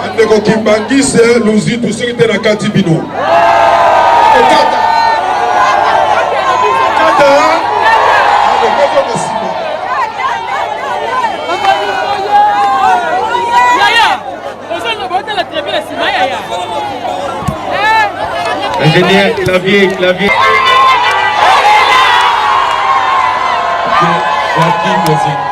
Andeko Kimbangu c'est luzi tout ce qui était na Katibino. Ingénieur, clavier. Joachim, musique.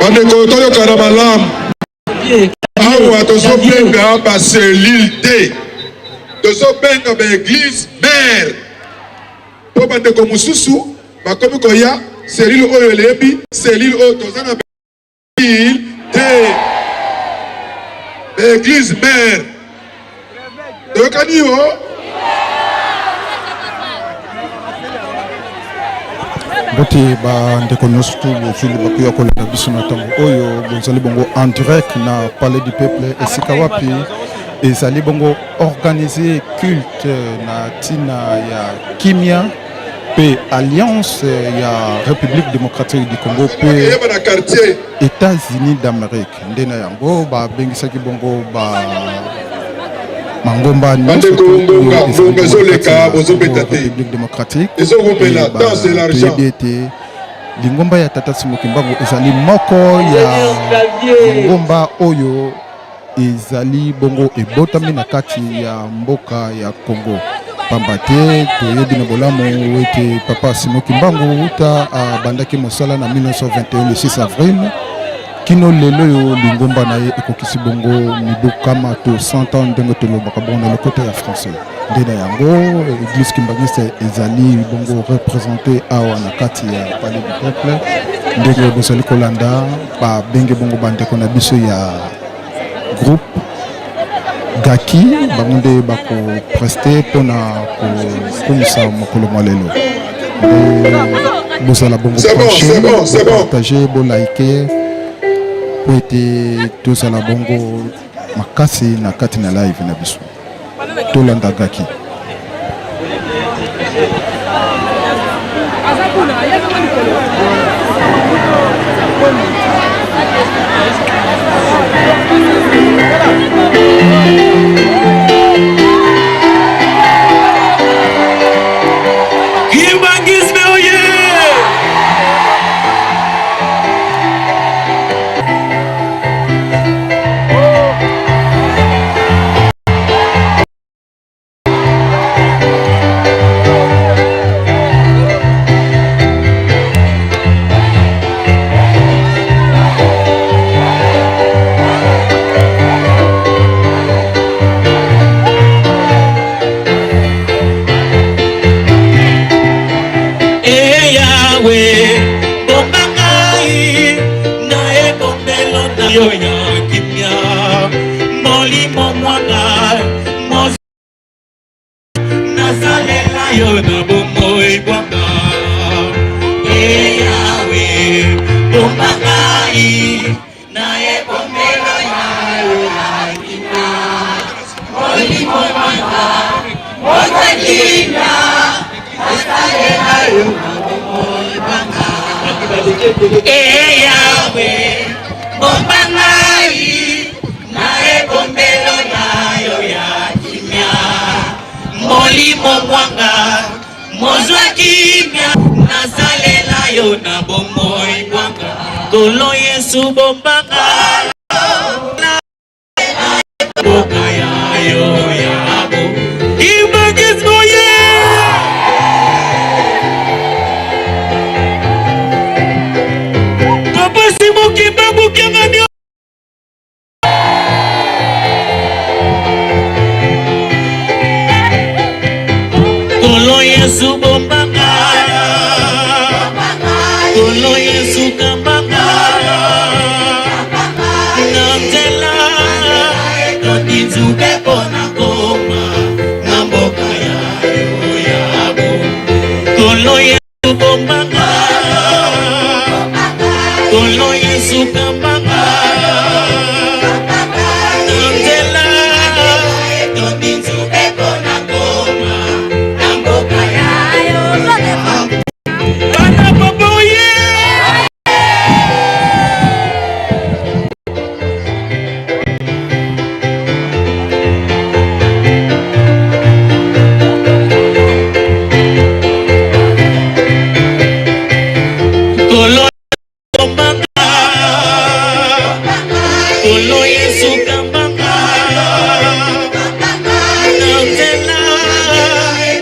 Bandeko toyo karamalam. Awa tozo benga ba selile D. Tozo benga ba église mère. Po bandeko mususu ba komi koya selile oyo lebi selile oyo tozana selile D. Ba église mère. Tokani yo. Bote ba ndeko nyonso bozuli bakuya kolela biso na ntango oyo bozali bongo en direct na palais du peuple esika wapi ezali bongo organisé culte na tina ya kimia pe alliance ya République démocratique du Congo pe États-Unis d'Amérique ndena yango ba bengisaki bongo ba Mangomba République démocratique Lingomba ya Tata Simo Kimbangu ezali moko ya Mangomba oyo ezali bongo ebotami na kati ya mboka ya Congo pambate toyebi na bolamu wete Papa Simo Kimbangu uta bandaki mosala na 1921 le 6 avril kino lelo yo lingomba na ye ekokisi bongo mibu kama to 100 ans ndenge tolobaka bongo na lokoto ya français ndena yango église kimbangiste ezali bongo représenté awa na kati ya palais du peuple ndenge bozali kolanda ba benge bongo bandeko na biso ya groupe gaki bangonde bako prester pona kokomisa mokolo malelo bozala bongo partager bo liker po ete tozala bongo makasi na kati na live na biso tolanda gaki Kolo Yesu bombanga nzube pona koma na mboka ya yo ya bo kolo Yesu bombanga kolo Yesu kambanga nzela tondi nzube pona koma na mboka ya yo bana boboye kolo bombanga kolo Yesu kambanga nzela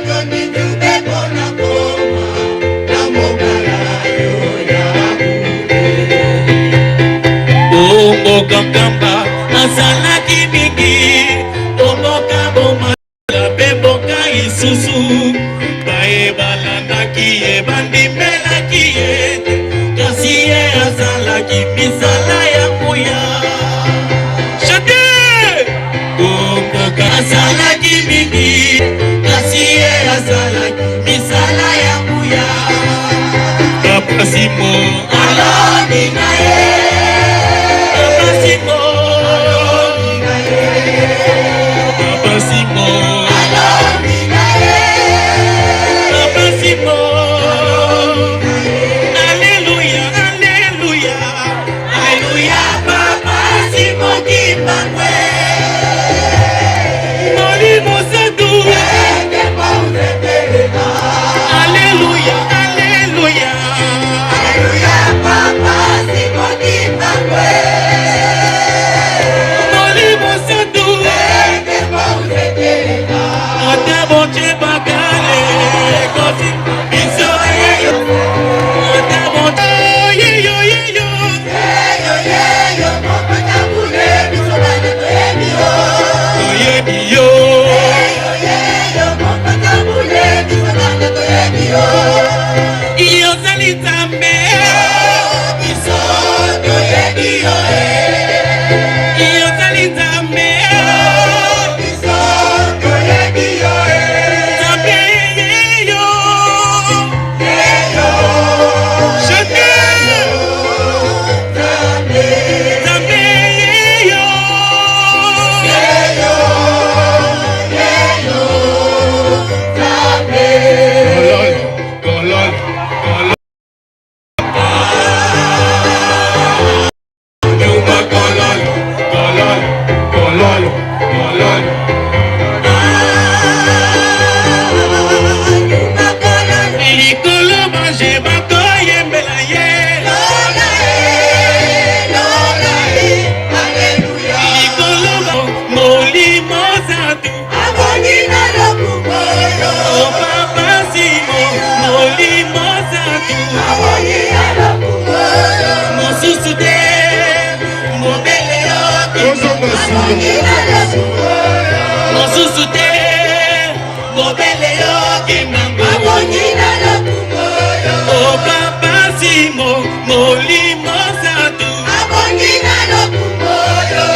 tondi nzube pona koma na mboka ya yo ya Omboka kamba azalaki mingi Omboka boma pe mboka isusu bae balandaki ye bandimelaki ye kasi ye azalaki misala ya muya chate Omboka azalaki mingi kasi ye azalaki misala ya muya kapasimo aloni na ye Mosusute mobele yo Kimbangu o papa simo molimo satu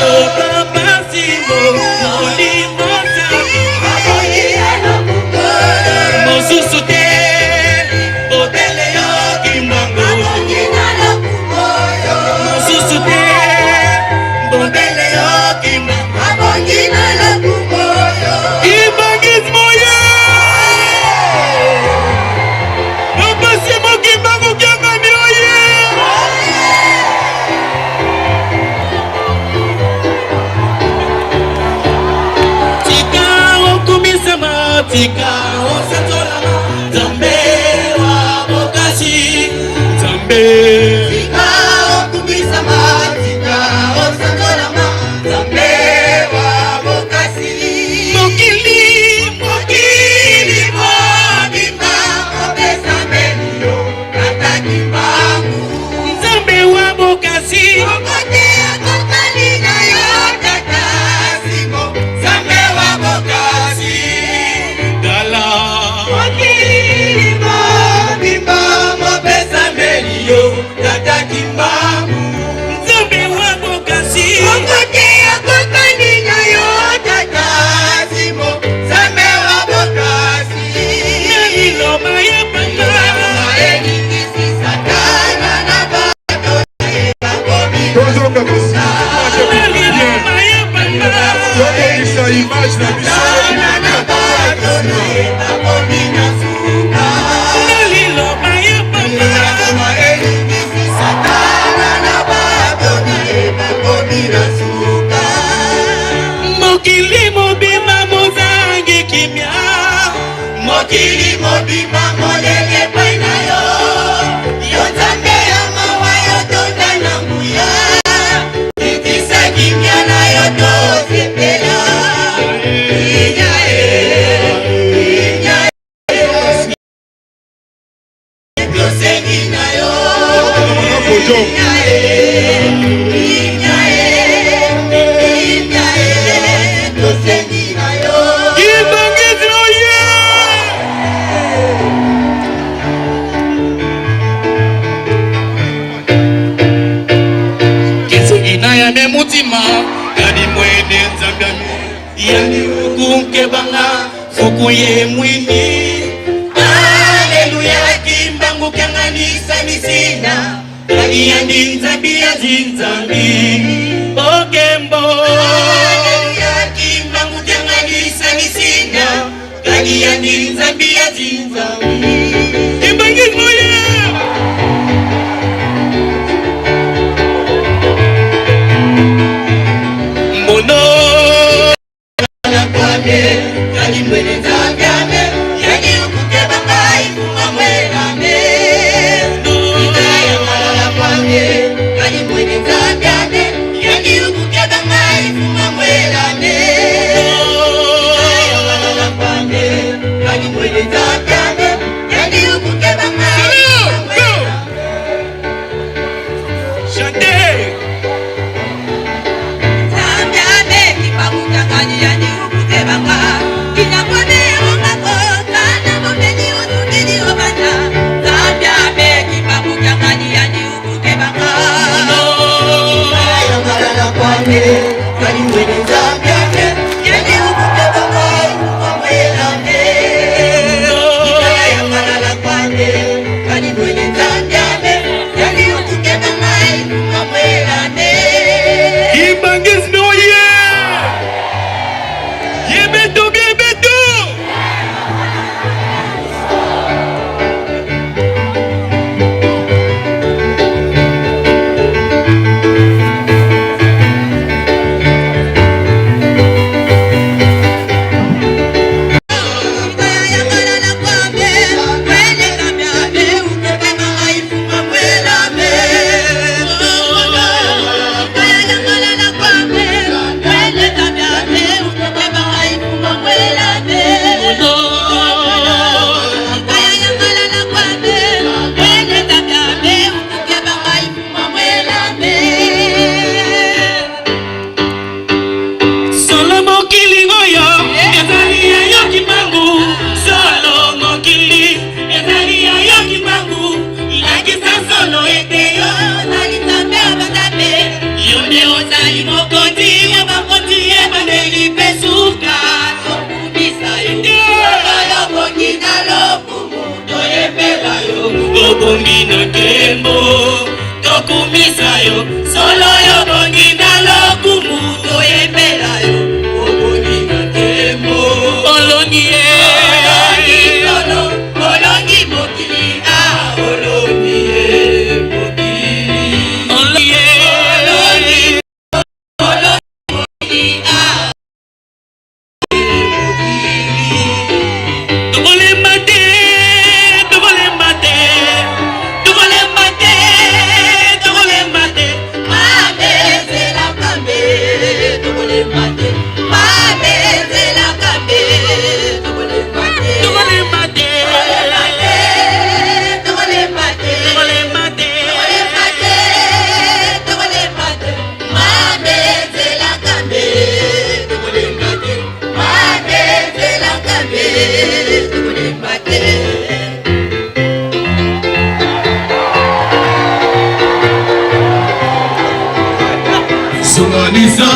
o papa simo molimo satu Mosusute mobele yo Kimbangu Mosusute mobele yo Kimbangu Tika osatolama Zambe wa bokasi Zambe Tika okubisama Tika osatolama Zambe wa bokasi Mokili mwabima Obesa melio Kata Kimbangu Zambe wa bokasi Okote akokali na yo Kata simo Zambe wa bokasi Wakili mo bimba mo pesa melio mariage na biso mokili mobima mozangi kimia mokili mobima molele pai na yo yo nzambe ya mawa yo tonda na nguya kitisa kimia na yo tosepela tosengi na yo yane mutima yani mwene nzambame yani ukunke banga fuku ye mwini haleluya Kimbangu kanganisa misina kani yandi nzambi ya zinzambi okembo haleluya Kimbangu kanganisa misina kani yandi nzambi ya zinzambi Kimbangu moya Mono na kwame yani mwene nzambe yani ukukeba kai kuma mwelame Ikaya malala kwame yani mwene nzambe yani ukukeba kai kuma mwelame Ikaya malala kwame yani mwene nzambe yani ukukeba kai kuma mwelame Chante yani ukute banga kinapone omako kana momeni ududini obana Zambia beki pamoja ngani yani ukute banga ayo malala kwame kani mwene Zambia yani ukute banga kumwelame ayo malala kwame kani mwene Zambia yani ukute banga kumwelame Kimbangu no Bongina tembo tokumisa yo solo yo bongina lokumu toyepela yo bongina tembo olongi solo olongi mokili olongi mokili olongi mokili Zunganiza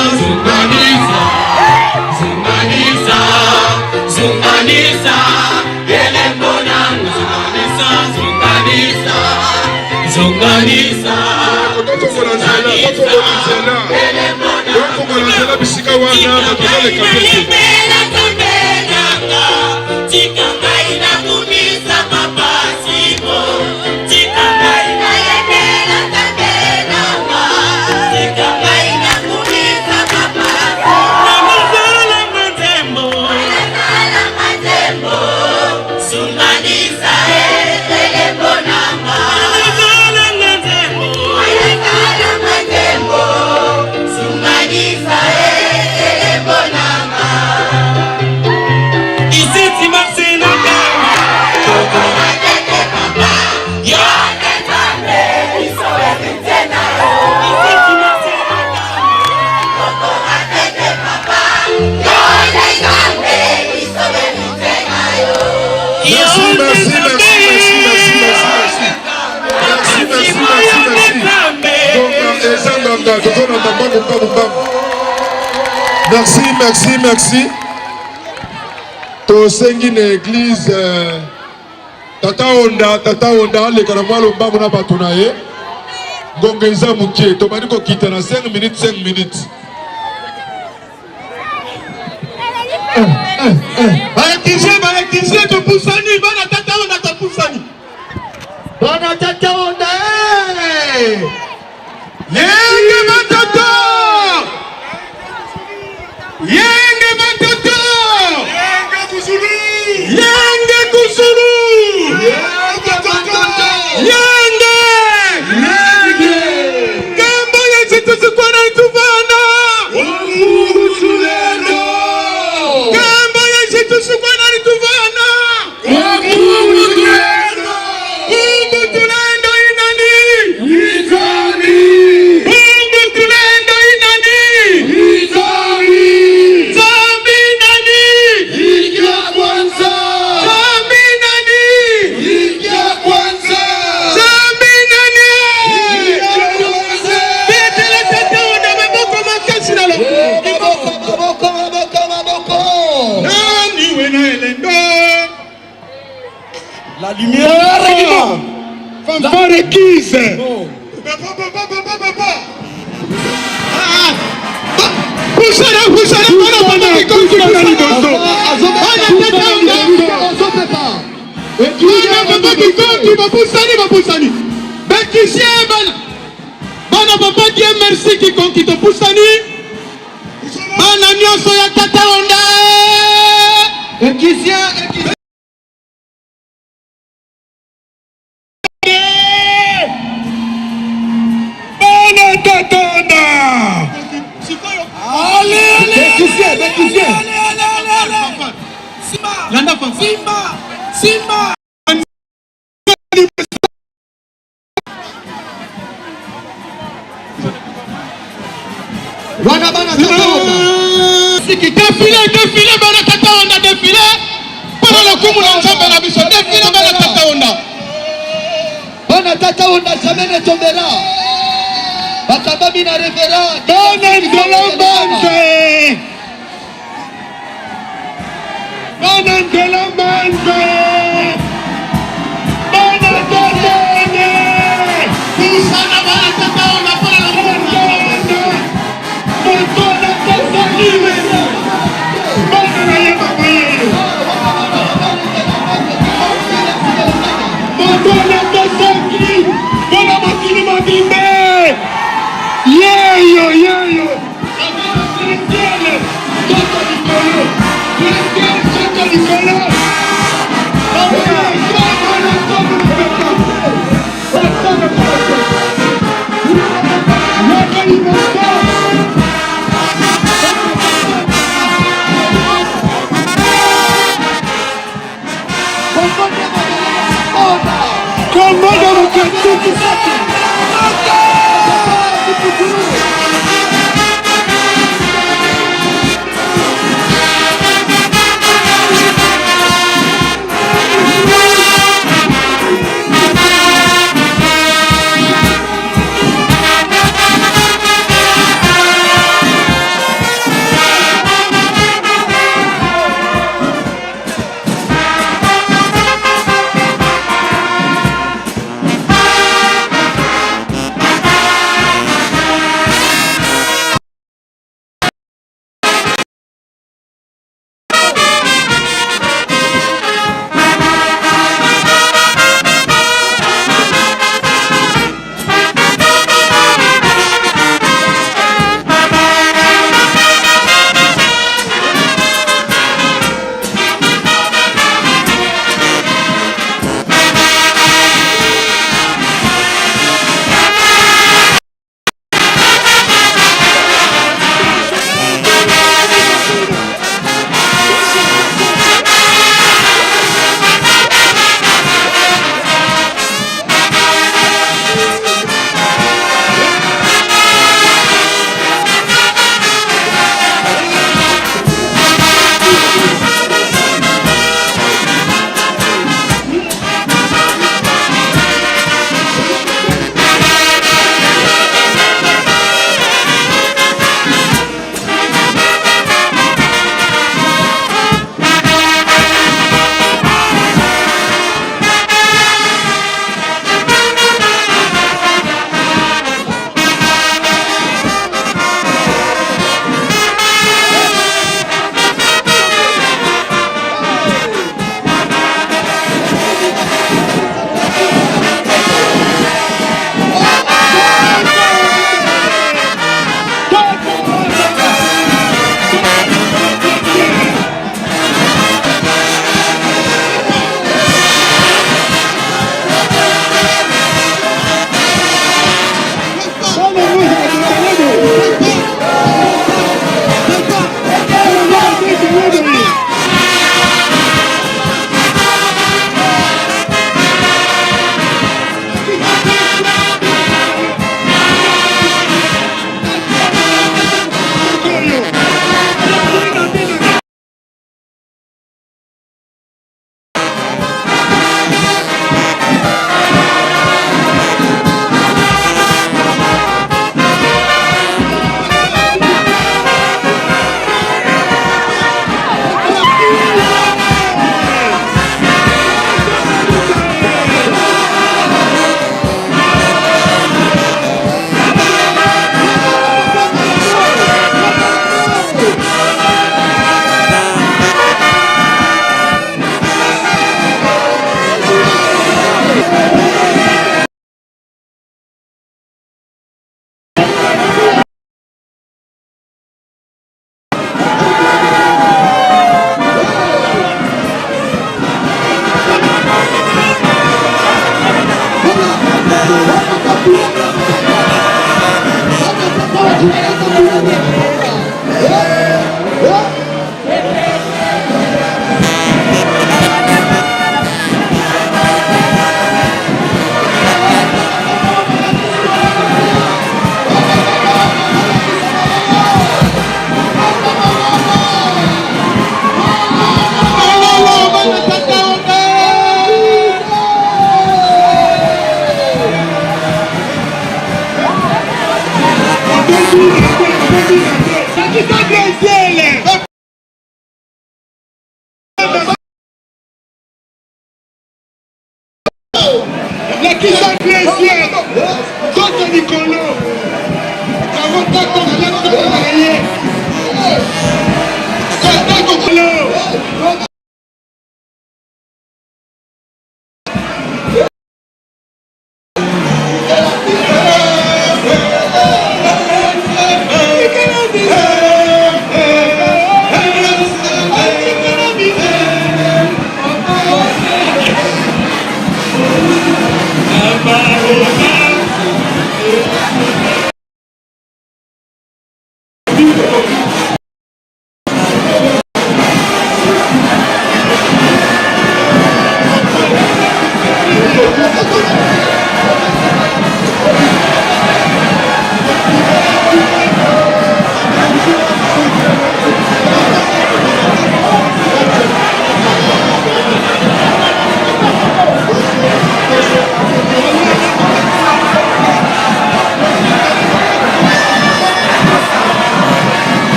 bisika wana batozoleka pete. Merci. Tosengi na église Tata Onda le karamwalo mbamu na bato na ye. Ngongeza mukie tobandi ko kita na 5 minutes. Barekise to pusani bana Tata Onda to pusani. Bana Tata Onda Yenge matoto! Yenge matoto! Yenge kusulu! Yenge kusulu! Yenge matoto! Yenge! Yenge! Kambo ya chitu sukwana ituvana! Wamungu tulendo! Kambo ya chitu sukwana ituvana! Wamungu tulendo! Wamungu tulendo inani! Izani! La lumière fanfare requise. Bana papa Dieu merci qui conquête poussani. Bana nyonso ya Tata Onda. Ekisia Bana Tata Onda. Allez. Simba. Bana Tata Onda. Défilé bana Tata Onda défilé. Para la kumu na nzamba na biso défilé bana Tata Onda. Bana Tata Onda jamais ne tombera. Bakababi na revera. Bana Ndelambante. Bana Ndelambante. Bana Tata Onda. Kusana bana Tata Onda para la kumu. Bana Tata Onda. Bana na yema kwaye. Bana Tata Onda. Bana makini mabimbe. Yo.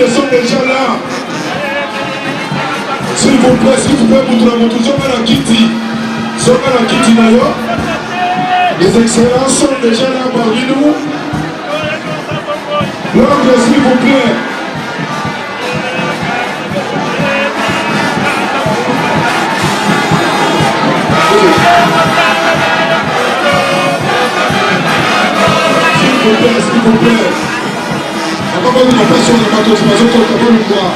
Sont déjà là. S'il vous plaît, les excellences sont déjà là parmi nous. L'ordre, s'il vous plaît. S'il vous plaît. Encore une fois, sur la participation, on va le voir.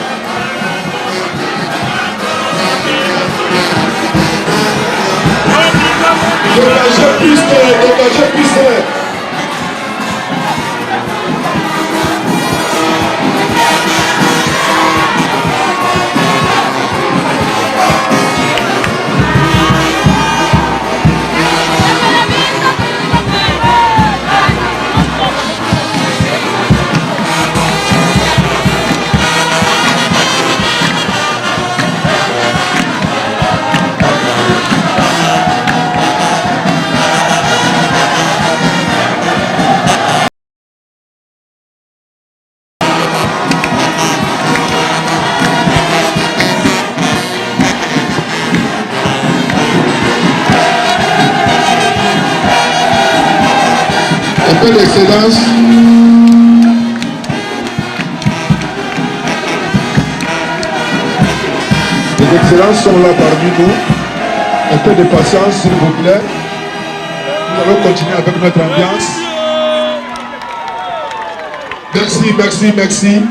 Dégagez piste. peu d'excellence. Les excellences sont là parmi nous. Un peu de patience, s'il vous plaît. Nous allons continuer avec notre ambiance. Merci, merci, merci.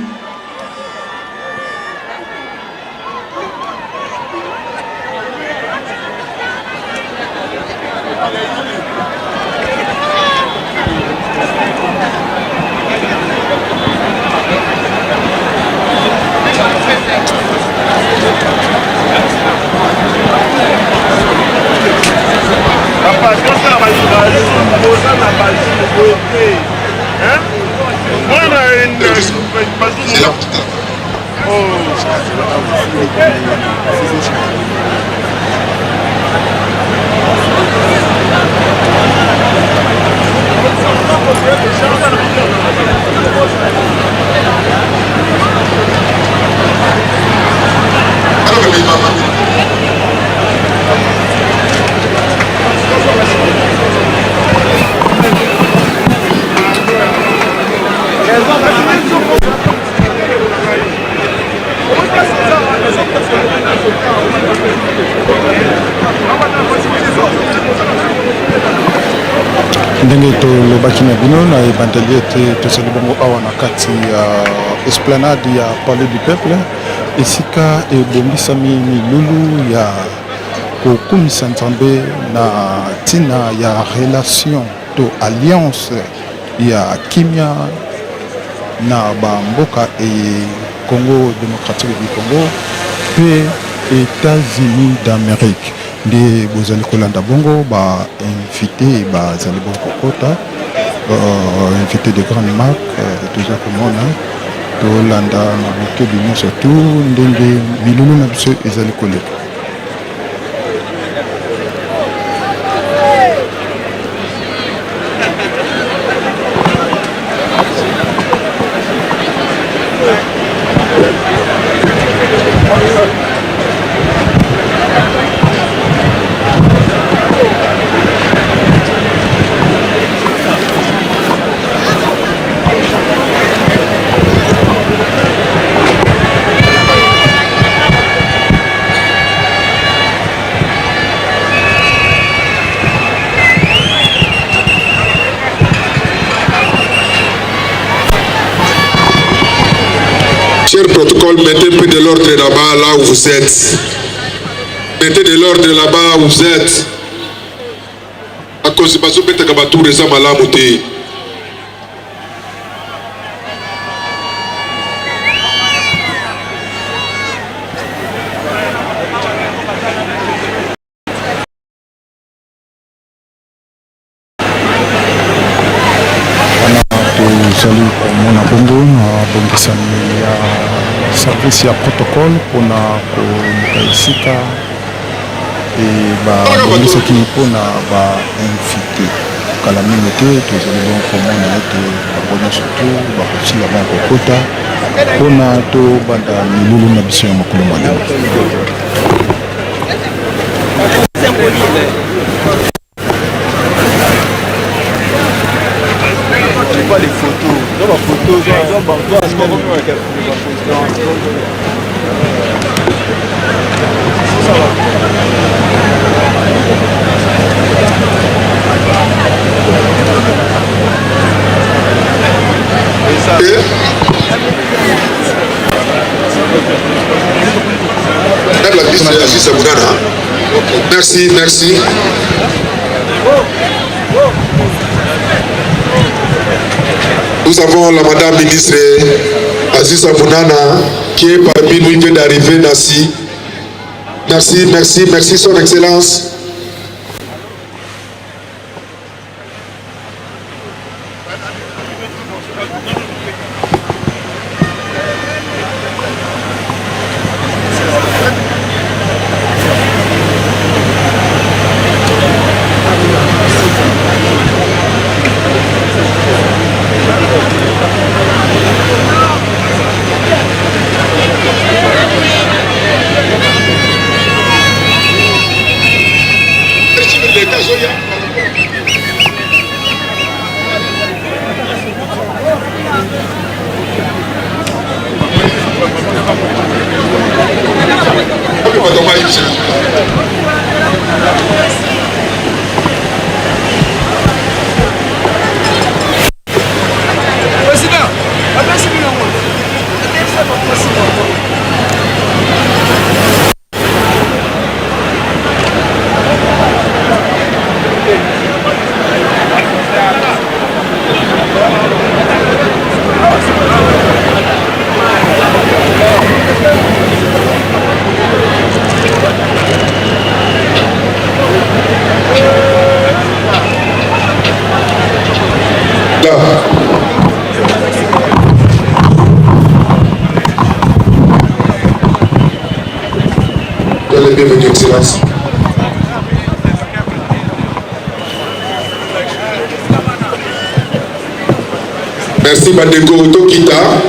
ndenge tolobaki na bino na ebandeli ete tozali bongo awa na kati ya esplanade ya palais du peuple esika ebongisami milulu ya kokumisa nzambe na ntina ya relation to alliance ya kimia na bamboka e Congo démocratique du Congo pe États-Unis d'Amérique. Nde bozali kolanda bongo ba invité bazali bongo kota invité de grandes marques toza komona tolanda na bokebi nyonso tu ndenge milulu na biso ezali koleka. Cher protocole, mettez un peu de l'ordre là-bas, là où vous êtes. Mettez de l'ordre là-bas où vous êtes. À cause de Bazo Betakabatou, les hommes à la montée. Tozali komona bongo na bongisami ya service ya protocole mpona koluka esika e babongisaki mpona bainvité kala mingi te tozali bongo komona ete bango nyonso to bakosila bango kokota mpona tobanda milulu na biso ya mokolo malema. Pas les photos, dans ma photo, Merci, merci. Nous avons la madame ministre Aziza Mounana qui est parmi nous, il vient d'arriver Nassi. Merci, merci, merci son excellence. le bienvenu, Excellence. Merci bandeko tokita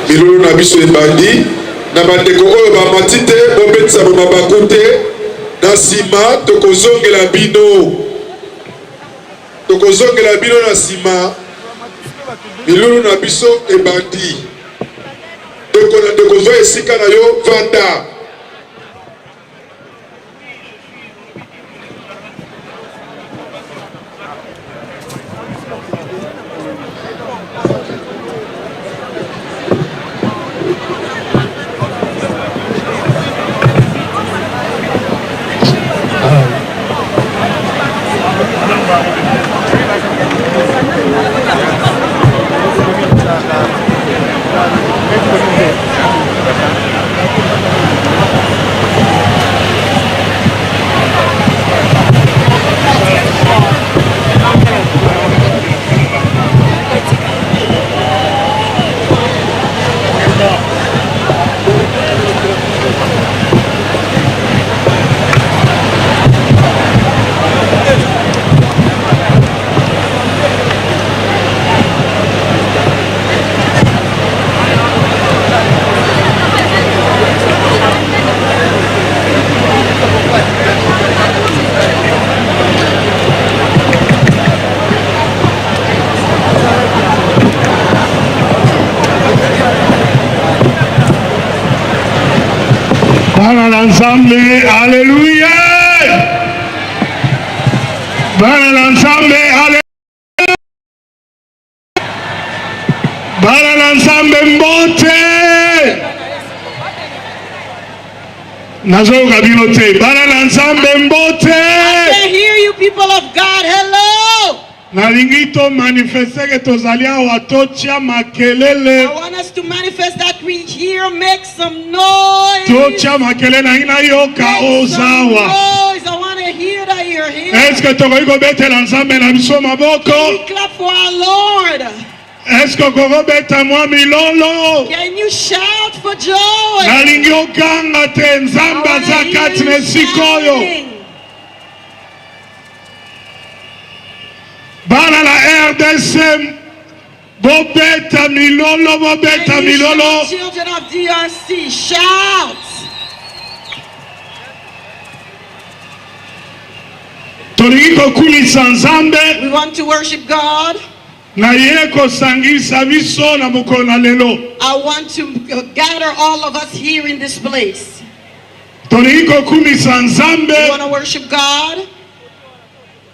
milolo na biso ebandi na bandeko oyo bamati te bobetisa bamabaku te na nsima tokozongela bino na nsima milolo na biso ebandi ndeko na ndeko zwa esika na yo vanda. L'ensemble, alléluia. Bana l'ensemble, alléluia. Bana l'ensemble, mbote. Nazo kabilote. Bana l'ensemble, mbote. I can hear you, people of God. Hello. Nalingito manifeste que tozalia watocha makelele. I want us to manifest that we hear, make some noise. Tocha makelele na ina yoka ozawa. I want to hear that you're here. Est-ce que tokoiko bete l'ensemble na biso maboko? We clap for our Lord. Est-ce que koko beta mwa milolo? Can you shout for joy? Nalingi okanga te nzamba zakati nesikoyo. Bana la RDC bobeta milolo, bobeta milolo. Children of DRC, shout. Toliko kulisa nzambe. We want to worship God. Na yeko sangisa biso na mukona lelo. I want to gather all of us here in this place. Toliko kulisa nzambe. We want to worship God.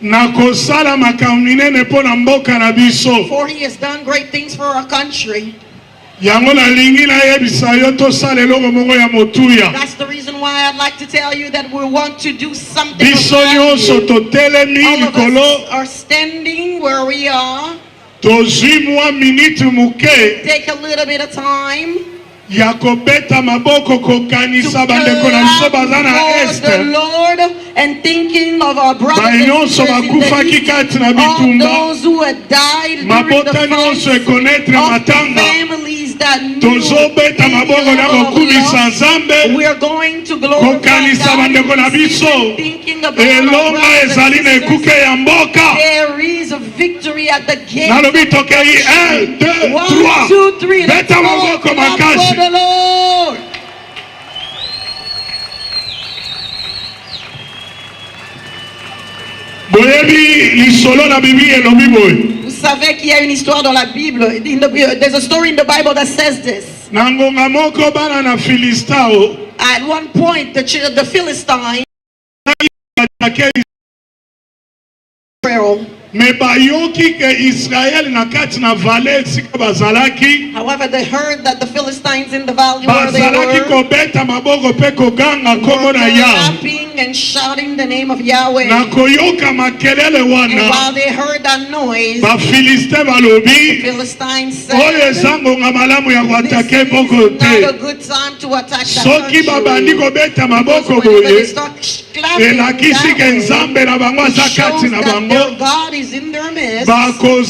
Na kosala makaminene po na mboka na biso. For he has done great things for our country. Yango na lingi na yebisa yo to salelo mongo ya motuya. That's the reason why I'd like to tell you that we want to do something. Biso nyonso to telemi all of likolo. us are standing where we are. Tozimwa minute muke. Take a little bit of time. Yakobeta maboko kokanisa bandeko na biso bazana este. The Lord and thinking of our brothers and sisters in the East, all those who had died during the fight, all the families that knew we are going to glorify God, thinking about our brothers and sisters. There is a victory at the gate. 1, 2, 3, let's go for the Lord. Vous savez qu'il y a une histoire dans la Bible. There's a story in the Bible that says this. At one point, the Philistines, however, they heard that the Philistines in the valley where they were clapping and shouting the name of Yahweh. And while they heard that noise, the Philistines said, this is not a good time to attack that country. When they start clapping that way, it shows that their God is in their midst. They will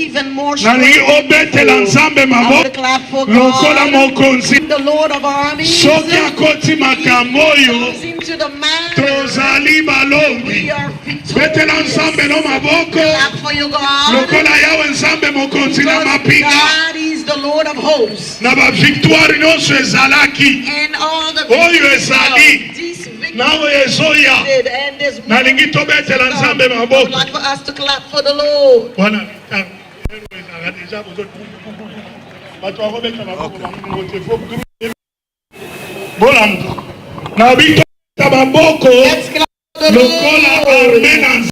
have even more nalingi obetela nzambe I maboko will clap for lokola God, mokonzi the Lord of armies. soki akoti makambo oyo Comes into the man. tozali balongi We are betela victorious. nzambe no maboko Clap for you, God. lokola yawe nzambe mokonzi na Because mapinga God is the Lord of hosts. na bavictoire nyonso ezalaki And all the oyo victories ezali of this victory nawe ezoya and this nalingi tobetela nzambe I would maboko like for us to clap for the Lord. wana ezalaka deja bato bakobeta maboko bango te fo bolanda na bitobeta maboko Let's clap for the lokola Lord. arme na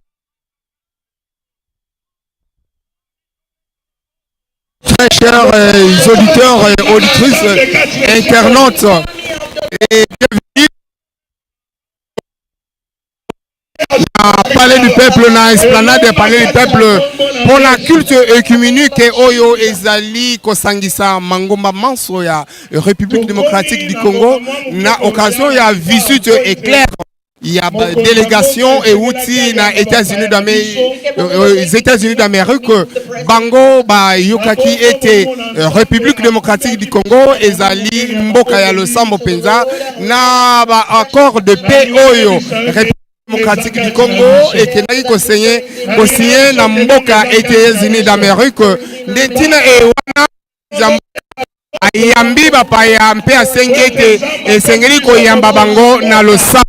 Très chers auditeurs et auditrices, internautes, et bienvenue à Palais du Peuple, na esplanade de Palais du Peuple, pour la culte écuménique oyo ezali kosangisa mangomba manso ya République démocratique du Congo, na occasion ya visite éclair. Il y a délégation et outils na États-Unis d'Amérique. Bango ba yokaki était République démocratique du Congo ezali mboka ya losambo penza na ba accord de paix oyo République démocratique du Congo et kenaki kosigné na mboka États-Unis d'Amérique ndetina e wana ayambi bapaya mpe asengi ete esengeli koyamba bango na losambo.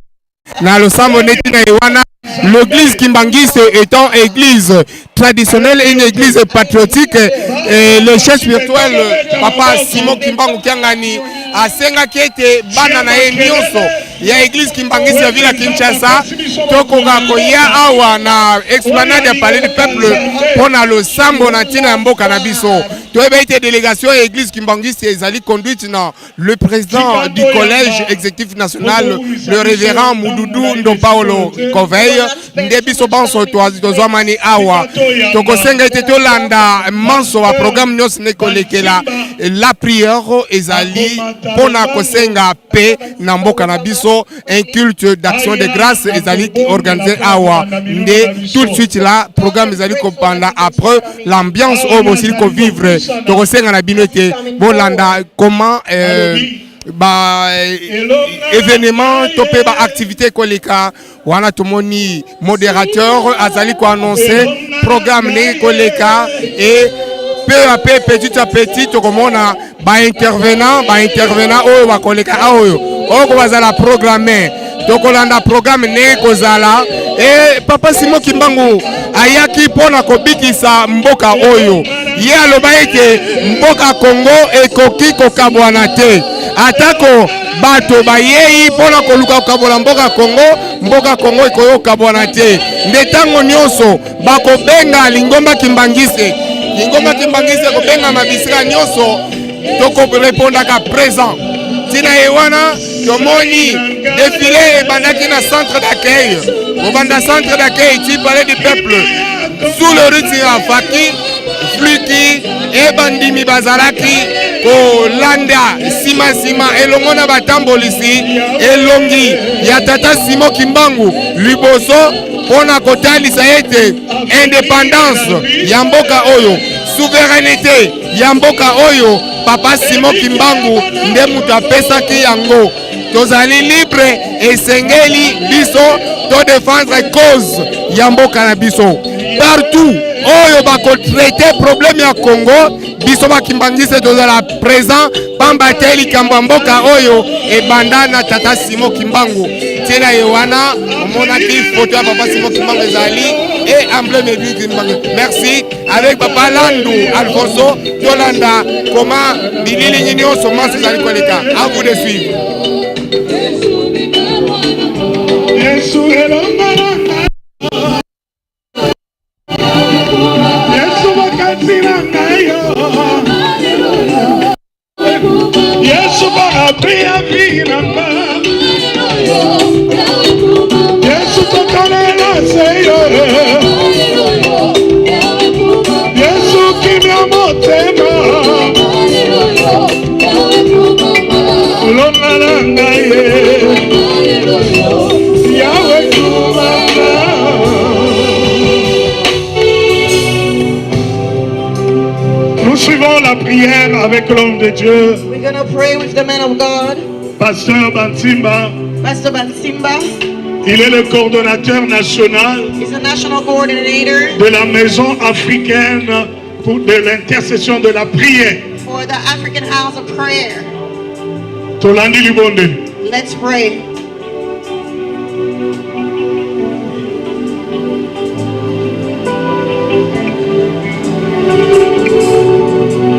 Na losambo netina ewana, l'église Kimbangu étant église traditionnelle et une église patriotique, et le chef spirituel papa Simon Kimbangu Kiangani a senga kete bana na nyonso ya église Kimbangu ya villa Kinshasa tokoka koya awa na explanade ya Palais du Peuple pona losambo na tina mboka na biso. Toyeba ite délégation ya église Kimbangu ezali conduite na le président du collège exécutif national, le révérend Mududu Ndopaolo Koveil ndebiso banso tozwamani awa tokosenga ete tolanda manso wa programme nyonso nekolekela la prière ezali pona kosenga paix na mboka na biso, un culte d'action de grâce ezali organisé awa nde tout de suite là programme ezali kopanda après l'ambiance au aussi ko vivre tokosenga na bino ete bolanda comment ba événement topé ba activité koleka wana tomoni modérateur azali ko annoncer programme ne koleka et peu à peu petit à petit tokomona ba intervenant oyo ba koleka oyo oko bazala programmer tokolanda programme ne kozala et papa Simon Kimbangu ayaki pona kobikisa mboka oyo ye aloba ete mboka Congo ekoki kokabwana te atako bato bayei pona koluka kokabola mboka Congo ekoyoka bwana te nde tango nyonso bakobenga lingomba Kimbangise kobenga mabisika nyonso tokorepondaka présent tina ewana tomoni défilé ebandaki na centre d'accueil obanda centre d'accueil ti Palais du Peuple sous le rite ya Faki Fluki ebandimi bazalaki kolanda sima elongo na batambolisi elongi ya tata Simon Kimbangu liboso pona kotalisa ete indépendance ya mboka oyo souveraineté ya mboka oyo papa Simon Kimbangu nde mutu apesaki yango tozali libre esengeli biso to défendre cause ya mboka na biso partout oyo bakotraite problème ya Congo biso bakimbangise tozala présent pamba te likambo ya mboka oyo ebanda na tata Simon Kimbangu tina ewana omonaki photo ya papa Simon Kimbangu ezali et emblème du Kimbangu. Merci avec papa Landu Alfonso tolanda comment bilili nyinyo somanso ezali koleka. À vous de suivre. Yesu barabia vinamba Yesu tokanela seyo Yesu kimya motema Lona ngaye Yawe kumama. avec l'homme de Dieu, We're going to pray with the man of God, Pasteur Bantimba. Pastor Bansimba. Il est le coordonnateur national He's the national coordinator de la maison africaine pour de l'intercession de la prière. for the African House of Prayer. Tolandi Libonde. Let's pray.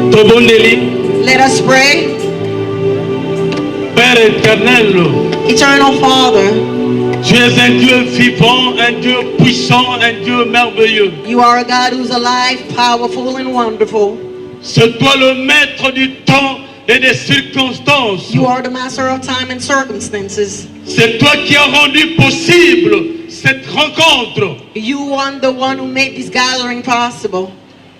Let us pray. Père éternel, Eternal Father, tu es un Dieu vivant, un Dieu puissant, un Dieu merveilleux. you are a God who's alive, powerful, and wonderful. C'est toi le maître du temps et des circonstances. You are the master of time and circumstances. C'est toi qui as rendu possible cette rencontre. You are the one who made this gathering possible.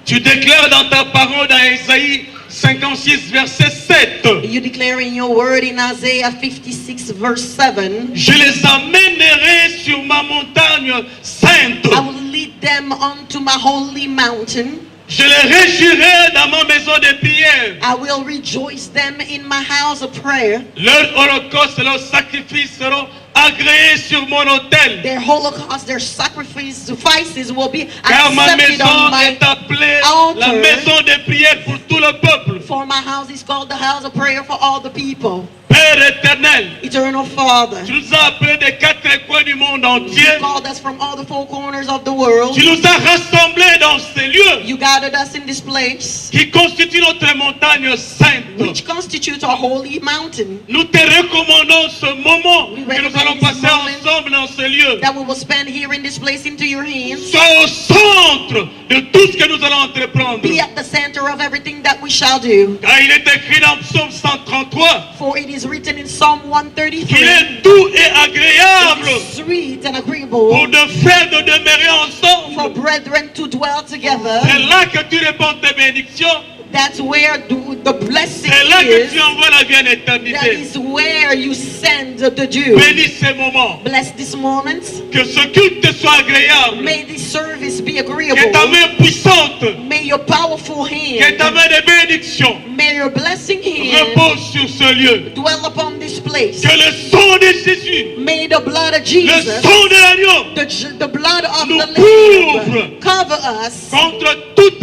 Tu déclares dans ta parole dans Isaïe 56 verset 7. You declare in your word in Isaiah 56 verse 7, Je les amènerai sur ma montagne sainte. I will lead them onto my holy mountain. Je les réjouirai dans ma maison de prière. I will rejoice them in my house of prayer. Leur holocauste et leurs sacrifices seront agréés sur mon autel. Their holocaust, their sacrifices will be Car ma accepted on maison my est appelée altar. la maison de prière pour tout le peuple. For my house is called the house of prayer for all the people. Père éternel, Eternal Father, tu nous as appelés des quatre coins du monde entier. you called us from all the four corners of the world. Tu nous as rassemblés dans ces lieux You gathered us in this place, qui constituent notre montagne sainte. which constitutes our holy mountain, Nous te recommandons ce moment We que nous recommend allons this passer moment ensemble dans ce lieu. that we will spend here in this place into your hands. Sois au centre de tout ce que nous allons entreprendre. Be at the center of everything that we shall do. Car il est écrit dans Psaume 133 For it is written in Psalm qu'il 133, est doux et agréable it is sweet and pour agreeable deux frères de demeurer for ensemble. brethren to dwell together. C'est là que tu répands tes bénédictions. That's where the blessing C'est là que tu is. envoies la vie en That éternité. is where you send the dew. Bénis ces moments. Bless this moment. Que ce culte te soit agréable. May this service be Que ta agreeable. main puissante, May your powerful que ta hand, main de bénédiction may your blessing hand repose sur ce lieu. dwell upon this place. Que le sang de Jésus, May the blood of le Jesus, sang de l'agneau, the blood of nous the couvre Lamb, cover us contre toutes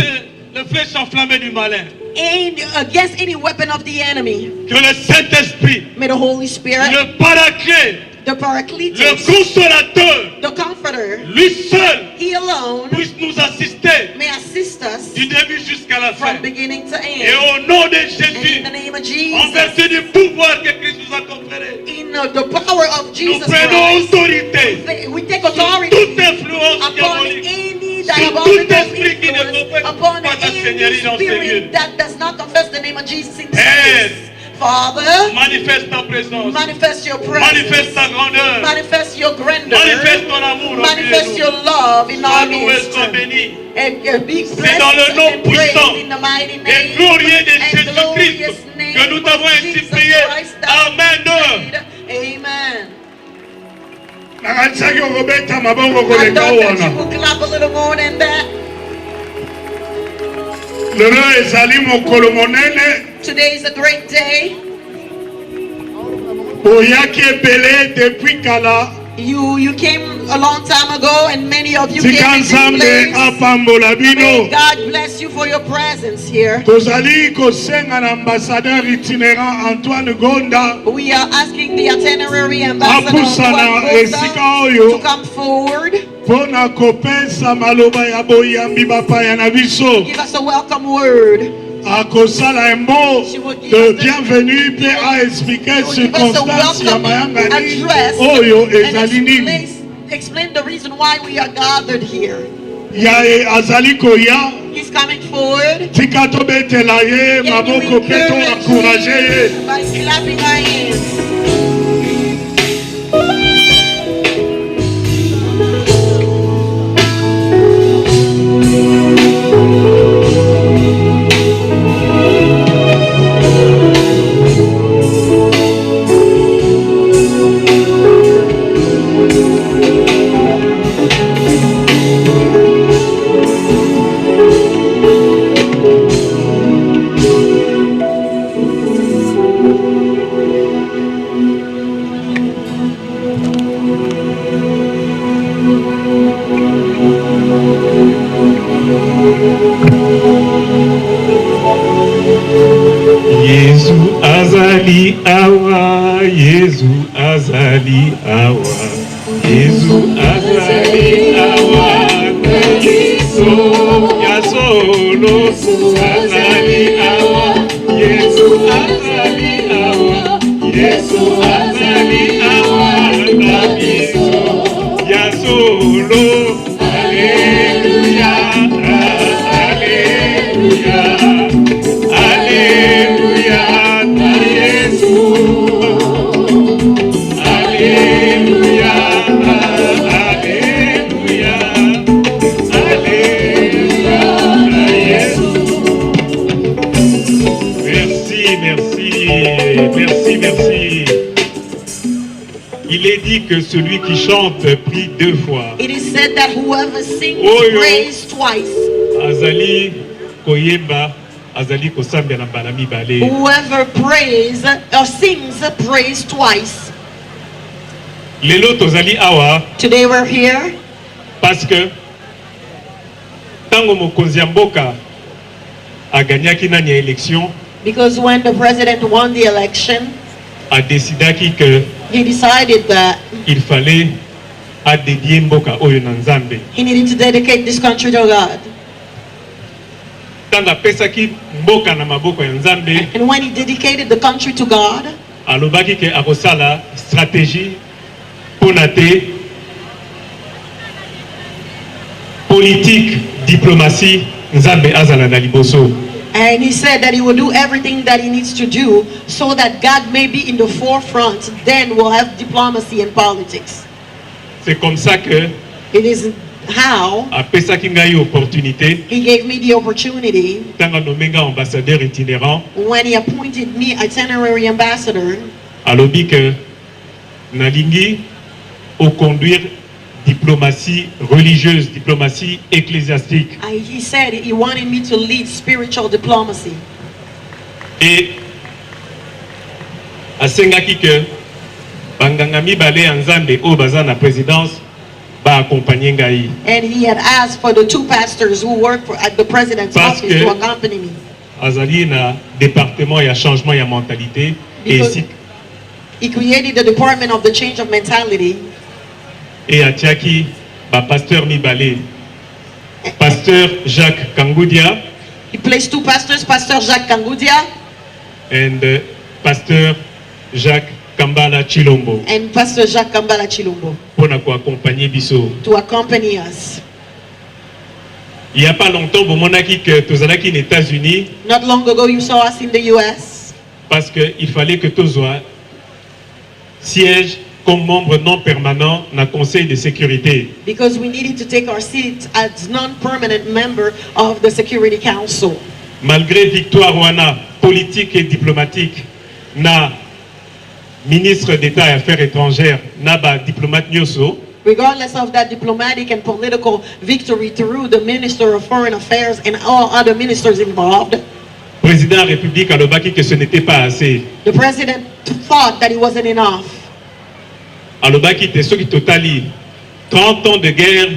les flèches enflammées du malin. against any weapon of the enemy. Que le Saint-Esprit, May the Holy Spirit, le Paraclet, the le Paracletus, Consolateur, the Comforter, lui seul He alone puisse nous assister may assist us du début jusqu'à la fin. from beginning to Et end. au nom de And in Jésus, the name of en Jesus, vertu du pouvoir que Christ nous a conféré, in the power of nous Jesus prenons Christ, autorité we take sur authority toute influence upon diabolique, any sur tout diabolical esprit qui ne influence, confesse upon pas ta any Seigneurie dans ces lieux. spirit that does not confess the name of Jesus in this Père, place. Father, manifeste ta présence, manifest your presence, manifeste ta grandeur, manifest your grandeur, manifeste ton amour au milieu manifest de your nous. love in our Sois loué, midst. sois béni. And be C'est dans le blessed nom and puissant praised in the mighty et name glorieux de and glorious Jésus-Christ name que nous t'avons of ainsi Jesus prié. Christ that Amen. we prayed. Amen. nakanisaki okobeta maboko I koleka thought that you wana would clap a little more than that. lelo ezali mokolo monene Today is a great day. boyaki ebele depuis kala You came a long time ago, and many of you tika came in this nzambe place. apambola May bino. God bless you for your presence here. Tozali kosenga na ambassadeur itinérant Antoine Gonda We are asking the itinerary ambassador apusana esika to oyo come forward. mpona kopesa maloba ya boyambi bapaya na biso. Give us a welcome word. Akosala un mot de bienvenue mpe aexplike circonstance ya mayangani oyo ezali nini. Explain the reason why we are gathered here. Ya azali koya, He's coming forward. tika tobetela ye Can you maboko mpe to encourage encourage ye. him by clapping our hands? Yesu azali awa, Yesu azali awa, Yesu azali awa, Yesu Masolo azali awa, Yesu azali awa, Yesu azali awa, Yesu Masolo, Alléluia, Alléluia. Alléluia, Jésus. Alléluia, Alléluia, Alléluia, Jésus. Merci, merci, merci, merci. Il est dit que celui qui chante prie 2 fois. It is said that whoever sings prays twice. Azali koyemba. Whoever prays or sings prays twice. Today we're here parce que tango mokonzi ya mboka aganyaki nani ya élection, because when the president won the election, adesidaki que he decided that il fallait adédier mboka oyo na Nzambe. He needed to dedicate this country to God. And when he dedicated the country to God, alobaki ke akosala stratégie ponate politique diplomatie Nzambe azala na liboso. And he said that he will do everything that he needs to do so that God may be in the forefront. Then we'll have diplomacy and politics. C'est comme ça que it is how he gave me the opportunity ambassadeur itinérant, when he appointed me itinerary ambassador, alobi que nalingi au conduire diplomatie religieuse, diplomatie ecclésiastique. He said he wanted me to lead spiritual diplomacy. Et asengaki que banganga mibale ya Nzambe o baza na présidence and he had asked for the 2 pastors who work at the president's office to accompany me. Azali na département ya changement ya mentalité et he created the department of the change of mentality. Et atiaki ba pasteur mibale, pasteur Jacques Kangudia. He placed 2 pastors, Pastor Jacques Kangudia and pasteur Jacques Kambala Chilombo. And Pastor Jacques Kambala Chilombo. To accompany us. Il y a pas longtemps, vous monaki que tozalaki aux États-Unis. Not long ago, you saw us in the US. Parce que il fallait que tozoa siège comme membre non permanent dans le Conseil de sécurité. Because we needed to take our seat as non-permanent member of the Security Council. Malgré victoire wana politique et diplomatique, na ministre d'État et Affaires étrangères, naba diplomate nyoso. Regardless of that diplomatic and political victory through the Minister of Foreign Affairs and all other ministers involved, président de la République alobaki que ce n'était pas assez. The president thought that it wasn't enough. Alobaki te soki totali 30 ans de guerre,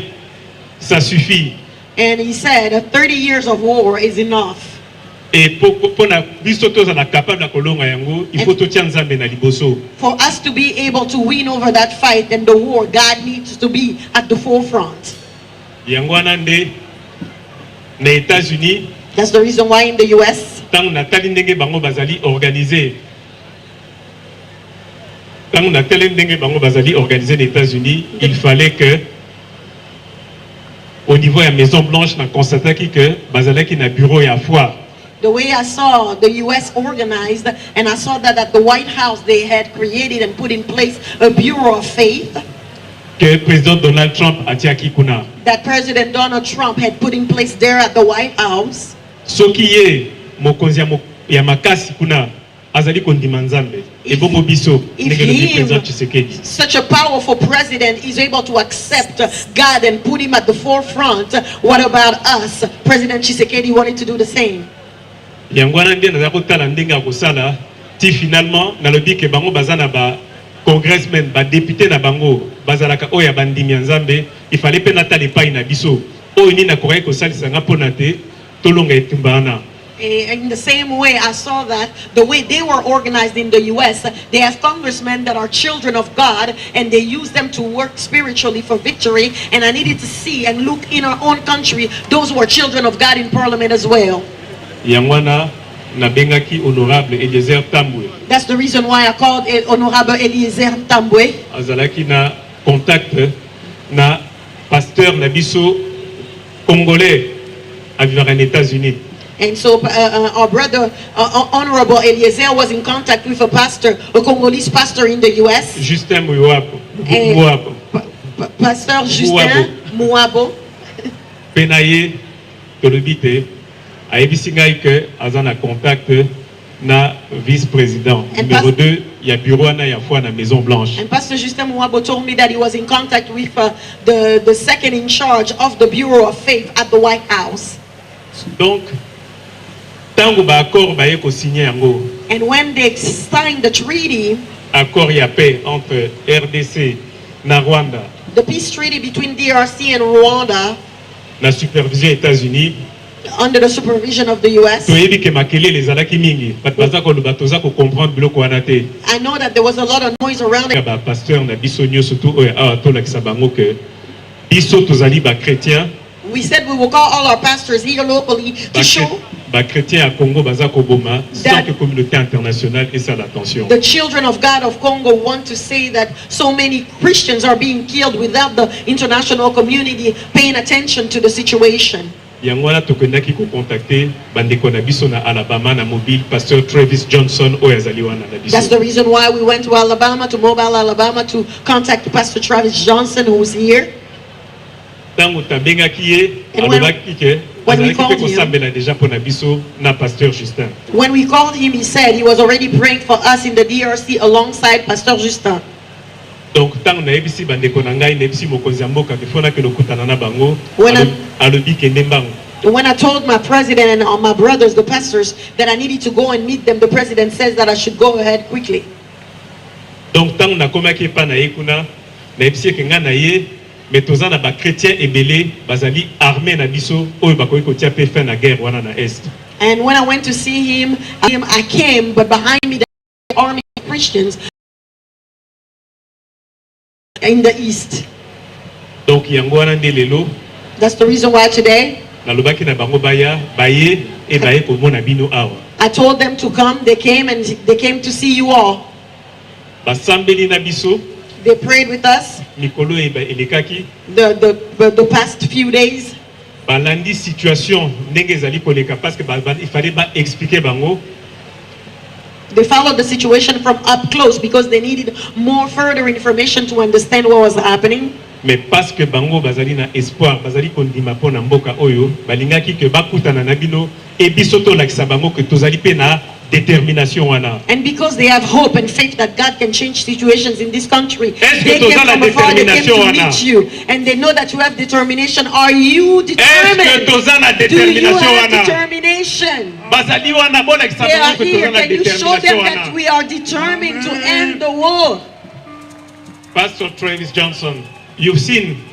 ça suffit. And he said 30 years of war is enough. Et pour capable yango, il faut Nzambe na liboso. For us to be able to win over that fight and the war, God needs to be at the forefront. Yango nande na États-Unis. That's the reason why in the US, tant natali ndenge bango bazali organisé. Tant natali ndenge bango bazali organisé aux États-Unis, il fallait que au niveau de la Maison Blanche, na constataki que bazalaki na bureau ya foi. The way I saw the US organized, and I saw that at the White House they had created and put in place a Bureau of Faith. Que President Donald Trump atiaki kuna. That President Donald Trump had put in place there at the White House. Soki ye mokonzi ya makasi kuna azali kondima Nzambe. Ebomo biso ndenge lobi President Tshisekedi. Such a powerful president is able to accept God and put him at the forefront. What about us? President Tshisekedi wanted to do the same. Yangwana ndie na kotala ndenge akosala ti finalement na lobi ke bango bazana ba congressmen ba député na bango bazalaka oya bandimi ya Nzambe, il fallait pe natali pa ina biso oyo ni na korai kosalisa nga pona te tolonga etumbana In the same way, I saw that the way they were organized in the US, they have congressmen that are children of God, and they use them to work spiritually for victory. And I needed to see and look in our own country, those who are children of God in parliament as well. Yangwana na bengaki honorable Eliezer Tambwe. That's the reason why I called Honorable Eliezer Tambwe. Azalaki na contact na pasteur na biso congolais à vivre en États-Unis. And so our brother, Honorable Eliezer, was in contact with a pastor, a Congolese pastor in the US. Justin Mouabo. Pastor Justin Mouabo. Penaye tolobite a ebisingai que azana contact na vice-président. Numéro 2, il y a bureau na ya fois na Maison Blanche. And Pastor Justin Mouabo told me that he was in contact with the second in charge of the Bureau of Faith at the White House. Donc tango ba accord ba yeko signer yango. And when they signed the treaty, accord ya paix entre RDC na Rwanda, the peace treaty between DRC and Rwanda, na supervision États-Unis, under the supervision of the US. I know that there was a lot of noise around it. We said we will call all our pastors here locally to show that the children of God of Congo want to say that so many Christians are being killed without the international community paying attention to the situation. Yangwana tokendaki ko contacter bandeko na biso na Alabama na mobile pasteur Travis Johnson oyazaliwana na biso. That's the reason why we went to Alabama, to Mobile, Alabama, to contact Pastor Travis Johnson, who's here. Tango tabengaki ye alobaki ke azalaki pe kosambela deja pona biso na pasteur Justin. When we called him, he said he was already praying for us in the DRC alongside Pastor Justin. Donc tango na ebisi bandeko na ngai na ebisi mokonzi ya mboka kefona ke lokutana na bango alobi kende mbango. When I told my president and all my brothers, the pastors, that I needed to go and meet them, the president says that I should go ahead quickly. Donc tango na komaki pa na ye kuna na ebisi ke nga na ye metoza na ba chrétien ebele bazali armée na biso oyo bakoki kotia pe fin na guerre wana na est. And when I went to see him, I came, but behind me the army of Christians in the east. Donc yango wana nde lelo. That's the reason why today nalobaki na bango baya baye e baye komona bino awa. I told them to come. They came, and they came to see you all. Basambeli na biso. They prayed with us. Mikolo e ba elekaki. The past few days. Balandi situation ndenge ezali koleka parce que il fallait ba expliquer bango. They followed the situation from up close because they needed more further information to understand what was happening. Mais parce que bango bazali na espoir, bazali kondima pona mboka oyo, balingaki ke bakutana na bino e biso to lakisa bango ke tozali pe na détermination wana. And because they have hope and faith that God can change situations in this country, they came from afar, they came to meet you, and they know that you have determination. Are you determined? Do you have determination? They are here. Can you show them that we are determined to end the war? Pastor Travis Johnson, you've seen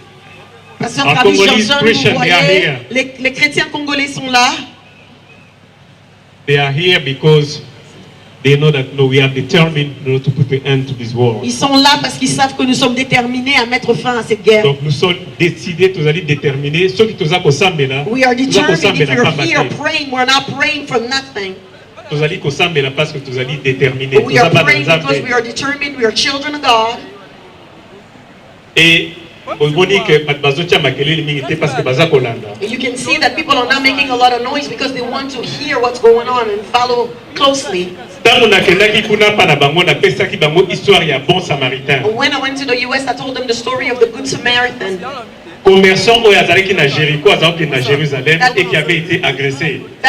Pastor our Travis Congolese Johnson, Christians, vous they are voyez, here. les chrétiens congolais sont là. They are here because they know that no, we are determined to put an end to this war. Ils sont là parce qu'ils savent que nous sommes déterminés à mettre fin à cette guerre. Donc nous sommes décidés, tous allés déterminés. Ceux qui tous akosambela. We are determined. If you're here praying, we're not praying for nothing. Tous allés kosambela parce que tous allés déterminés. We are praying because we are determined. We are children of God. Et you can see that people are not making a lot of noise because they want to hear what's going on and follow closely. When I went to the US, I told them the story of the Good Samaritan. That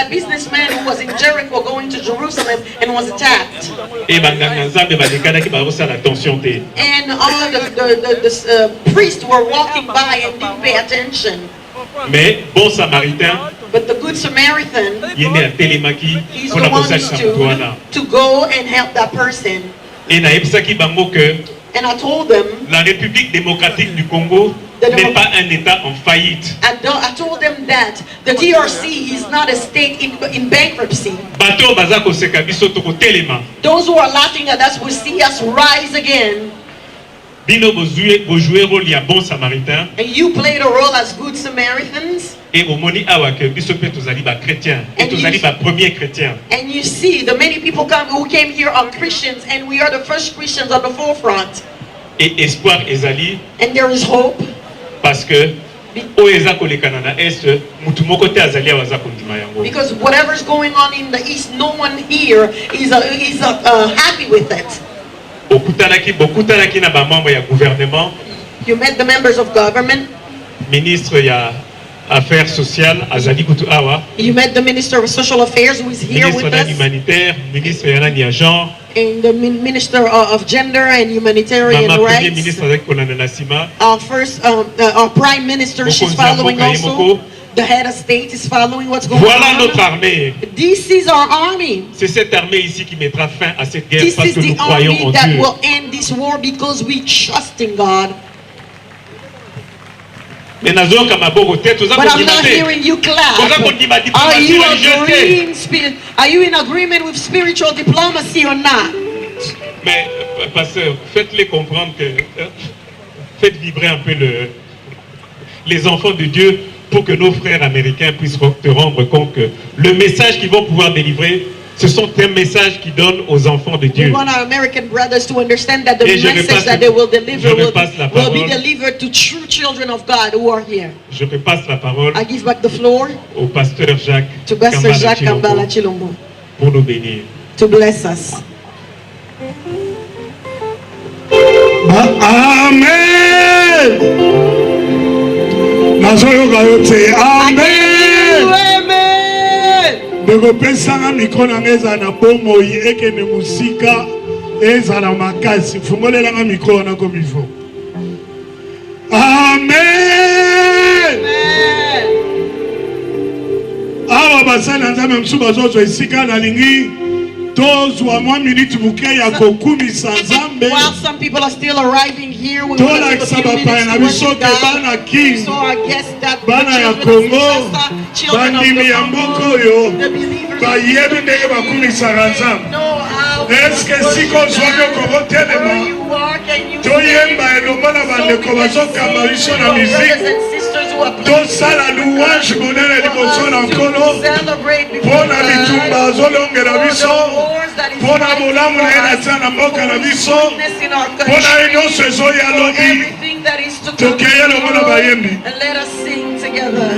businessman who was in Jericho going to Jerusalem and was attacked. And all the priests were walking by and didn't pay attention. But the Good Samaritan, he's the one to go and help that person. And I told them la République démocratique du Congo, n'est pas un État en faillite. I told them that the DRC is not a state in bankruptcy. Bato bazako sekabiso toko telema. Those who are laughing at us will see us rise again. Bino bojoué rôle ya bon samaritain. And you played a role as good Samaritans. Et au moni awa que biso pe tozali ba chrétien, et tozali ba premier chrétien. And you see the many people who came here are Christians, and we are the first Christians on the forefront. Et espoir ezali. And there is hope. Parce que oeza kolekana na est mutu moko te azali awaza kondima yango. Because whatever is going on in the east, no one here is happy with it. Okutanaki na ba membre ya gouvernement. You met the members of government. Ministre ya Affaires sociales azali kutu awa. You met the Minister of Social Affairs who is here with us. Ministre humanitaire, ministre ya nani ya genre. And the Minister of Gender and Humanitarian Rights. Our first, our Prime Minister, she's following also. The head of state is following what's going voilà on. Notre armée. This is our army. C'est cette armée ici qui mettra fin à cette guerre this parce que nous croyons en Dieu. That will end this war because we trust in God. But I'm not hearing you clap. Are you in agreement with spiritual diplomacy or not? Mais pasteur, faites-les comprendre que faites vibrer un peu les enfants de Dieu pour que nos frères américains puissent te rendre compte que le message qu'ils vont pouvoir délivrer, ce sont des messages qui donnent aux enfants de Dieu. We want our American brothers to understand that the message that they will deliver will be delivered to true children of God who are here. Je repasse la parole. I give back the floor au pasteur Jacques to Pastor Jacques Kambala Chilombo pour nous bénir. To bless us. Amen. Masolo kayote. Amen. Bekopesanga mikolo ngeza na bomoi ekene musika eza na makasi fungolelanga mikolo na komifo. Amen. Awa basana nzambe msuba zozo esika na lingi tozwa mwa minute muke ya kokumisa nzambe. While some people are still arriving here, we will take a few minutes to worship God. So our guests that bana ya Congo, bandimi ya mboko yo, bayebi ndenge bakumisaka nzambe. Eske siko zwami okobotelema, toyemba elongo na bandeko bazokamba biso na miziki, tosala louange monene liboso na nkolo, mpona bitumba azolongela biso, mpona bolamu na ye na tia na mboka na biso, mpona ye nyonso ezoya lobi, tokeye longo na bayembi. And let us sing together.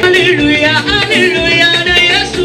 Alléluia, alléluia, alléluia,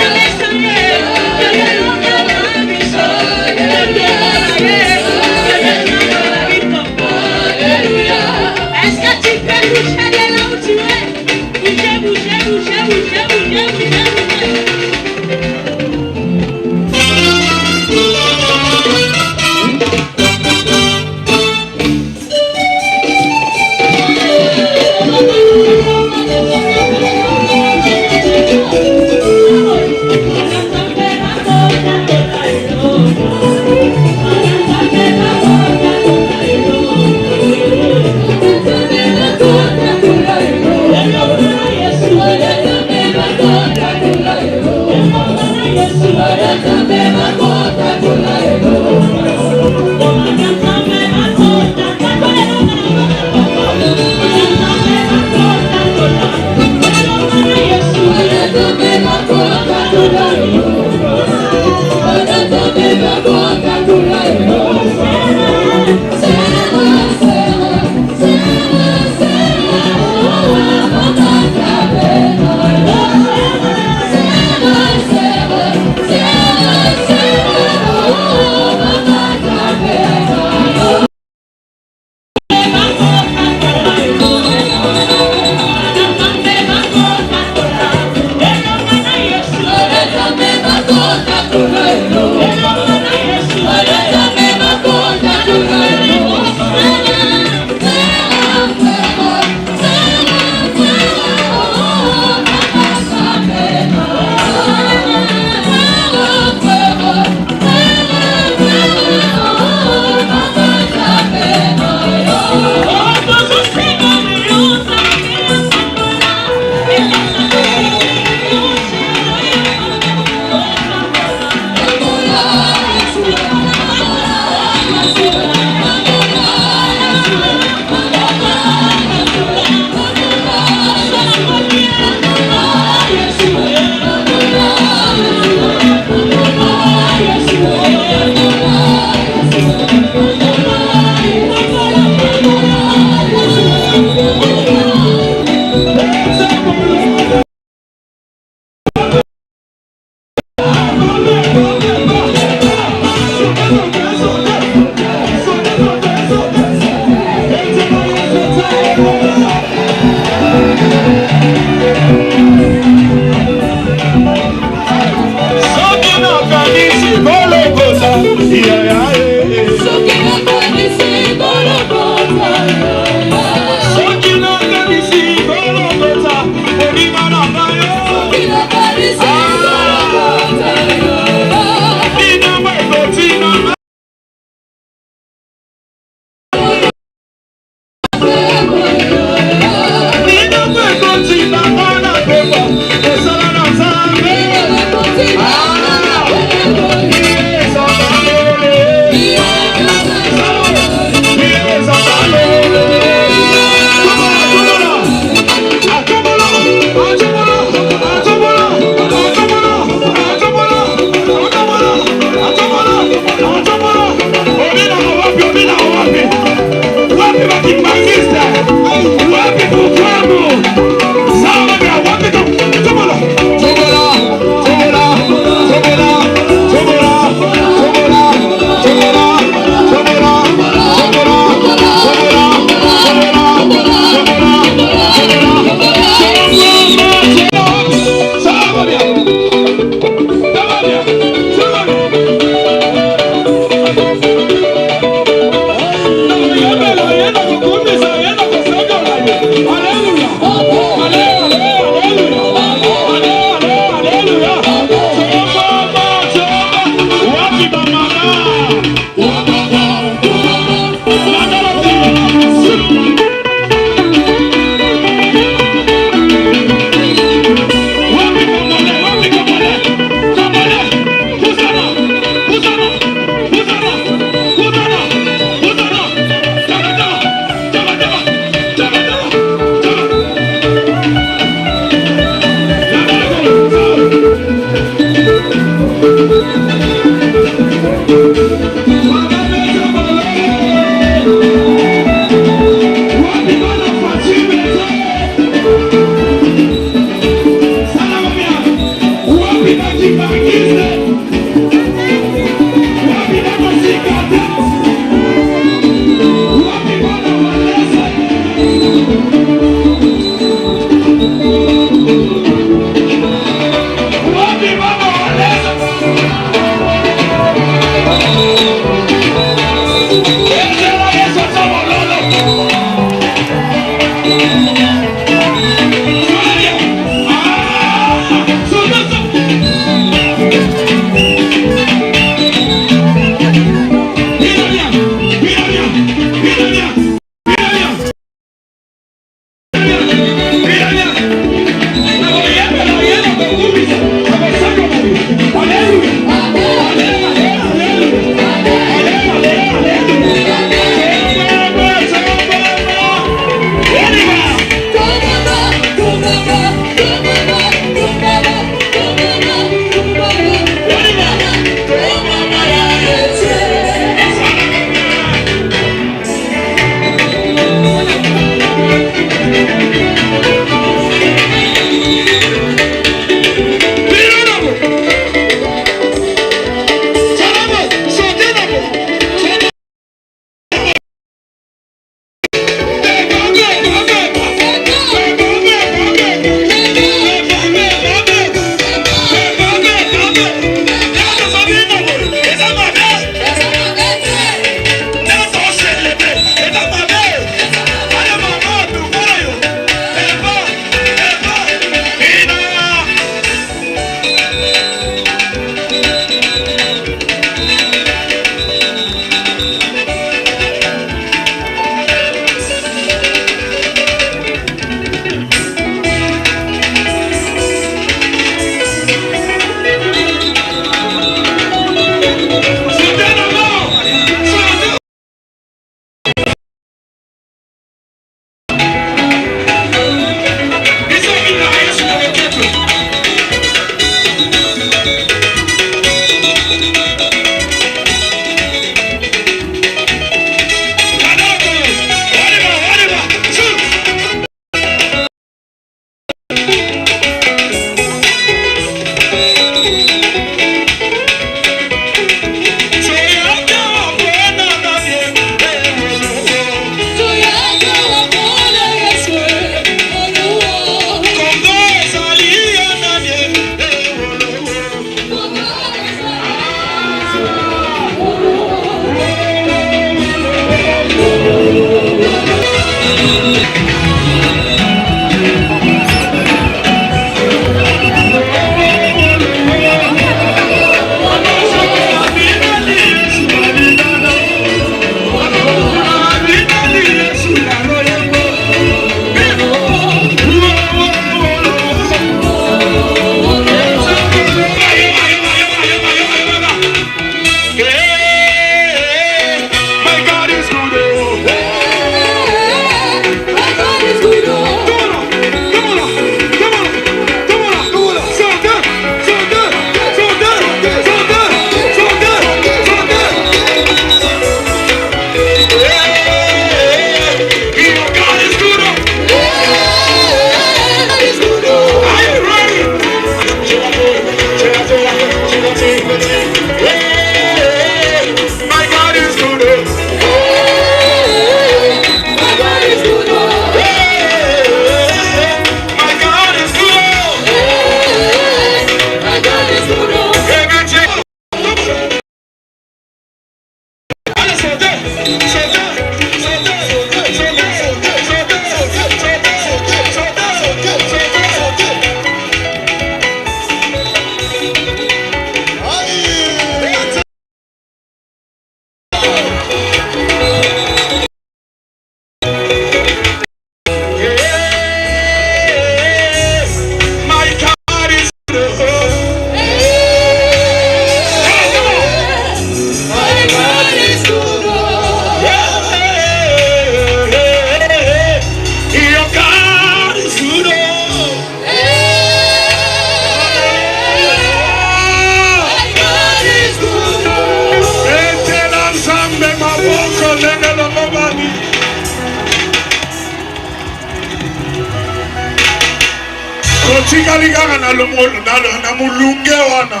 totikali kaka na mulunge wana.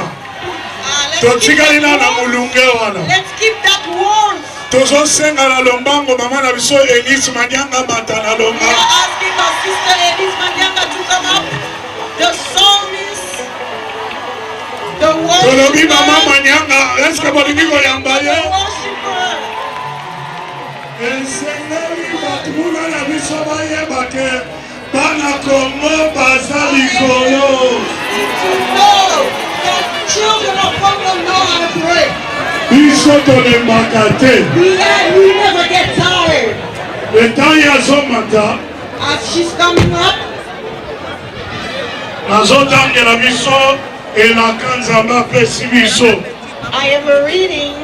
Totikali na mulunge wana. Let's keep that warmth. Tozo senga na lombango mama na biso Elise Manyanga bata na We longa. are asking our sister Elise Manyanga to come up. The psalmist, the Tolobi mama worshiper, Manyanga, eske bolingi koyamba the ye? worshiper. Esengeli batuna na biso bayeba ke bana Kongo baza likolo. To know that children of Congo know how to pray. Biso tolembaka te. We never get tired. Etangi azomata. As she's coming up, Nazotangela biso elaka Nzambe apesi biso. I am reading.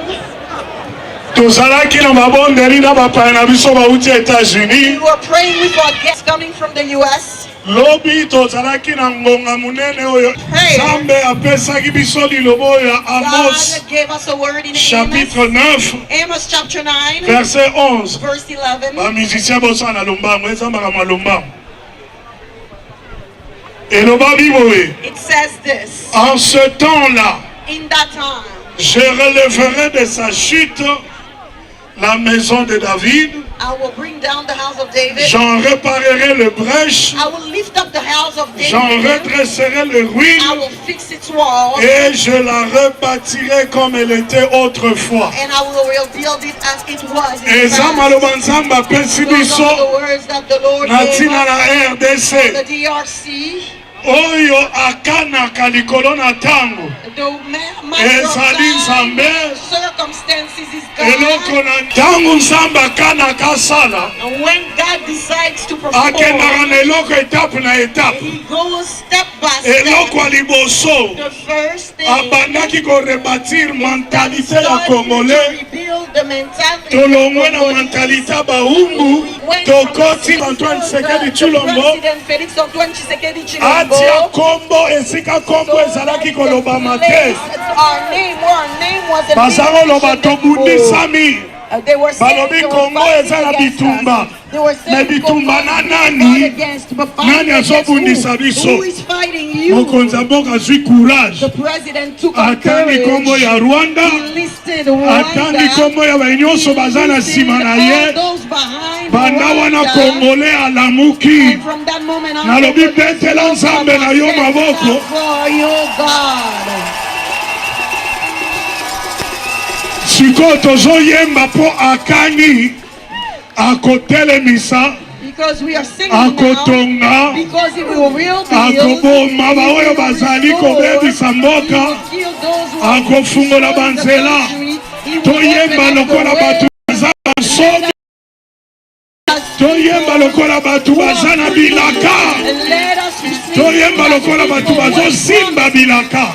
Tozalaki na mabondeli na bapaya na biso bauti We États-Unis. were praying with our guests coming from the U.S. Lobi tozalaki na ngonga munene oyo. Nzambe apesaki biso liloba oyo ya Amos God gave us a word in chapitre 9 Amos chapter 9, verset 11. verse 11. Bamusicien bosana lombango ezambaka malombango. Eloba biboye. It says this: En ce temps-là, in that time, je relèverai de sa chute la maison de David. I will bring down the house of David. J'en réparerai le brèche. I will lift up the house of J'en David. redresserai le I ruine. will fix its walls. Et je la rebâtirai comme elle était autrefois. And I will rebuild it as it was in the Eza past. maloba Nzambe apesi Those biso are the words that the Lord na gave ntina us na for the RDC. DRC. Oyo akanaka likolo na ntango. The matter of Ezali time, Nzambe. circumstances is Eloko God. na ntango Nzambe akanaka asala. And when God decides to perform, Akendaka na eloko etape na etape. He goes step by Eloko ya step. liboso The first thing, abandaki korebatir mentalite ya started Congolais. to rebuild the mentality Tolongwe na of mentalite ya baumbu. Tokoti Antoine Tshisekedi Tshilombo. President Felix Antoine Tshisekedi Atia Tshilombo. kombo esika kombo ezalaki kolobama te. Our name wasn't Bazango loba being mentioned anymore. tobundisami. They were saying Balobi they were Kongo fighting eza na against bitumba. us. They were saying Me bitumba Congo na is nani? fought against, but Nani fighting against azobundisa who? biso? Who is fighting you? Mokonzi ya mboka azwi courage. The president took on Atangi kombo courage. ya Rwanda. He listed Atangi Rwanda. kombo ya banyonso baza na nsima na All ye. those behind Banda wana Rwanda. Kongole alamuki. And from that moment on, Nalobi betela Nzambe na yo maboko. for your God. Siko tozoyemba po akangi akotelemisa Because we are singing now. akotonga Because he will rebuild. akoboma baoyo bazali kobebisa mboka akofungola banzela toyemba lokola bato baza bansomi toyemba lokola bato baza na bilaka toyemba lokola bato bazosimba bilaka.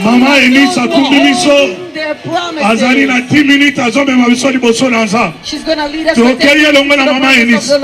Mama Elise akumbi biso azali na 10 minutes azomema biso liboso na Nzambe. Tokei elongo na Mama Elise.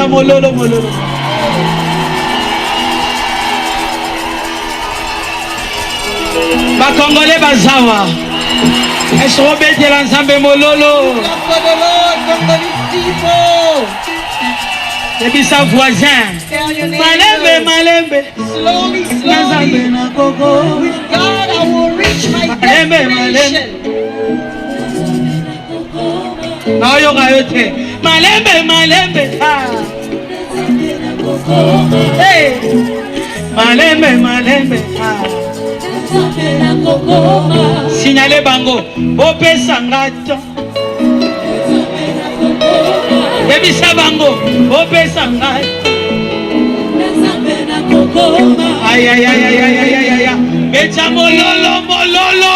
Mololo, mololo. Bakongole bazawa. Esobetela Nzambe mololo. Ebisa voisin. Malembe, malembe. Slowly, slowly. With God, I will reach my destination. Nayo gayote. Malembe, malembe. Hey. Malembe, malembe. Signalez bango. Ope sangato. Ebisa bango. Ope sangato. Aïe, aïe, aïe, aïe, aïe, aïe, aïe, aïe. Becha mololo, mololo.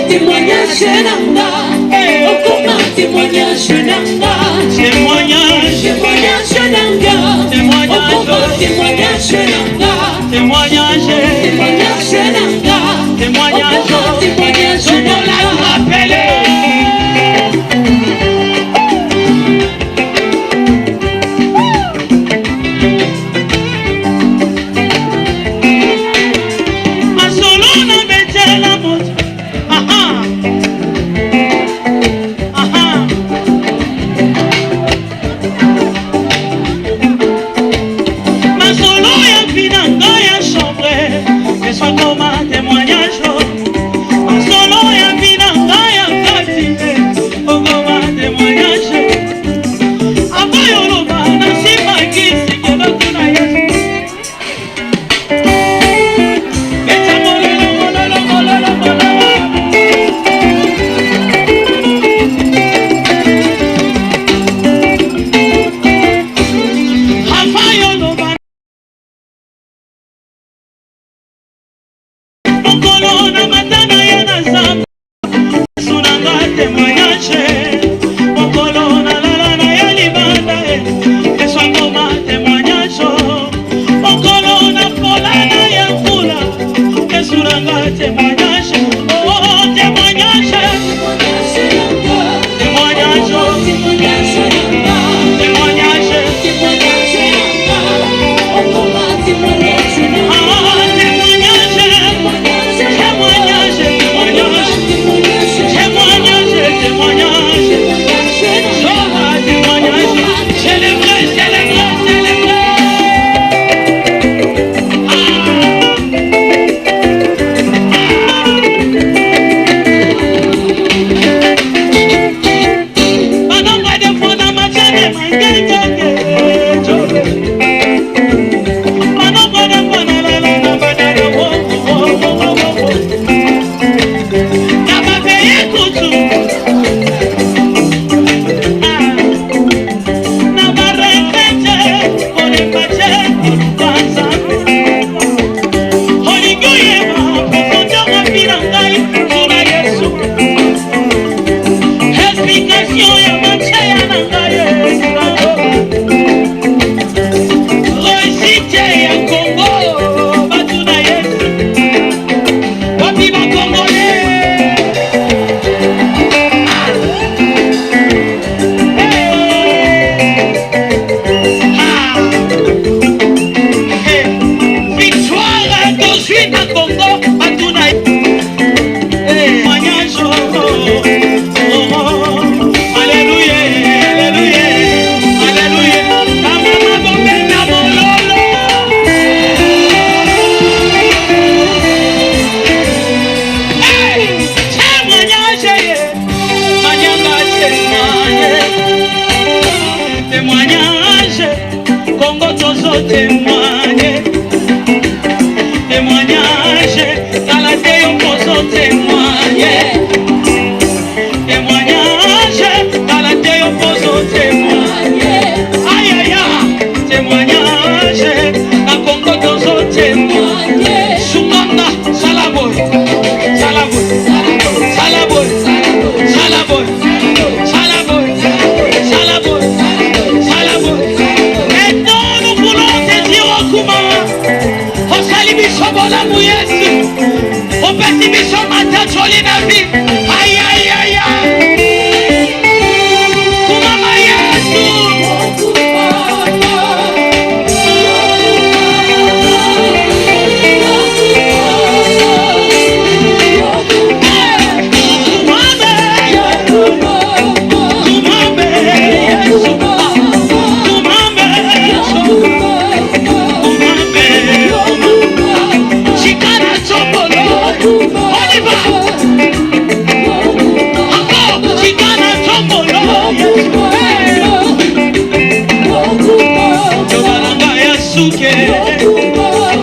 Témoignage nanga, okoma témoignage nanga, témoignage, témoignage nanga, okoma témoignage nanga, témoignage, témoignage nanga, témoignage, témoignage nanga.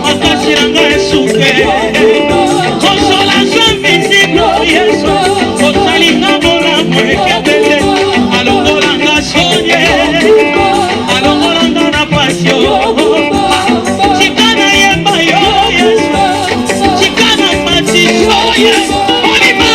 makasiranga esuke consolation visible Yesu osalinga bolamu ekebele alongolanga sonye alongolanga na pasio chikana yemba yo Yesu chikana matisho Yesu onima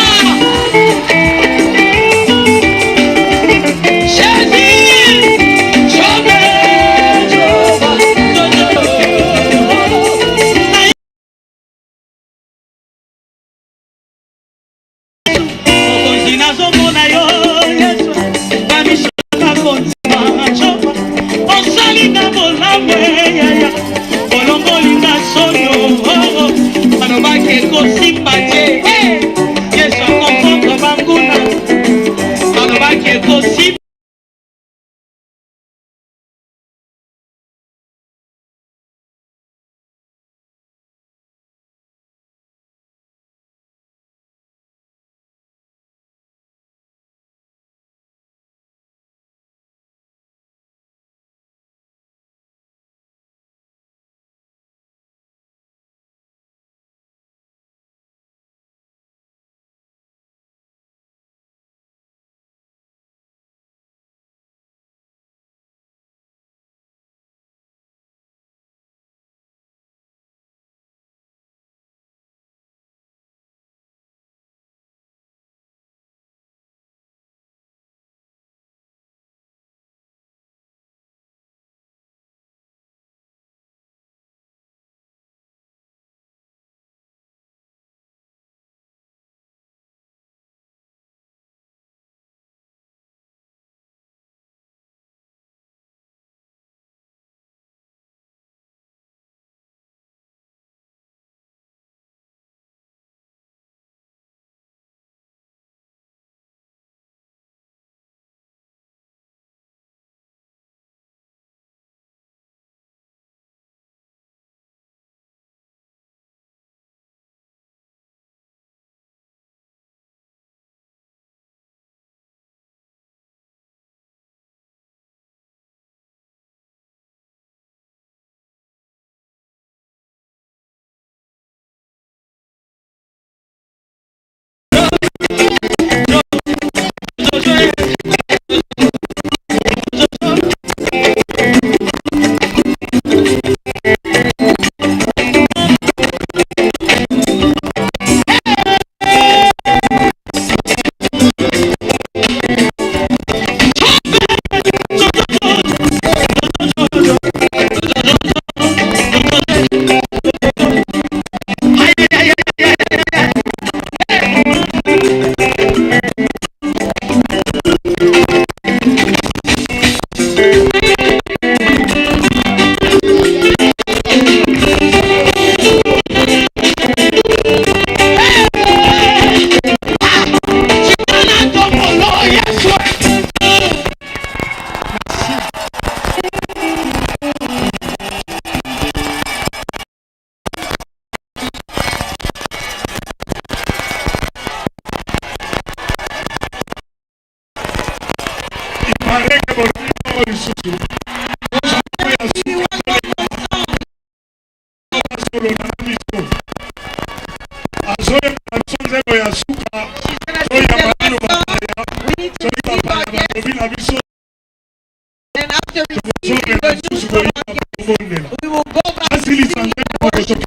And after receiving the news from our guests, we will go back to singing and worship.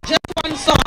Just one song.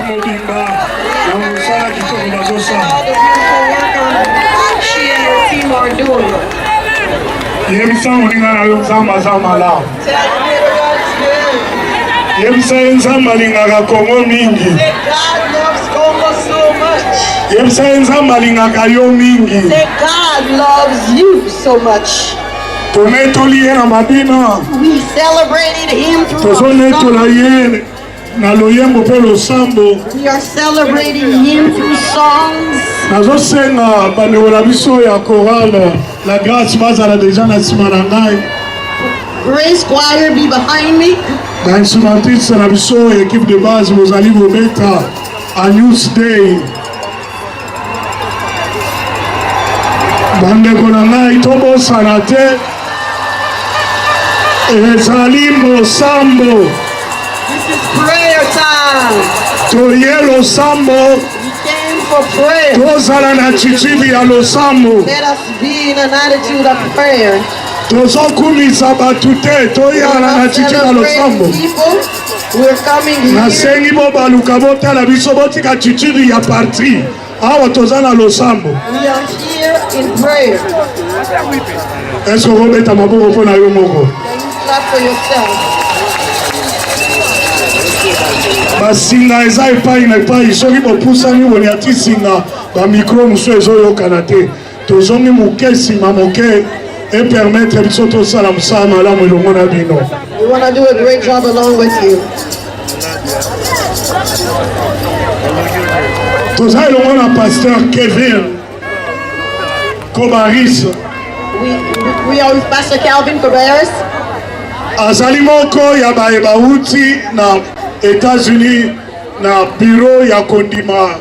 mobimba na mosala kitoko bazosala. All the beautiful work she and her team are doing. Yebisa moninga na yo nzambe aza malamu. Tell me God's good. Yebisa ye nzambe alingaka Kongo mingi. Say God loves Congo so much. Yebisa ye nzambe alingaka yo mingi. Say God loves you so much. Tonetoli ye na mabina. We celebrated him through our Tozonetola song. ye na loyembo mpe losambo. We are celebrating him through songs. Nazosenga bandeko na biso ya chorale la grâce bazala deja na nsima na ngai. Grace Choir be behind me. Na instrumentiste na biso équipe de base bozali bobeta a News Day. Bandeko na ngai tobosana te. Ezali mosambo. This is prayer time. Toye losambo. We came for prayer. Tozala na attitude ya losambo. Let us be in an attitude of prayer. Tozokumisa batu te. Toya na attitude ya losambo. People, we're coming here. Nasengi bo baluka botala biso botika attitude ya parti. Awa tozana losambo. We are here in prayer. Est-ce que vous mettez ma boue pour nayo moko? Can you clap for yourself? Basinga eza epai na epai soki bopusani boni ati singa bamikro mosusu ezoyokana te tozongi moke nsima moke epermettre biso tosala mosala malamu elongo na bino. We want to do a great job along with you. Toza elongo na pasteur Kevin Kobaris. We are with Pastor Calvin Cabarrus. Azali moko ya baye bauti na États-Unis na bureau ya kondima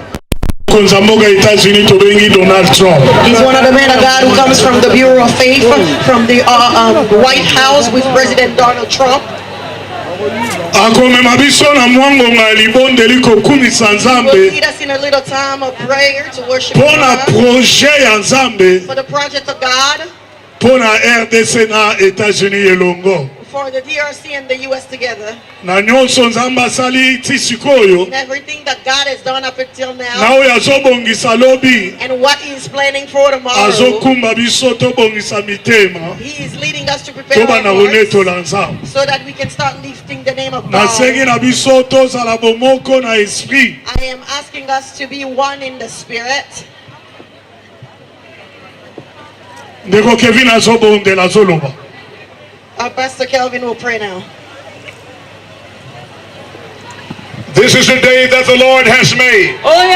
konzamboga États-Unis tobengi Donald Trump. He's one of the men of God who comes from the Bureau of Faith from the White House with President Donald Trump. Akomema biso na mwangonga libondeli kokumisa He will Nzambe lead us in a little time of prayer to worship pona God projet ya Nzambe for the project of God, pona RDC na États-Unis elongo for the DRC and the U.S. together, na nyonso Nzambe asali ti sikoyo and everything that God has done up until na now, oyo azobongisa lobi and what He is planning for tomorrow. azokumba biso tobongisa mitema He is leading us to prepare toba our na hearts koletola Nzambe. so that we can start lifting the name of Nasengi God. na biso tozala bomoko na esprit. I am asking us to be one in the Spirit. Ndeko Kevin azobondela azoloba. Our Pastor Kelvin will pray now. This is the day that the Lord has made. Let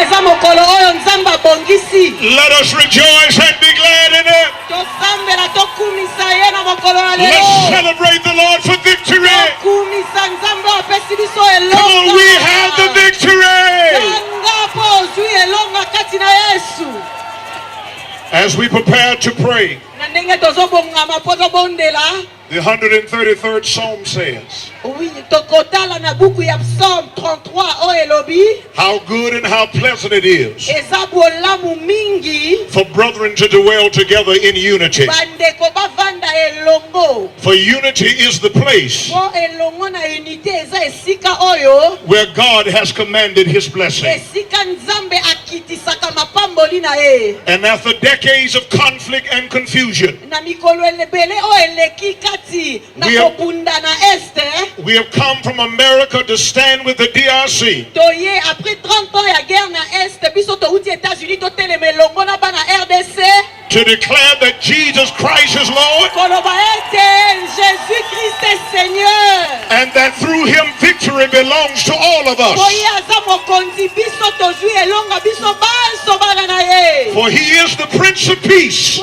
us rejoice and be glad in it. Let's celebrate the Lord for victory. Come on, we have the victory. As we prepare to pray, the 133rd Psalm says, how good and how pleasant it is for brethren to dwell together in unity. For unity is the place where God has commanded His blessing. And after decades of conflict and confusion, we have come from America to stand with the DRC to declare that Jesus Christ is Lord and that through Him victory belongs to all of us. For He is the Prince of Peace,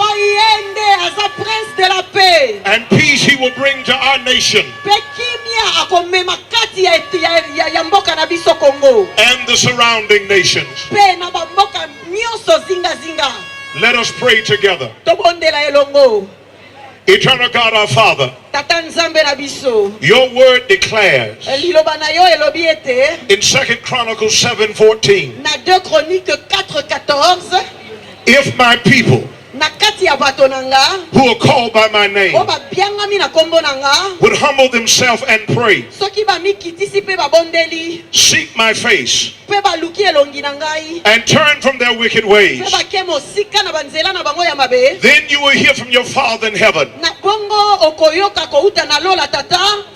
and peace He will bring to our nation and the surrounding nations. Let us pray together. Eternal God our Father, your word declares in 2 Chronicles 7:14, if my people who are called by my name would humble themselves and pray, seek my face, and turn from their wicked ways, then you will hear from your Father in heaven,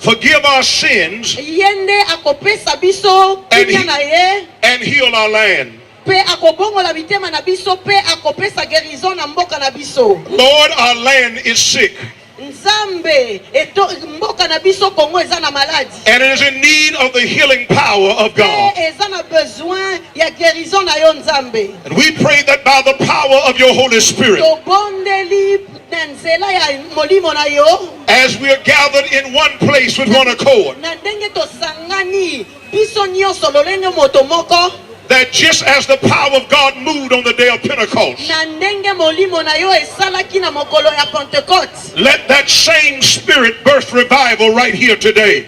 forgive our sins, and heal our land. Lord, our land is sick, and it is in need of the healing power of God. And we pray that by the power of your Holy Spirit, as we are gathered in one place with one accord, that just as the power of God moved on the day of Pentecost, let that same spirit birth revival right here today.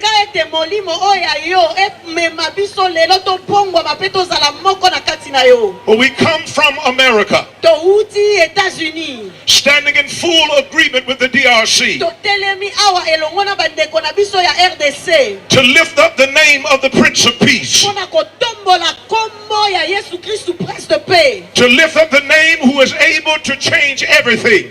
We come from America, standing in full agreement with the DRC, to lift up the name of the Prince of Peace, to lift up the name who is able to change everything.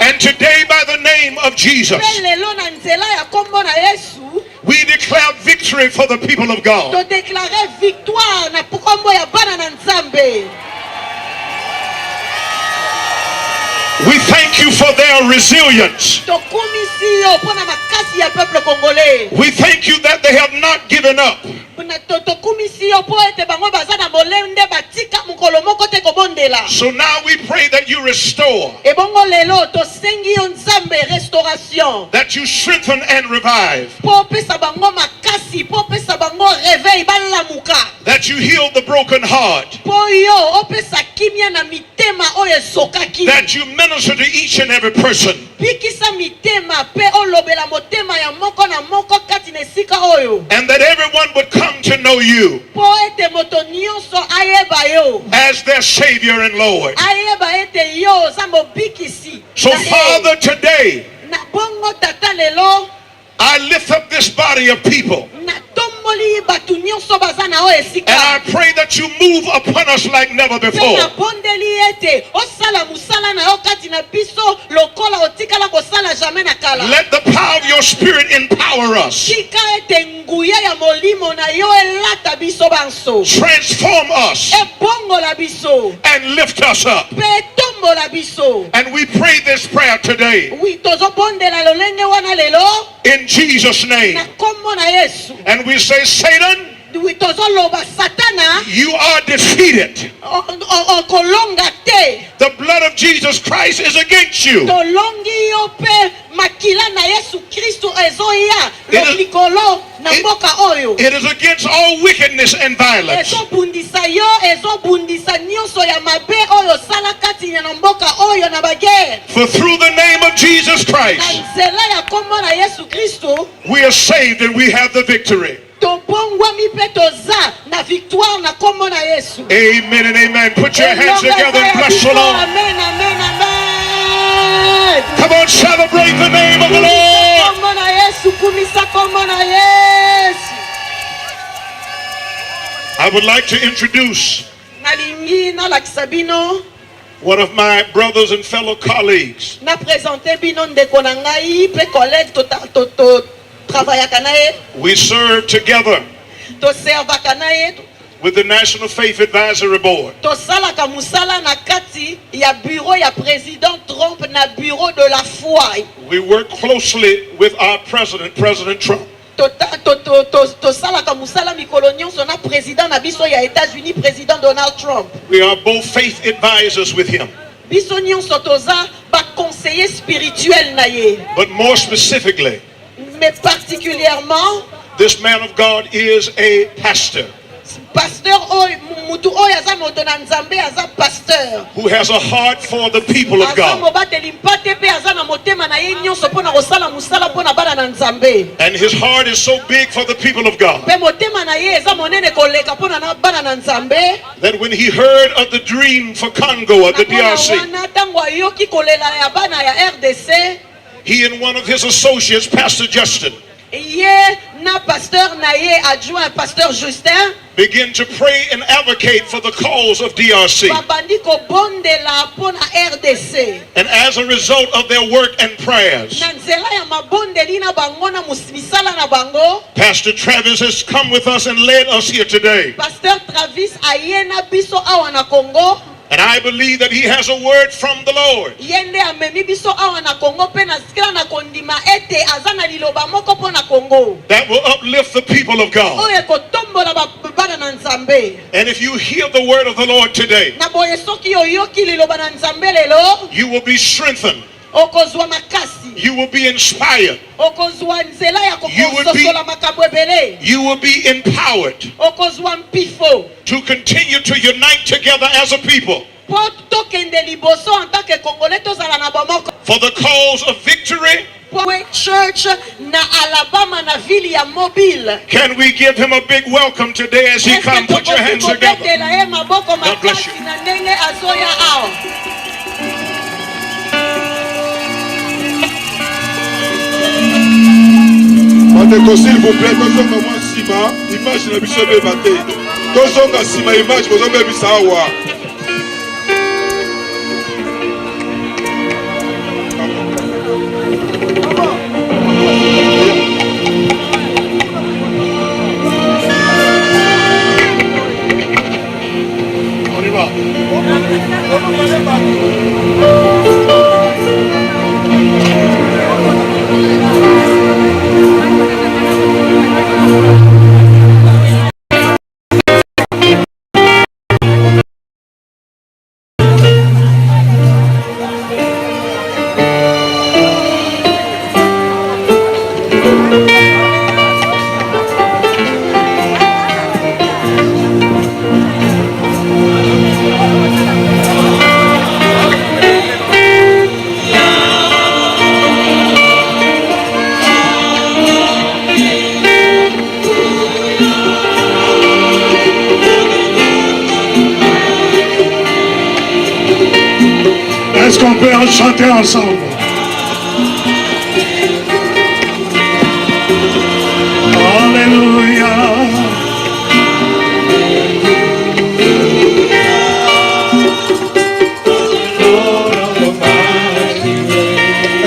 And today, by the name of Jesus, we declare victory for the people of God. We thank you for their resilience. We thank you that they have not given up. So now we pray that you restore, that you strengthen and revive, that you heal the broken heart, that you minister to each and every person, and that everyone would come to know you as their Savior and Lord. So Father, today I lift up this body of people, and I pray that you move upon us like never before. Let the power of your Spirit empower us, transform us, and lift us up. And we pray this prayer today in Jesus' name. And we say, Satan, you are defeated. The blood of Jesus Christ is against you. It is against all wickedness and violence. For through the name of Jesus Christ, we are saved and we have the victory. Amen and amen. Put your hands together and bless the Lord. Amen, amen, amen. Come on, celebrate the name of the Lord. I would like to introduce one of my brothers and fellow colleagues. We serve together with the National Faith Advisory Board. We work closely with our president, President Trump. We are both faith advisors with him. But more specifically, mais particulièrement, this man of God is a pastor. pasteur mutu oyo aza moto na nzambe aza pasteur who has a heart for the people of aza God. mobateli mpate pe aza na motema na ye nyonso mpona kosala musala mpona bana na nzambe. And his heart is so big for the people of God Pe motema na ye eza monene koleka mpona na bana na nzambe. that when he heard of the dream for Congo or the DRC, wana tango ayoki kolela ya bana ya RDC, he and one of his associates, Pastor Justin, ye na pasteur na ye adjoint pasteur Justin begin to pray and advocate for the cause of DRC. babandi kobondela mpona RDC. And as a result of their work and prayers, Na nzela ya mabondeli na bango na misala na bango, Pastor Travis has come with us and led us here today. pasteur Travis aye na biso awa na Congo. And I believe that he has a word from the Lord Yende amemi biso awa na Congo pe na sikila na kondima ete aza na liloba moko po na Congo that will uplift the people of God. oyo ekotombola bana na nzambe. And if you hear the word of the Lord today, Na boye soki oyoki liloba na nzambe lelo, you will be strengthened. okozwa makasi, You will be inspired. okozwa nzela ya You would be- kokososola makambo ebele, You will be empowered okozwa mpifo to continue to unite together as a people po tokende liboso en tant que congolais tozala na bomoko for the cause of victory. po church na Alabama na ville ya Mobile. Can we give him a big welcome today as he comes? Put your hands together. Kobetela ye maboko God bless makasi you. na ndenge azoya awa. bandeko s'il vous plaît tozonga mwa nsima image na biso ebeba te tozonga nsima image bozobebisa awa. On y va. Est-ce qu'on peut en chanter ensemble? Alléluia.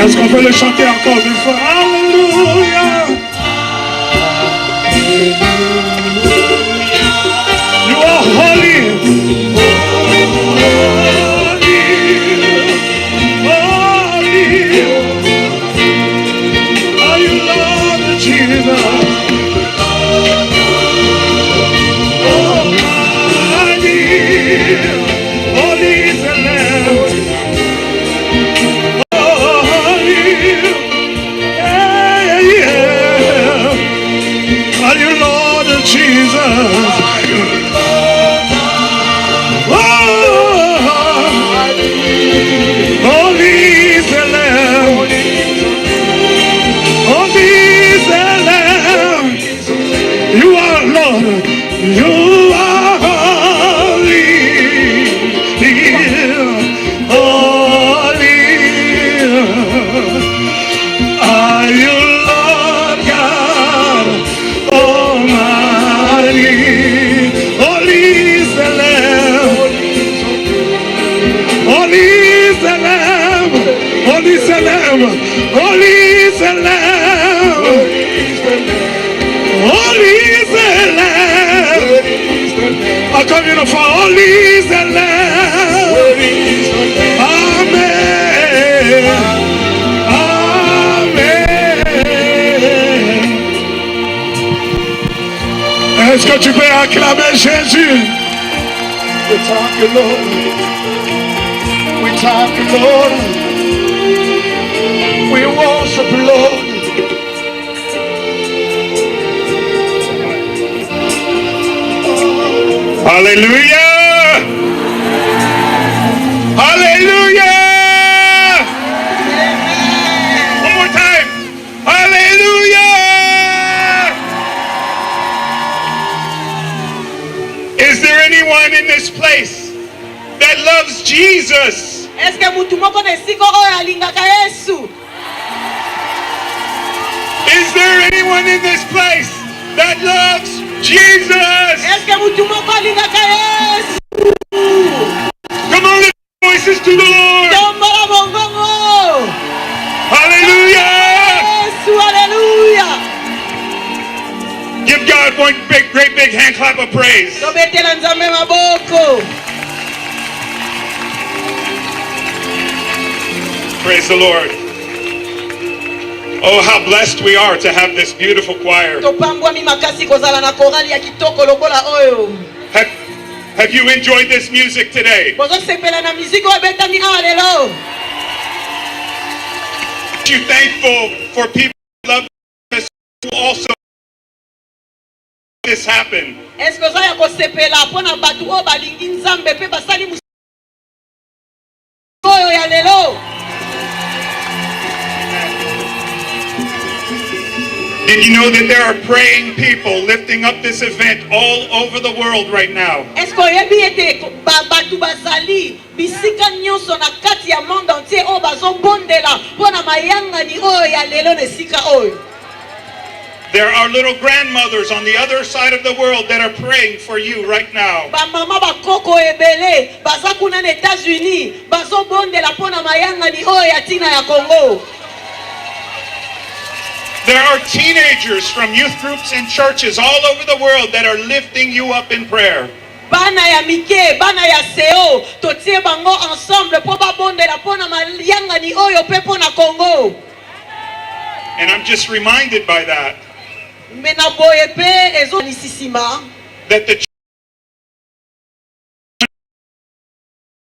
Est-ce qu'on peut le chanter encore une fois? Alléluia. You are holy. Encore une fois, holy is the Lamb. Amen. Amen. Est-ce que tu peux acclamer Jésus? We thank you, Lord. We thank you, Lord. We worship you, Lord. Hallelujah! Hallelujah! One more time. Hallelujah! Is there anyone in this place that loves Jesus? Est-ce que mutu moko na esika oyo alingaka Yesu? Is there anyone in this place that loves Jesus? Est-ce que mutu moko alingaka Yesu? Come on, lift your voices to the Lord. Tombola bongongo. Hallelujah! Yesu, hallelujah. Give God one great big hand clap of praise. Tobetela Nzambe maboko. Praise the Lord. Oh, how blessed we are to have this beautiful choir. Topambwami makasi kozala na korali ya kitoko lokola oyo. Have you enjoyed this music today? Bozosepela na muziki oyo ebetami awa lelo. Are you thankful for people who love us who also this happen? Est-ce que oza ya kosepela mpona bato oyo balingi Nzambe mpe basali mosala oyo ya lelo? Did you know that there are praying people lifting up this event all over the world right now? Est-ce que oyebi ete bato bazali bisika nyonso na kati ya monde entier oyo bazobondela mpona mayangani oyo ya lelo na esika oyo? There are little grandmothers on the other side of the world that are praying for you right now. Ba mama bakoko ebele baza kuna na États-Unis bazobondela mpona mayangani oyo ya tina ya Congo. There are teenagers from youth groups and churches all over the world that are lifting you up in prayer. Bana ya mike, bana ya seo, totie bango ensemble po babondela mpona mayangani oyo pe mpona Congo. And I'm just reminded by that. Mena boye pe ezo nisisima. That the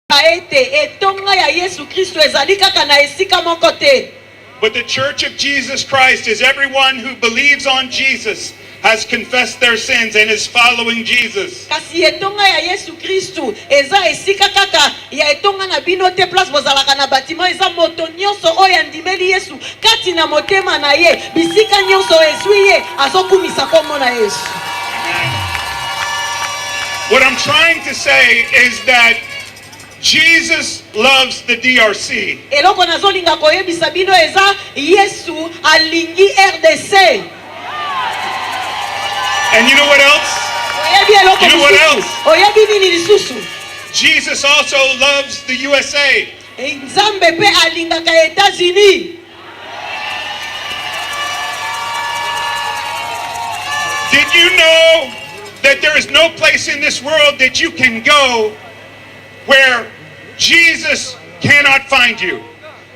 etonga ya Yesu Kristo ezali kaka na esika moko te. But the Church of Jesus Christ is everyone who believes on Jesus, has confessed their sins, and is following Jesus. Kasi etonga ya Yesu Kristo eza esika kaka ya etonga na bino te place bozalaka na batima eza moto nyonso oyo andimeli Yesu kati na motema na ye bisika nyonso ezwi ye azokumisa kombo na Yesu. What I'm trying to say is that Jesus loves the DRC. Eloko nazolinga koyebisa bino eza Yesu alingi RDC. And you know what else? You know what else? Jesus also loves the USA. Nzambe pe alingaka États-Unis. Did you know that there is no place in this world that you can go where Jesus cannot find you?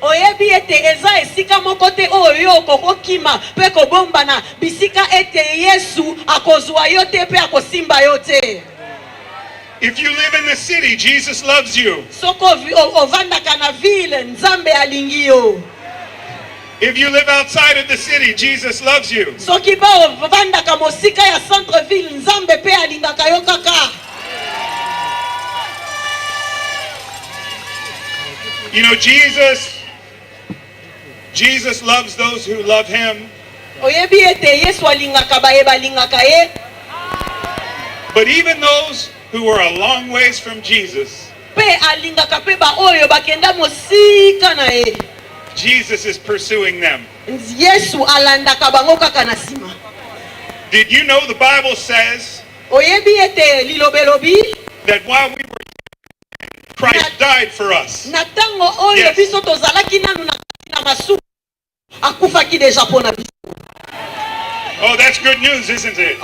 Oyebi ete eza esika moko te oyo kokokima pe kobombana bisika ete Yesu akozwa yo te pe akosimba yo te. If you live in the city, Jesus loves you. Soko ovandaka na ville Nzambe alingi yo. If you live outside of the city, Jesus loves you. Soki ba ovandaka mosika ya centre ville Nzambe pe alingaka yo kaka. You know, Jesus loves those who love him. But even those who are a long ways from Jesus, Jesus is pursuing them. Did you know the Bible says that while we were Christ died for us? Yes. Oh, that's good news, isn't it?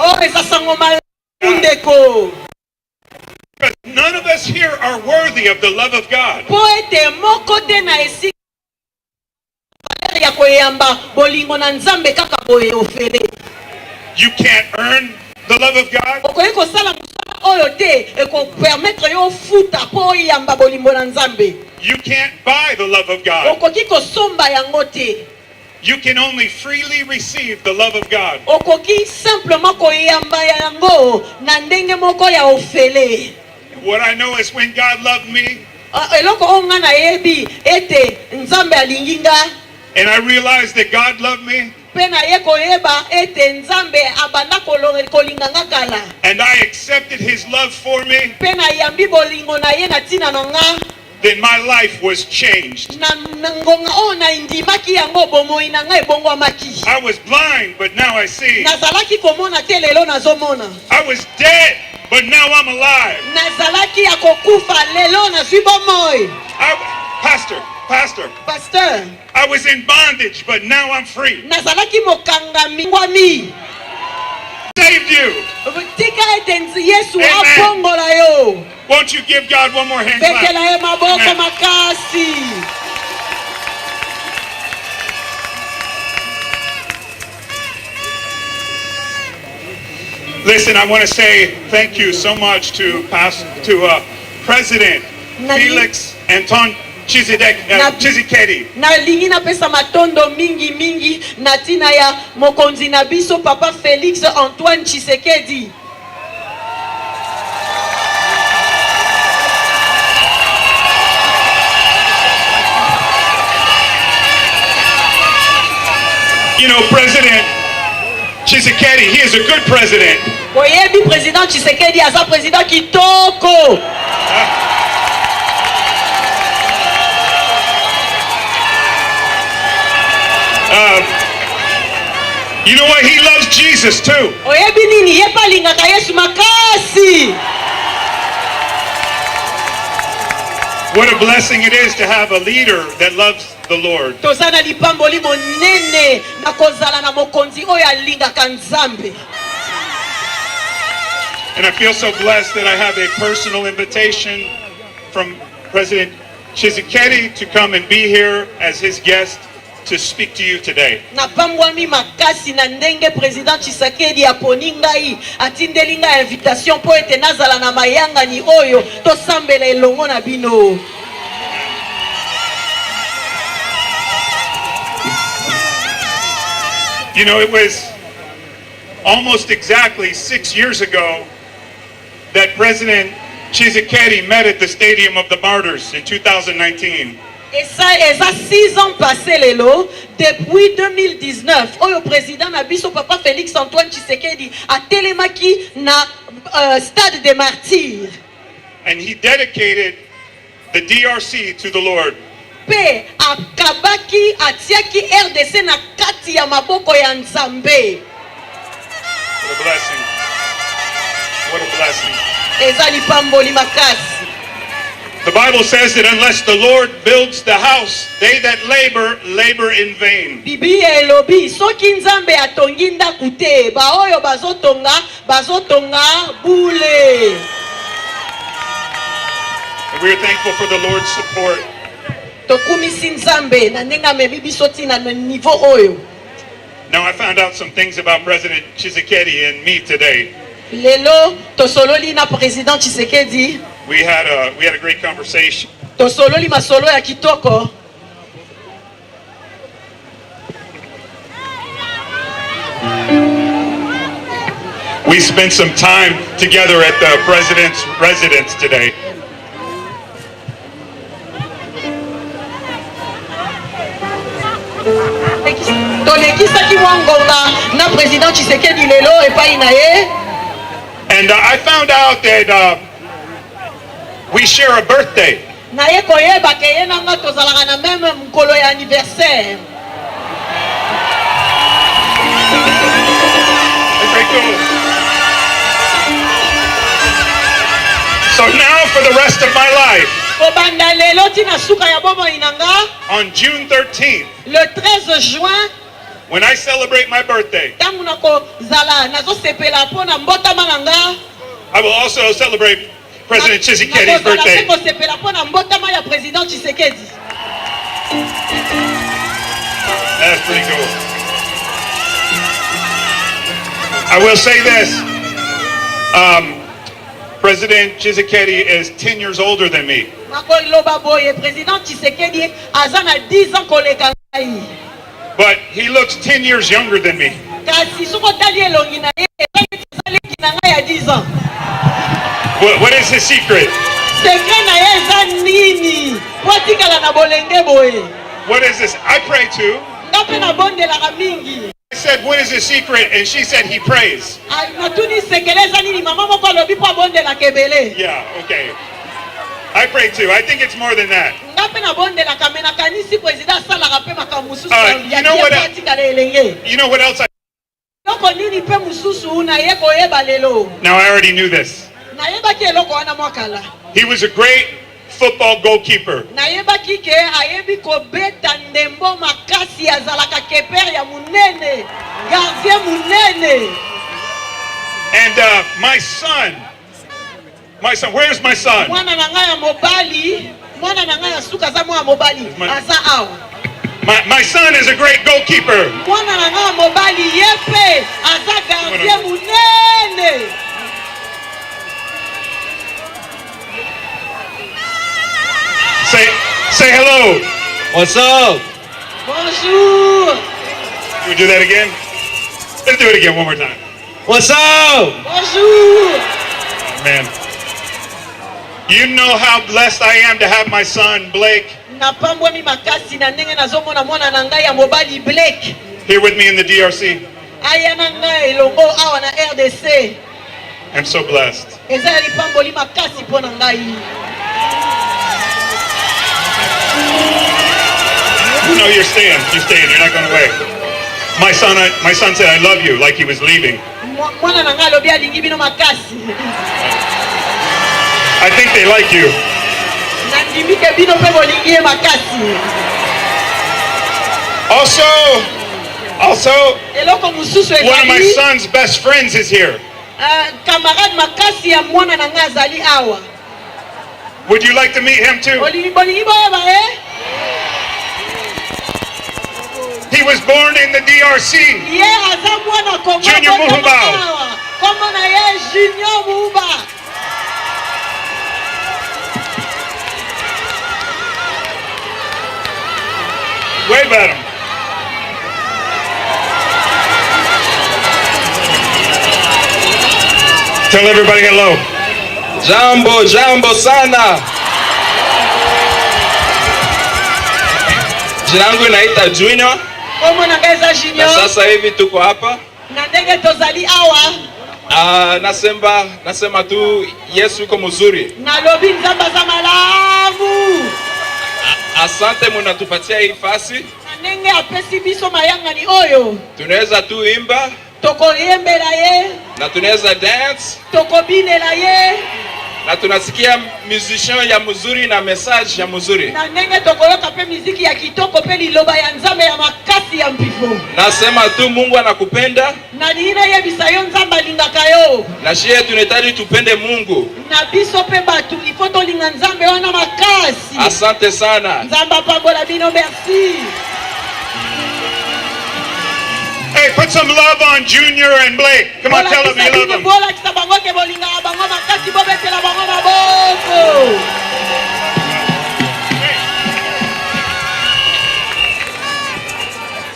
Because none of us here are worthy of the love of God. You can't earn the love of God. You can't buy the love of God. you can only freely receive the love of God. okoki simplement koyamba yango na ndenge moko ya ofele. What I know is when God loved me, eloko onga na yebi ete nzambe alinginga, and I realized that God loved me, pe na ye koyeba ete nzambe abanda kolinganga kala, and I accepted his love for me, pe na yambi bolingo na ye na tina na nga, then my life was changed. na ngonga o na indimaki yango bomoi na nga ebongwamaki. I was blind, but now I see. Nazalaki komona te lelo nazomona. I was dead, but now I'm alive. Nazalaki ya kokufa lelo nazwi bomoi. Pastor, I was in bondage, but now I'm free. nazalaki mokangami ngwami. Saved you. Tika ete Yesu Amen. apongola yo. Won't you give God one more hand clap? Pekela ye maboko Amen. makasi. Listen, I want to say thank you so much to President Felix Anton Tshisekedi. Nalingi napesa matondo mingi na tina ya mokonzi na biso Papa Felix Antoine Tshisekedi. You know, President Tshisekedi, he is a good president. Oyebi President Tshisekedi aza president kitoko. You know what? He loves Jesus too. Oyebi nini ye palingaka Yesu makasi. What a blessing it is to have a leader that loves the Lord. Tozana lipamboli monene na kozala na mokonzi oyo alingaka Nzambe. And I feel so blessed that I have a personal invitation from President Tshisekedi to come and be here as his guest to speak to you today. Na pambwami makasi na ndenge President Tshisekedi aponi ngai atindeli ngai invitation po ete nazala na mayanga ni oyo tosambela elongo na bino. You know, it was almost exactly 6 years ago that President Tshisekedi met at the Stadium of the Martyrs in 2019. Et ça, 6 ans passés lelo, depuis 2019, oyo président na biso Papa Félix Antoine Tshisekedi a telemaki na stade des martyrs. And he dedicated the DRC to the Lord. Pe akabaki atiaki RDC na kati ya maboko ya Nzambe. What a blessing. What a blessing. Ezali pamboli makasi. The Bible says that unless the Lord builds the house, they that labor in vain. Biblia elobi soki Nzambe atongi ndaku te, ba oyo bazotonga bule. And we are thankful for the Lord's support. Tokumisi Nzambe na ndenga mebi biso tina na niveau oyo. Now I found out some things about President Tshisekedi and me today. Lelo tosololi na President Tshisekedi. We had a great conversation. Tosololi masolo ya kitoko. We spent some time together at the president's residence today. Tolekisaki wangonga na President Tshisekedi lelo epai na ye. And I found out that we share a birthday. Na ye koyeba ke ye nanga tozalaka na meme mukolo ya anniversaire. Very cool. So now for the rest of my life, Obanda lelo tina suka ya bomo inanga. on June 13th, Le 13 juin, when I celebrate my birthday, tangu nako zala nazo sepela pona mbotama nanga. I will also celebrate President Tshisekedi's birthday. Nako sepela pona mbotama ya President Tshisekedi. That's pretty cool. I will say this. President Tshisekedi is 10 years older than me. Nako loba boye President Tshisekedi azana 10 ans koleka ngai. But he looks 10 years younger than me. What is his secret? What is this? I pray too. I said, what is his secret? And she said, he prays. Yeah, okay. I pray too. I think it's more than that. You know what else Now I already knew this. He was a great football goalkeeper. And my son, where's my son? My son is a great goalkeeper. Say hello. What's up? Bonjour. Can we do that again? Let's do it again one more time. What's up? Bonjour. Man, you know how blessed I am to have my son Blake here with me in the DRC. I'm so blessed. No, you're staying. You're staying. You're not going away. My son said, I love you, like he was leaving. I think they like you. Also, one of my son's best friends is here. Would you like to meet him too? He was born in the DRC. Junior Muhubao. Wave at him. Tell everybody hello. Jambo sana. Jina langu naita Junior. Na sasa hivi tuko hapa. Nasema tu Yesu yuko mzuri. Asante munatupatia hii fasi. Tunaweza tu imba. Na tunaweza dance. Na tunasikia musician ya mzuri na message ya mzuri. Nasema tu Mungu anakupenda. Na shie tunahitaji tupende Mungu. Asante sana. Hey, put some love on Junior and Blake. Come on, tell them you love them.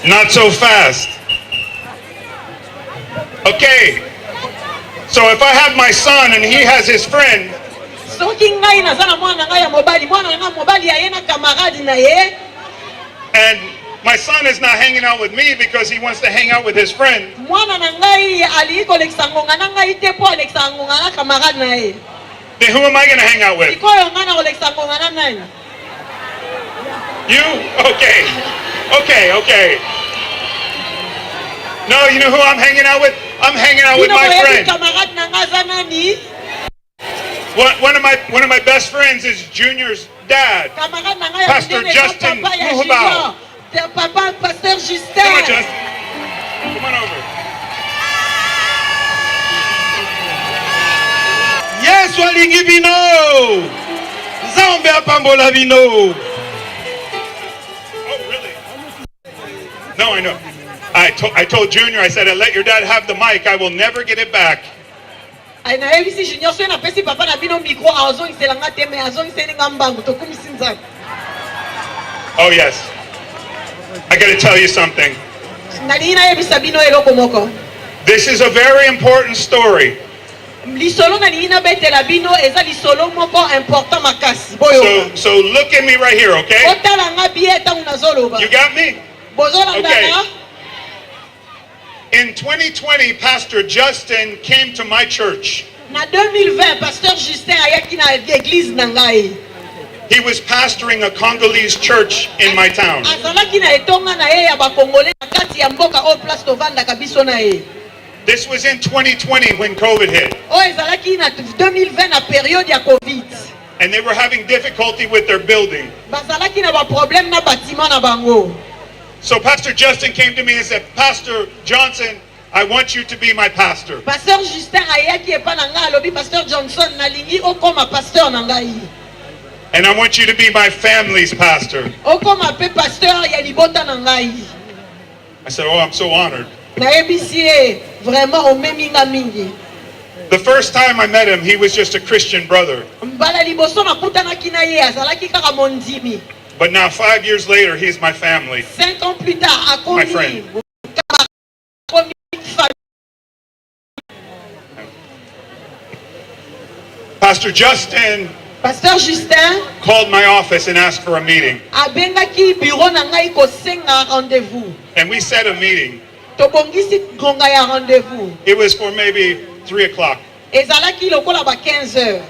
Not so fast. Okay. So if I have my son and he has his friend, and my son is not hanging out with me because he wants to hang out with his friend, then who am I going to hang out with? You? Okay. No, you know who I'm hanging out with? I'm hanging out with my friend. One of my best friends is Junior's dad, Pastor Justin Muhubao. Papa, Pasteur Justin. Come on, Justin. Come on over. Yes, walingi bino. Zambe apambola bino. Oh, really? No, I know. I told Junior, I said, I let your dad have the mic. I will never get it back. Oh, yes. I got to tell you something. Nalingi nayebisa bino eloko moko. This is a very important story. Lisolo nalingi nabetela bino eza lisolo moko important makasi. So look at me right here, okay? Otala nga bien tangu nazoloba. You got me? Bozolanda Okay. nga? In 2020, Pastor Justin came to my church. Na 2020, Pasteur Justin ayaki na église na ngai. He was pastoring a Congolese church in my town. Azalaki na etonga na ye ya bakongole na kati ya mboka o place tovanda kabiso na ye. This was in 2020 when COVID hit. O ezalaki na 2020 na periode ya COVID. And they were having difficulty with their building. Bazalaki na ba problème na bâtiment na bango. So Pastor Justin came to me and said, Pastor Johnson, I want you to be my pastor. Pasteur Justin ayaki epa na ngai alobi Pasteur Johnson nalingi okoma pasteur na ngai. And I want you to be my family's pastor. Okoma pe pasteur ya libota na ngai. I said, oh, I'm so honored. Nayebisi ye vraiment omemi nga mingi. The first time I met him, he was just a Christian brother. Mbala liboso nakutanaki na ye azalaki kaka mondimi. But now 5 years later, he's my family. 5 ans plus tard, My friend. Pastor Justin Pasteur Justin called my office and asked for a meeting. abengaki bureau na ngai kosenga rendez-vous. And we set a meeting. Tobongisi ngonga ya rendez-vous. It was for maybe 3 o'clock. Ezalaki lokola ba 15 heures.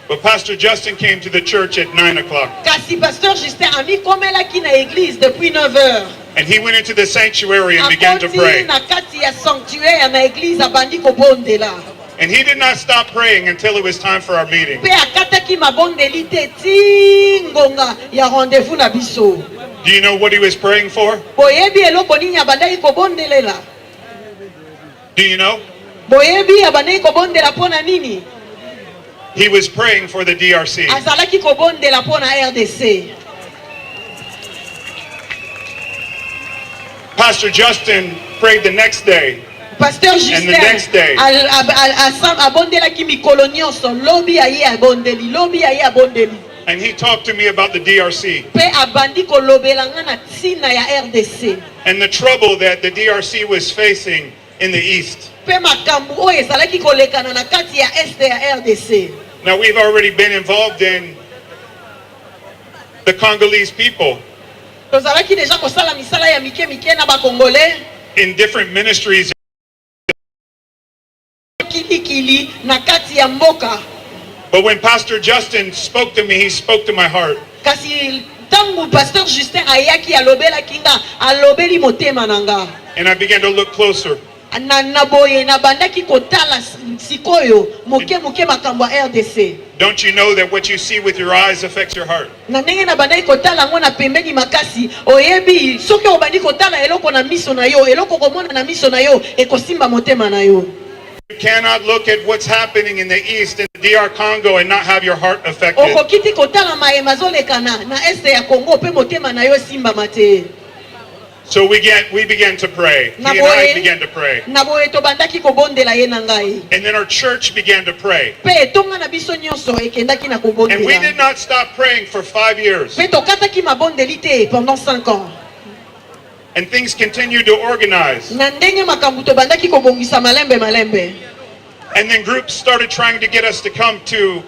But Pastor Justin came to the church at 9 o'clock. Kasi Pasteur Justin ami komelaki na église depuis 9 heures. And he went into the sanctuary and began to pray. Akoti na kati ya sanctuaire na église abandi kobondela. And he did not stop praying until it was time for our meeting. Pe akataki mabondeli te ti ngonga ya rendez-vous na biso. Do you know what he was praying for? Boyebi eloko nini abandaki kobondelela? Do you know? Boyebi abandaki kobondela pona nini? He was praying for the DRC. Azalaki kobondela pona RDC. Pastor Justin prayed the next day. Pasteur Justin the next day. abondelaki mikolo nyonso lobi aye abondeli lobi aye abondeli. And he talked to me about the DRC. Pe abandi kolobela nga na tina ya RDC. And the trouble that the DRC was facing in the east. Pe makambu oyo ezalaki kolekana na kati ya este ya RDC. Now we've already been involved in the Congolese people. Tozalaki deja kosala misala ya mike mike na bakongole. In different ministries. Kilikili na kati ya mboka. But when Pastor Justin spoke to me, he spoke to my heart. Kasi tangu Pasteur Justin ayaki alobela kinga alobeli motema nanga. And I began to look closer. Na boye na bandaki kotala sikoyo moke moke makambo RDC. Don't you know that what you see with your eyes affects your heart? Na ndenge na bandaki kotala ngo na pembeni makasi oyebi soki obandi kotala eloko na miso na yo eloko komona na miso na yo ekosimba motema na yo. You cannot look at what's happening in the east in the DR Congo and not have your heart affected. Okokiti kotala maema zolekana na este ya Congo pe motema na yo simba mate. So we began to pray. He and I began to pray. Na boye to bandaki kobondela ye na ngai. And then our church began to pray. Pe tonga na biso nyonso ekendaki na kobondela. And we did not stop praying for 5 years. Pe tokataki mabondeli te pendant 5 ans. And things continued to organize. Na ndenge makambu to bandaki kobongisa malembe malembe. And then groups started trying to get us to come to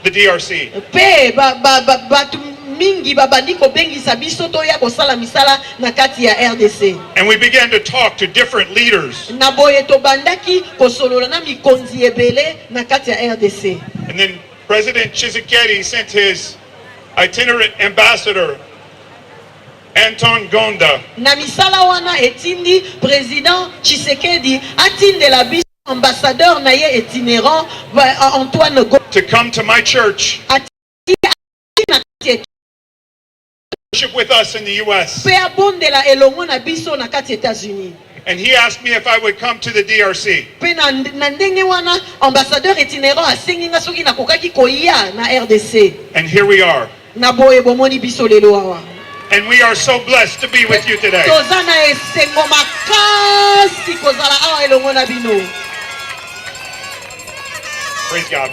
the DRC. Pe batu mingi babandi kobengisa biso to ya kosala misala na kati ya RDC. And we began to talk to different leaders. Na boye to bandaki kosolola na mikonzi ebele na kati ya RDC. And then President Tshisekedi sent his itinerant ambassador Anton Gonda. Na misala wana etindi président Tshisekedi atindela biso ambassadeur na ye itinérant Antoine Gonda to come to my church. Worship with us in the US. Pe abondela elongo na biso na kati États-Unis. And he asked me if I would come to the DRC. Pe na ndenge wana ambassadeur itinérant asengi nga soki nakokaki koya na RDC. And here we are. Na boye bomoni biso lelo awa. And we are so blessed to be with you today. Tozana esengo makasi kozala awa elongo na bino. Praise God.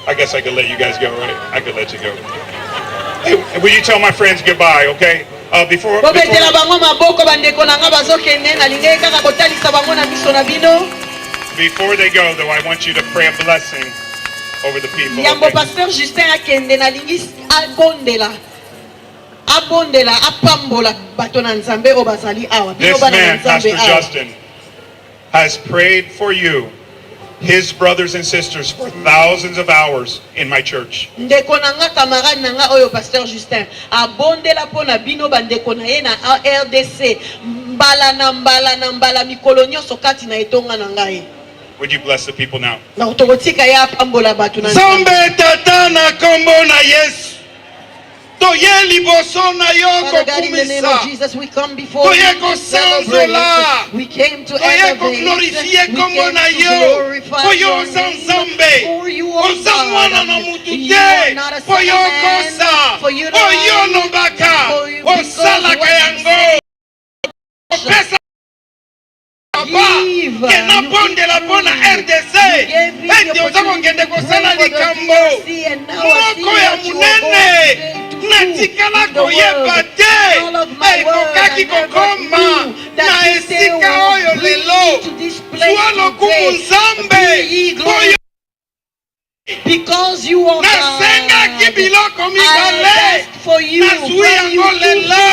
I guess I could let you guys go, right? I could let you go. Hey, will you tell my friends goodbye, okay? Before they go, though, I want you to pray a blessing over the people. Okay? This man, Pastor Justin, has prayed for you, his brothers and sisters, for thousands of hours in my church. Pasteur Justin abondela pona bino bandeko na ye na RDC mbala mikolo nyonso kati na etonga na ngai. Would you bless the people now? Na utokotika ya pambola batu na Nzambe tata na kombo na Yesu. Toye liboso na yo kokumisa. Jesus, we come before you to celebrate. We came to elevate. We came to glorify your name. For you are God. You are not a son of man. For you to kena bonde la bona RDC ete ozakongende kosala likambo moko ya munene natikala koyeba te ekokaki kokoma na esika oyo lelo zwa lokumu Nzambe oyo because you are nasengaki biloko mibale nazwi yango lelo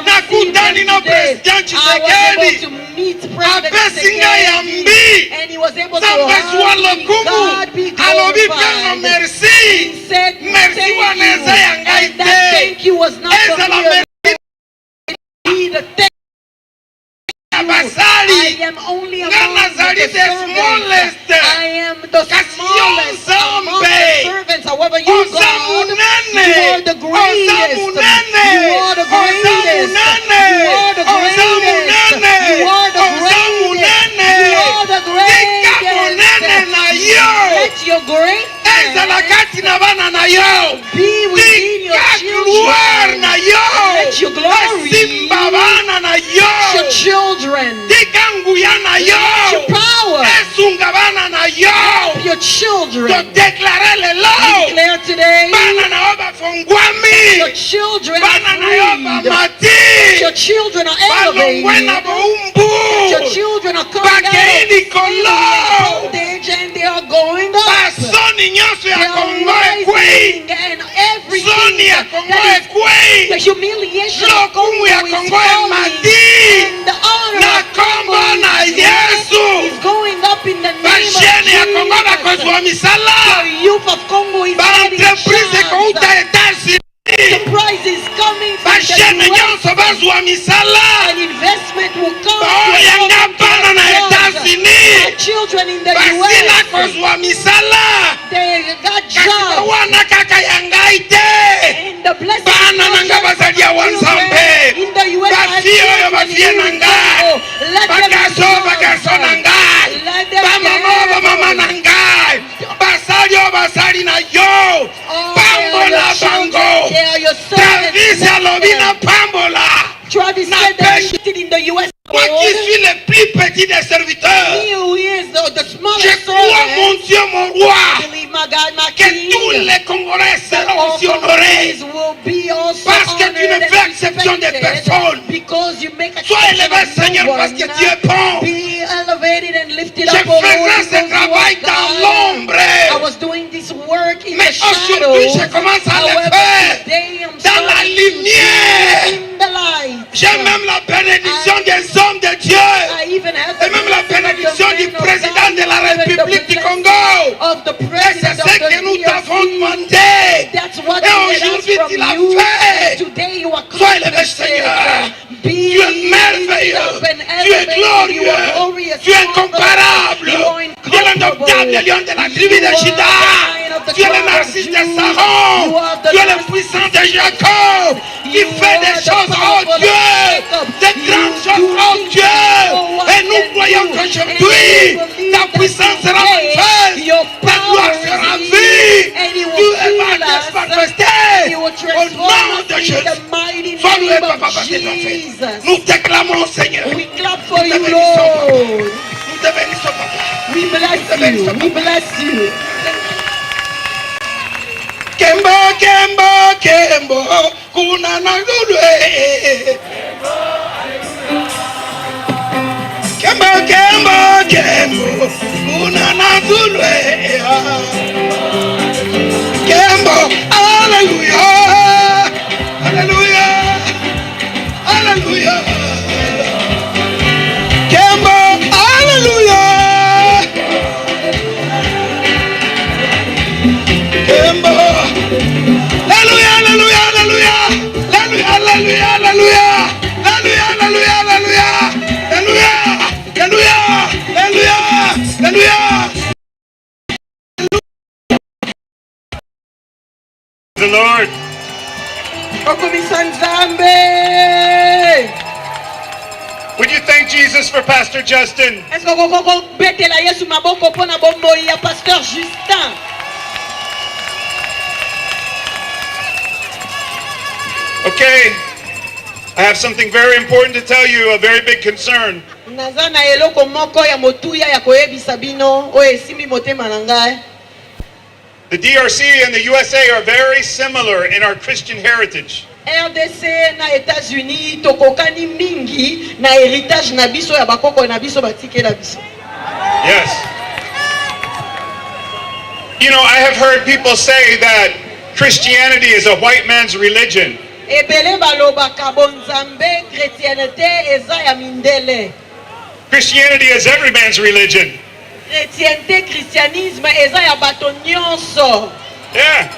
nakutani na president Tshisekedi apesi ngai yambi Nzambe zwa lokumu alobi mpengo merci merci wana eza ya ngai te ezala merci basali nga nazali the smallest kasi yo Nzambe oza munene tika monene na yo ezala kati na bana na yo tika gloire na yo esimba bana na yo tika nguya na yo esunga bana na yo todeklare lelo bana na yo bafongwami bana na yo bamati balongwe na boumbu bakei likolo basoni nyonso ya Kongo ekwei soni ya Kongo ekwei lokumu ya Kongo emati na kombo na Yesu bajene ya Kongo bakozwa misala baentreprise ekouta Etats-Unis bajene nyonso bazwa misala baoyanga bana na Etats-Unis basila kozwa misala kasi wana kaka ya ngai te bana na nga bazali ya Nzambe bafie oyo bafie na ngai bagarso na ngai bamama na ngai basali oyo basali na yo pambola bango Travis alobi na pambola na peche moi qui suis le plus petit des serviteurs je crois mon Dieu mon roi que tous les Congolais seront aussi honorés parce que tu ne fais exception des personnes. Sois élevé Seigneur parce que tu es bon. Je faisais ce travail dans l'ombre mais aujourd'hui je commence à le faire dans la lumière. J'ai même la bénédiction des hommes de Dieu et même la bénédiction du président de la République du Congo. Et c'est ce que nous t'avons demandé. Et aujourd'hui tu l'as fait. Sois élevé Seigneur. Tu es merveilleux. Tu es glorieux. Tu es incomparable. Tu es l'indoctable lion de la tribu de Juda. Tu es le narcisse de Saron. Tu es le puissant de Jacob. Qui fait des choses, oh Dieu. Des grandes choses, oh Dieu. Et nous croyons qu'aujourd'hui, ta puissance sera manifeste. Ta gloire sera vue. Tu vas te manifester. Au nom de Jésus. Sois loué, Papa, parce que tu as fait. Nous t'acclamons, Seigneur. Nous te bénissons, Papa. We bless you. We bless you. kembo kembo kuna nagulwe kembo kembo kembo kuna nagulwe kembo hallelujah hallelujah hallelujah kembo hallelujah kembo hallelujah hallelujah hallelujah hallelujah hallelujah hallelujah hallelujah hallelujah hallelujah hallelujah hallelujah The Lord. Would you thank Jesus for Pastor Justin? Okay, I have something very important to tell you, a very big concern. The DRC and the USA are very similar in our Christian heritage. RDC na États-Unis tokokani mingi na héritage na biso ya bakoko na biso batikela biso. Yes. You know, I have heard people say that Christianity is a white man's religion. Ebele balobaka bonzambe chrétienté eza ya mindele. Christianity is every man's religion. Chrétienté, christianisme eza ya bato nyonso. Yeah.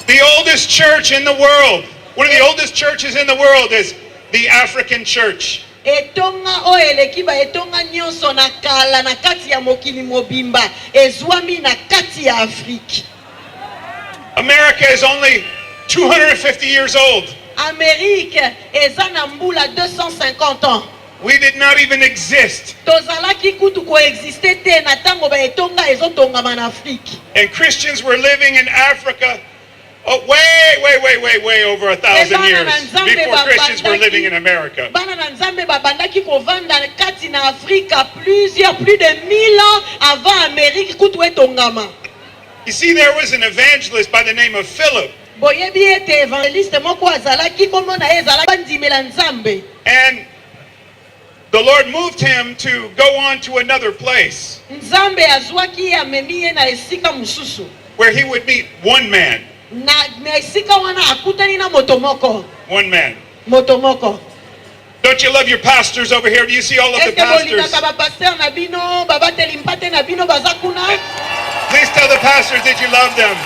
The oldest church in the world, one of the oldest churches in the world is the African church. Etonga o elekiba etonga nyonso na kala na kati ya mokili mobimba ezwami na kati ya Afrique. America is only 250 years old. Amérique eza na mbula 250 ans. We did not even exist. And Christians were living in Africa way over 1,000 years before Christians were living in America. You see, there was an evangelist by the name of Philip. And the Lord moved him to go on to another place where he would meet one man. One man. Don't you love your pastors over here? Do you see all of the pastors? Please tell the pastors that you love them.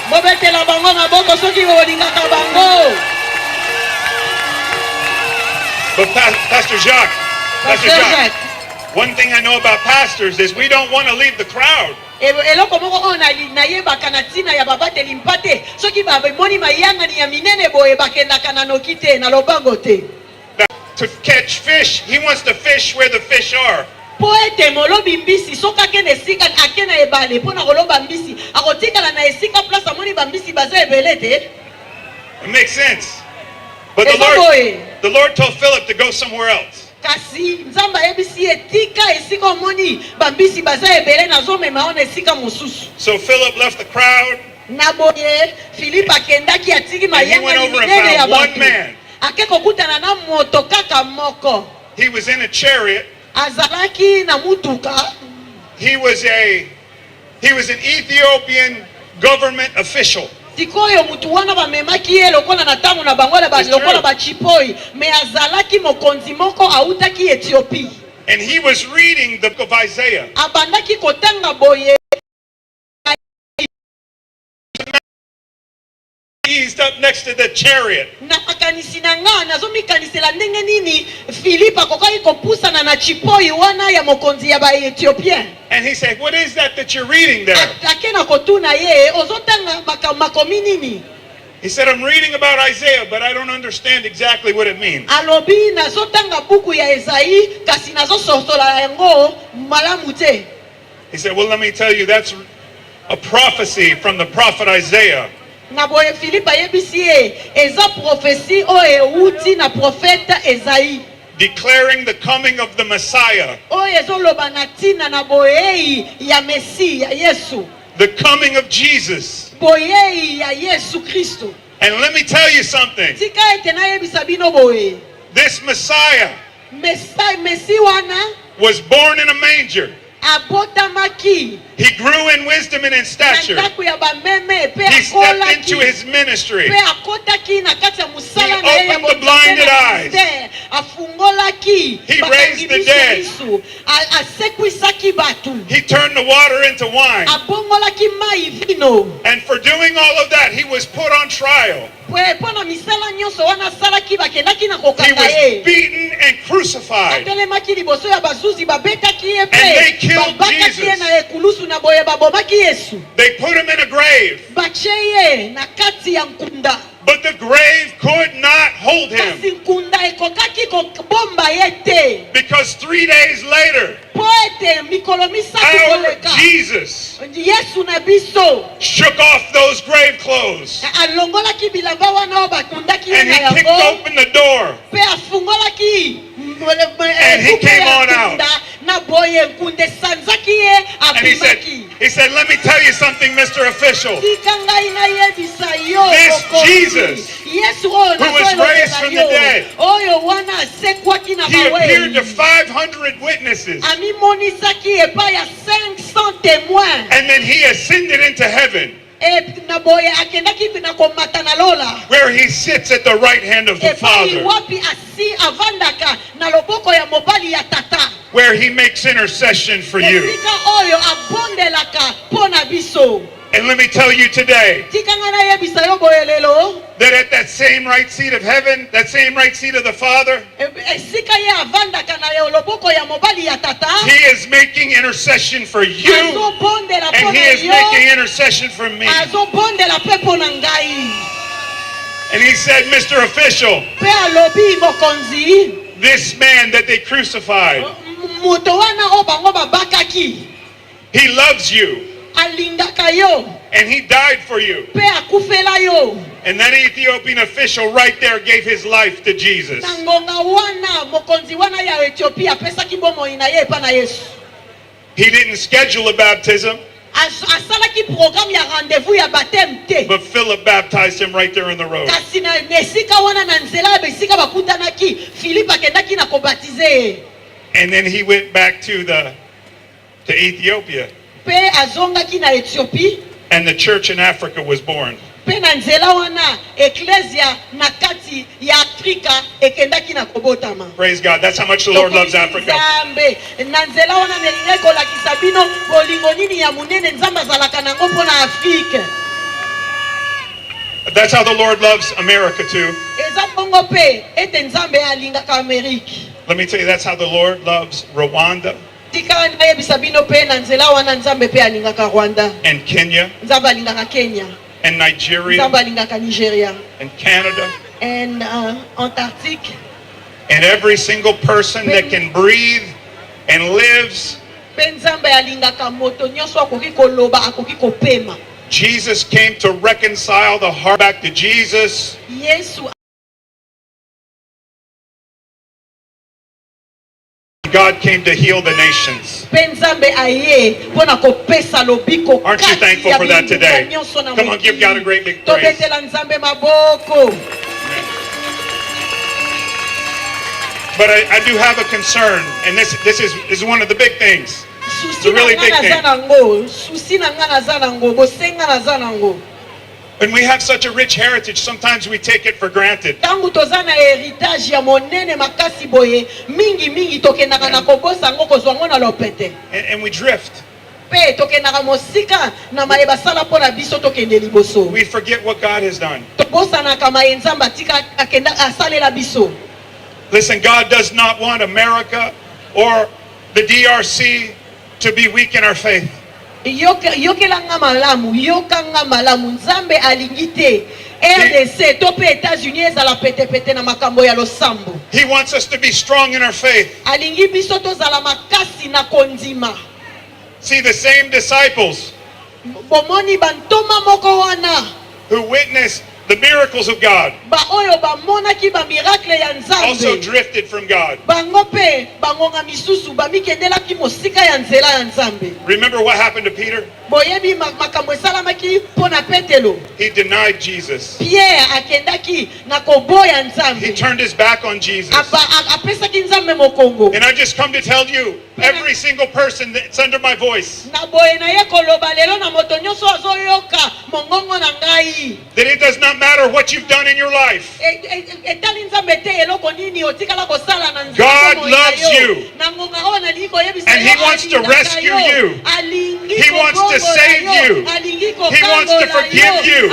But Pastor Jacques, one thing I know about pastors is we don't want to leave the crowd. To catch fish, he wants to fish where the fish are. It makes sense. But the Lord told Philip to go somewhere else. So Philip left the crowd. And he went over and found one man. He was in a chariot. He was an Ethiopian government official. And he was reading the book of Isaiah. Eased up next to the chariot. And he said, what is that you're reading there? He said, I'm reading about Isaiah, but I don't understand exactly what it means. He said, well, let me tell you, that's a prophecy from the prophet Isaiah. Declaring the coming of the Messiah. the coming of Jesus. boyei ya Yesu Kristo. And let me tell you something. Tika ete na yebisa bino boye. This Messiah Mesi wana was born in a manger. abotamaki. He grew in wisdom and in stature. Na ndaku ya bameme pe He stepped akolaki. into his ministry. Pe akotaki na kati ya musala na He ye ya opened the blinded eyes. afungolaki. He raised the dead. Asekwisaki batu. He turned the water into wine. Abongolaki mai vino. And for doing all of that, he was put on trial. He was beaten and crucified. And they killed Jesus. They put him in a grave. But the grave could not hold him. Because 3 days later, our Jesus shook off those grave clothes. And he kicked open the door. And he came on out. And he said, let me tell you something, Mr. Official. This Jesus, who was raised from the dead, he appeared to 500 witnesses. And then he ascended into heaven, where he sits at the right hand of the Father, where he makes intercession for you. And let me tell you today that at that same right seat of heaven, that same right seat of the Father, he is making intercession for you, and he is making intercession for me. And he said, Mr. Official, this man that they crucified, he loves you. And he died for you. And that Ethiopian official right there gave his life to Jesus. He didn't schedule a baptism, but Philip baptized him right there in the road. And then he went back to Ethiopia. And the church in Africa was born. Praise God. That's how much the Lord loves Africa. That's how the Lord loves America too. Let me tell you, that's how the Lord loves Rwanda and Kenya and Nigeria and Canada and Antarctique and every single person that can breathe and lives. Jesus came to reconcile the heart back to Jesus. God came to heal the nations. Aren't you thankful for that today? Come on, give God a great big praise. But I do have a concern, and this is one of the big things. It's a really big thing. When we have such a rich heritage, sometimes we take it for granted. And we drift. We forget what God has done. Listen, God does not want America or the DRC to be weak in our faith. He wants us to be strong in our faith. See, the same disciples who witnessed The miracles of God ba oyo ba monaki ba miracle ya also Nzambe drifted from God. bango pe bangonga misusu ba mikendelaki mosika ya nzela ya Nzambe. Remember what happened to Peter? Boyebi makambo esalamaki mpona Petelo. He denied Jesus. Pierre akendaki na koboya He Nzambe. turned his back on Jesus. Apesaki Nzambe mokongo. And I just come to tell you, every single person that's under my voice, Na boye na ye koloba lelo na moto nyonso azoyoka mongongo na ngai. that it does not matter what you've done in your life. Etali Nzambe te eloko nini otikala kosala na Nzambe. God loves you. Na ngonga ona liko yebisa. And He wants to rescue you. He wants to save you. He wants to forgive you.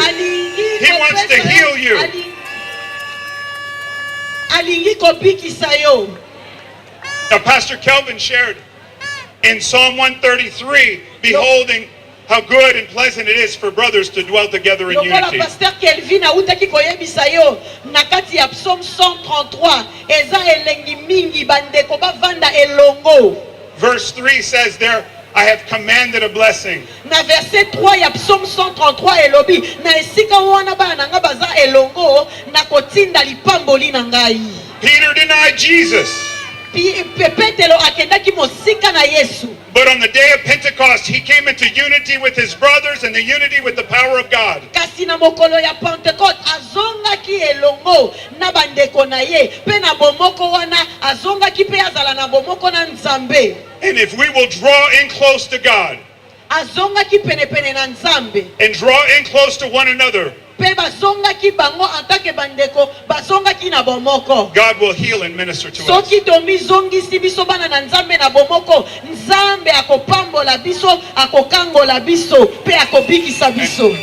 He wants to heal you. Alingi kobikisa yo. Now, Pastor Kelvin shared in Psalm 133, beholding how good and pleasant it is for brothers to dwell together in unity. Pastor Kelvin autaki koyebisa yo na kati ya Psalm 133 eza elengi mingi bandeko bavanda elongo. Verse 3 says there, I have commanded a blessing. Na verset 3 ya Psalm 133 elobi na esika wana bana nga baza elongo na kotinda lipamboli na ngai. Peter denied Jesus. Petelo akendaki mosika na Yesu. But on the day of Pentecost, he came into unity with his brothers and the unity with the power of God. Kasi na mokolo ya Pentecost azongaki elongo na bandeko na ye pe na bomoko wana azongaki pe azala na bomoko na Nzambe. And if we will draw in close to God Azongaki penepene na Nzambe and draw in close to one another, pe bazongaki bango antake bandeko bazongaki na bomoko. God will heal and minister to us. Soki tomizongisi biso bana na Nzambe na bomoko Nzambe akopambola biso akokangola biso pe akobikisa biso.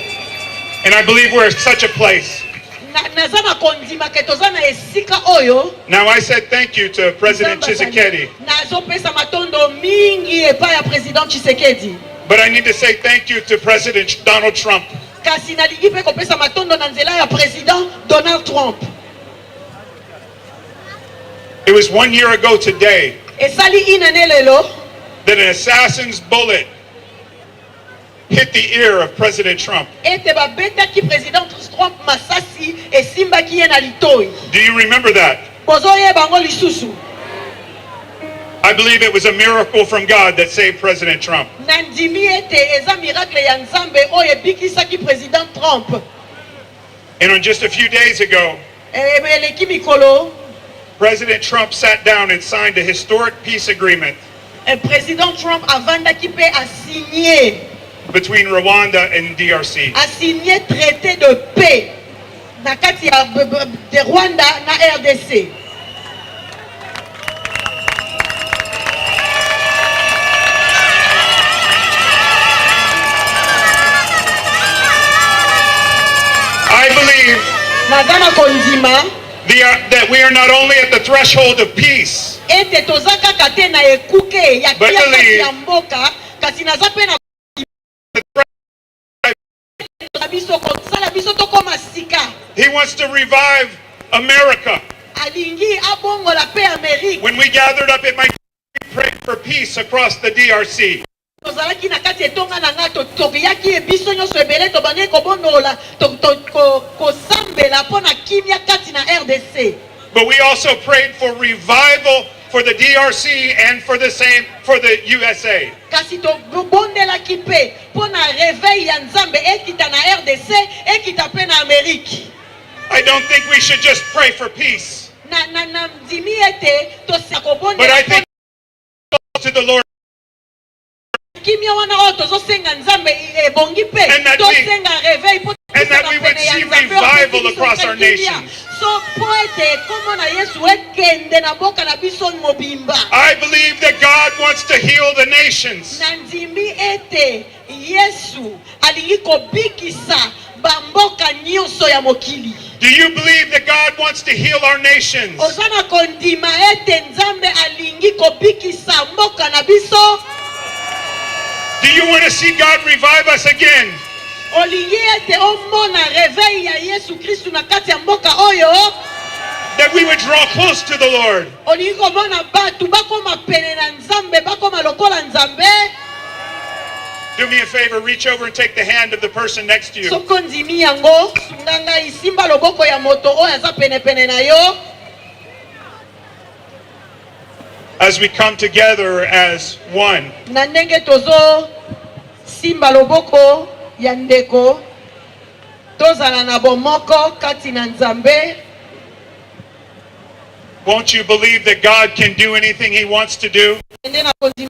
And I believe we're at such a place. Now I said thank you to President Tshisekedi. But I need to say thank you to President Donald Trump. It was 1 year ago today that an assassin's bullet hit the ear of President Trump. Do you remember that? I believe it was a miracle from God that saved President Trump. And on just a few days ago, President Trump sat down and signed a historic peace agreement President Trump avandaki pe a signé between Rwanda and DRC. A signé traité de paix na kati ya de Rwanda na RDC. I believe Nadana kondima that we are not only at the threshold of peace, but He wants to revive America. When we gathered up at my praying for peace across the DRC. But we also prayed for revival for the DRC and for the USA. I don't think we should just pray for peace. But I think to the Lord. And that we would see revival across our nations. I believe that God wants to heal the nations. Do you believe that God wants to heal our nations? Do you want to see God revive us again? That we would draw close to the Lord. Do do me a favor, reach over and take the hand of the person next to you. Sokondimi yango, nganga isimba loboko ya moto oyo aza pene pene na yo. As we come together as one. Na ndenge tozo simba loboko ya ndeko, tozala na bomoko kati na Nzambe. Won't you believe that God can do anything He wants to do? He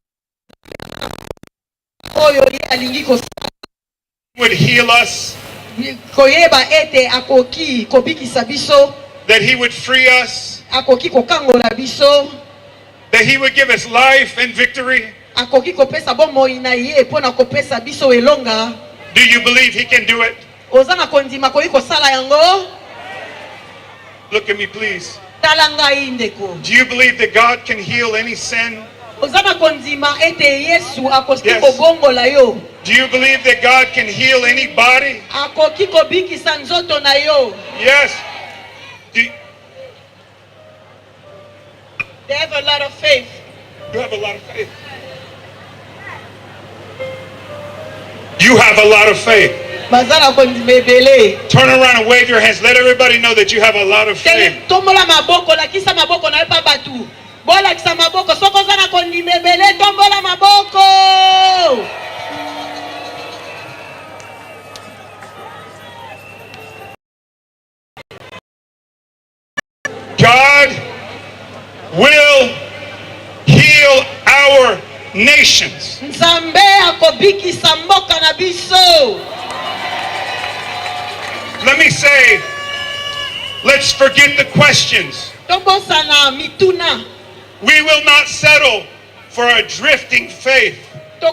would heal us. That He would free us. That He would give us life and victory. Do you believe He can do it? Look at me, please. Do you believe that God can heal any sin? Yes. Do you believe that God can heal any body? Yes. They have a lot of faith. You have a lot of faith. You have a lot of faith. Turn around and wave your hands. Let everybody know that you have a lot of faith. God will heal our nations. Let me say, let's forget the questions. We will not settle for a drifting faith. We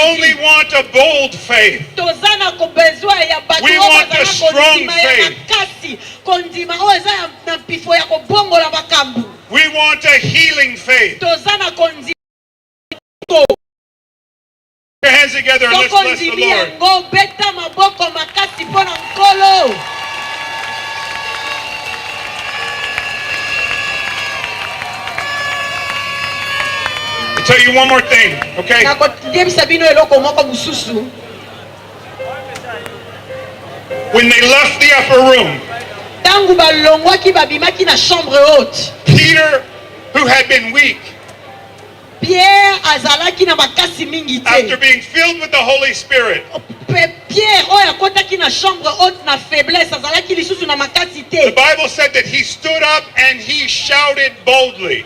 only want a bold faith. We want a strong faith. We want a healing faith. Put your hands together and let's bless the Lord. I'll tell you one more thing, okay? When they left the upper room, Peter, who had been weak, after being filled with the Holy Spirit, the Bible said that he stood up and he shouted boldly.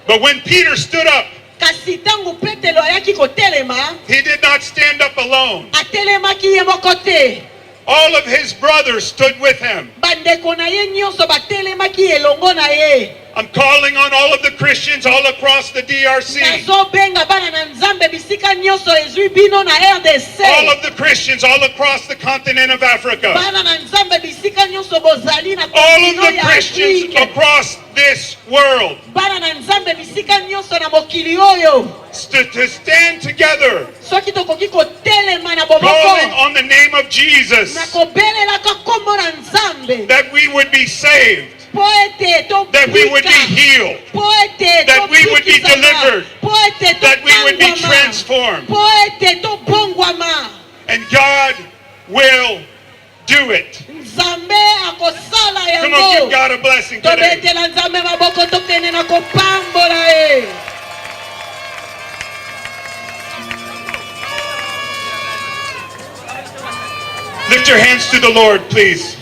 But when Peter stood up, he did not stand up alone. All of his brothers stood with him. I'm calling on all of the Christians all across the DRC. All of the Christians all across the continent of Africa. All of the Christians across this world. To stand together, calling on the name of Jesus, that we would be saved, that we would be healed, that we would be delivered, that we would be transformed. And God will do it. Come on, give God a blessing today. Lift your hands to the Lord, please.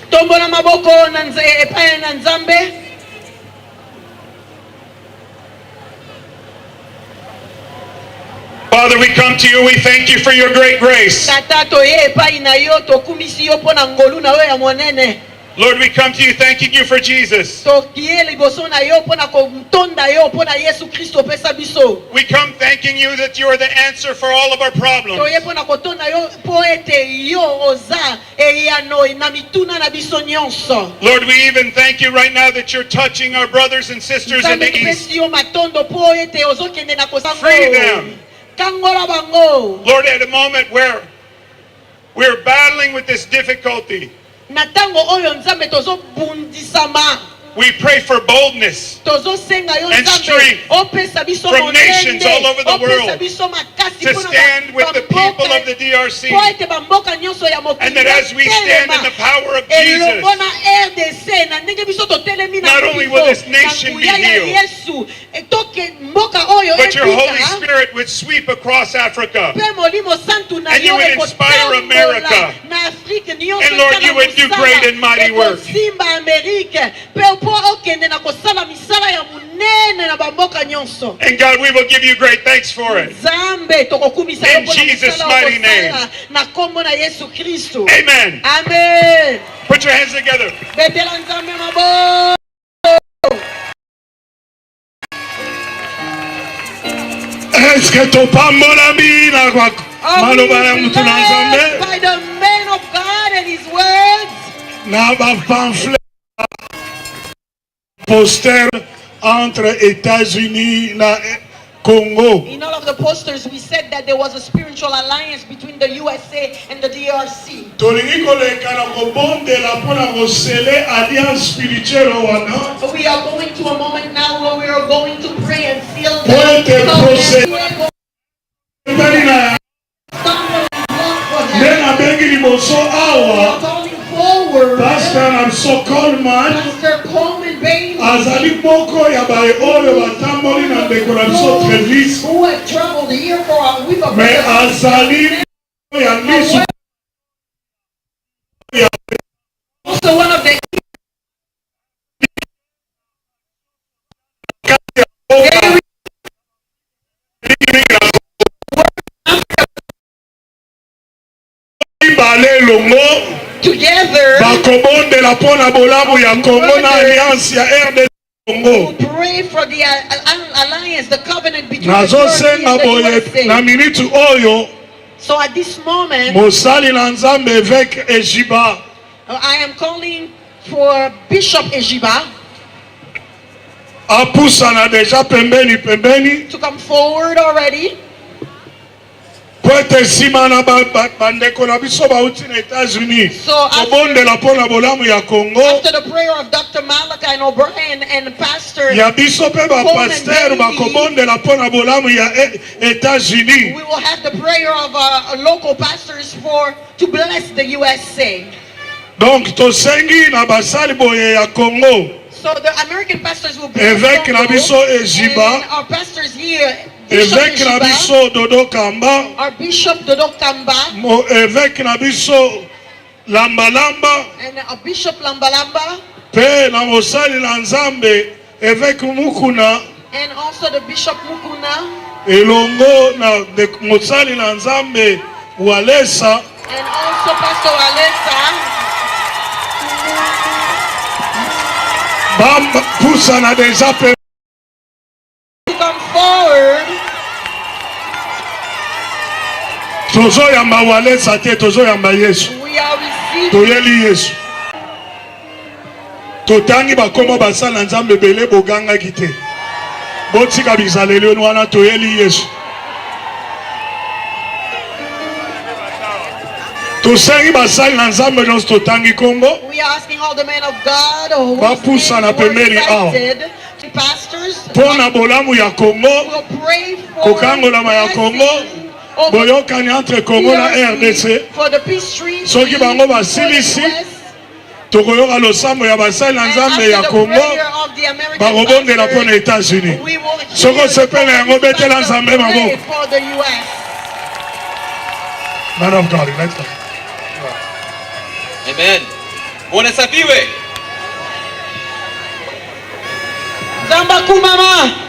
Father, we come to you. We thank you for your great grace. Lord, we come to you thanking you for Jesus. We come thanking you that you are the answer for all of our problems. Lord, we even thank you right now that you're touching our brothers and sisters in the East. Free them. Lord, at a moment where we're battling with this difficulty. We pray for boldness and strength from nations all over the world to stand with the people of the DRC. And that as we stand in the power of Jesus, not only will this nation be healed, but your Holy Spirit would sweep across Africa. And you would inspire America. And Lord, you would do great and mighty work. And God, we will give you great thanks for it. In Jesus' mighty name. Amen. Amen. Put your hands together. Est-ce que topambola mina kwa maloba ya mtu na Nzambe? By the man of God and his words. Na ba pamphlet poster entre États-Unis na Congo. In all of the posters, we said that there was a spiritual alliance between the USA and the DRC. We are going to a moment now where we are going to pray and seal the Pastor, I'm so cold, man. Pastor Coleman Bailey, Azali boko ya bae oyo batamboli na dekoration très vite. who had traveled here for a week of Mais azali ya misu also one of the bale longo together bakobonde la pona bolamu ya Congo na alliance ya RDC Congo. Pray for the alliance, the covenant between the Nazo DRC senga and the boye na USA. minute oyo So at this moment, mosali na Nzambe évêque Ejiba I am calling for Bishop Ejiba apusana deja pembeni to come forward already. poete nsima na bandeko na biso bauti na États-Unis kobondela mpona bolamu ya Congo. After the prayer of Dr. Malachi and O'Brien and Pastor ya biso pe bapaster bakobondela mpona bolamu ya États-Unis. we will have the prayer of local pastors to bless the USA. Donc tosengi na basali boye ya Congo. So the American pastors will bless évêque na biso Ejiba, and our pastors here, évêque na biso Dodo Kamba, our Bishop Dodo Kamba, évêque na biso Lambalamba, and our Bishop Lambalamba, pe na mosali na Nzambe évêque Mukuna, and also the Bishop Mukuna, elongo na mosali na Nzambe Walesa, and also Pastor Alessa. bamba pusa na deja pe Come forward. tozo yamba Walesa te, tozo yamba Yesu. We are receiving. Toyeli Yesu. Totangi bakoma basala Nzambe bele boganga kite. Botika bizaleli wana toyeli Yesu. Tosengi basali na Nzambe nos totangi Congo. We are asking all the men of God who Bapusa na pembeni ao. pastors Pona bolamu ya Congo. will pray for Kokangolama ya Congo. Boyokani entre Congo na RDC. for the peace treaty. Soki bango basilisi. Tokoyoka losambo ya basali na Nzambe ya Congo. Bakobondela mpona États-Unis. Soko sepele yango betela Nzambe maboko. Man of God, let's go. Amen. Bwana safiwe. Zamba kumama.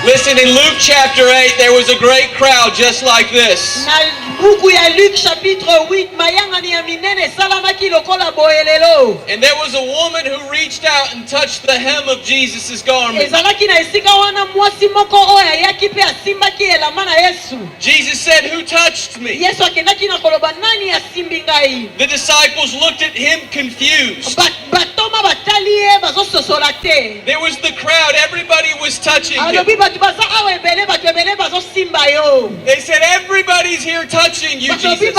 Listen, in Luke chapter 8, there was a great crowd just like this. Na buku ya Luc chapitre 8 mayanga ni ya minene salamaki lokola boyelelo. And there was a woman who reached out and touched the hem of Jesus' garment. Ezalaki na esika wana mwasi moko oya yaki pe asimbaki elamba na Yesu. Jesus said, "Who touched me?" Yesu akendaki na koloba nani asimbi ngai. The disciples looked at him confused. But There was the crowd, everybody was touching him. They said, everybody's here touching you, Jesus.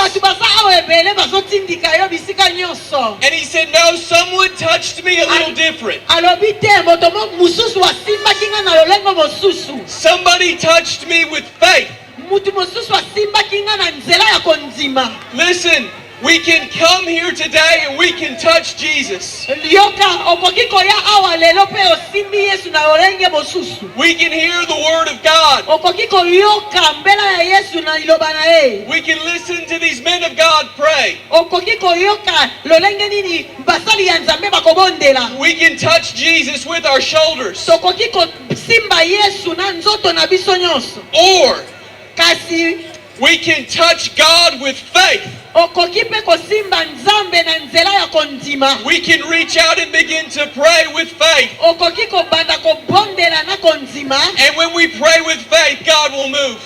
And he said, no, someone touched me a little different. Somebody touched me with faith. Listen, we can come here today and we can touch Jesus. We can hear the word of God. We can listen to these men of God pray. We can touch Jesus with our shoulders. Or we can touch God with faith. We can reach out and begin to pray with faith. And when we pray with faith, God will move.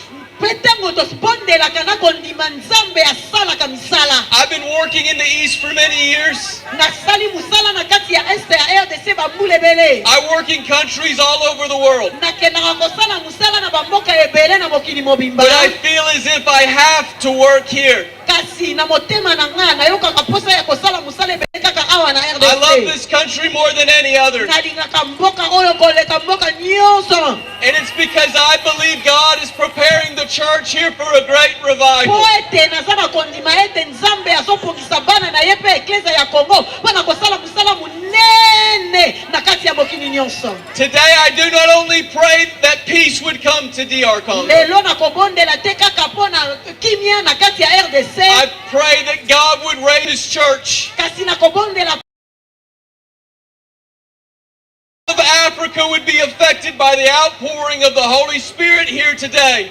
I've been working in the East for many years. I work in countries all over the world. But I feel as if I have to work here. I love this country more than any other. And it's because I believe God is preparing the church here for a great revival. Today I do not only pray that peace would come to DR Congo. I pray that God would raise His church. Of Africa would be affected by the outpouring of the Holy Spirit here today.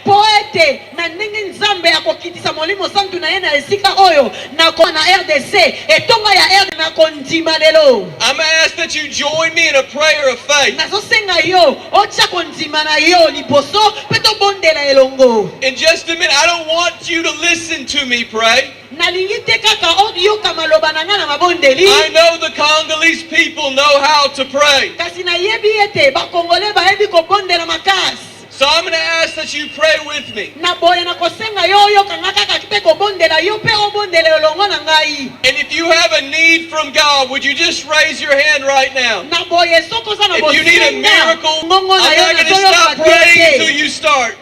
I'm asked that you join me in a prayer of faith. In just a minute, I don't want you to listen to me pray. I know the Congolese people know how to pray. So I'm going to ask that you pray with me. And if you have a need from God, would you just raise your hand right now? If you need a miracle, I'm not going to stop praying until you start.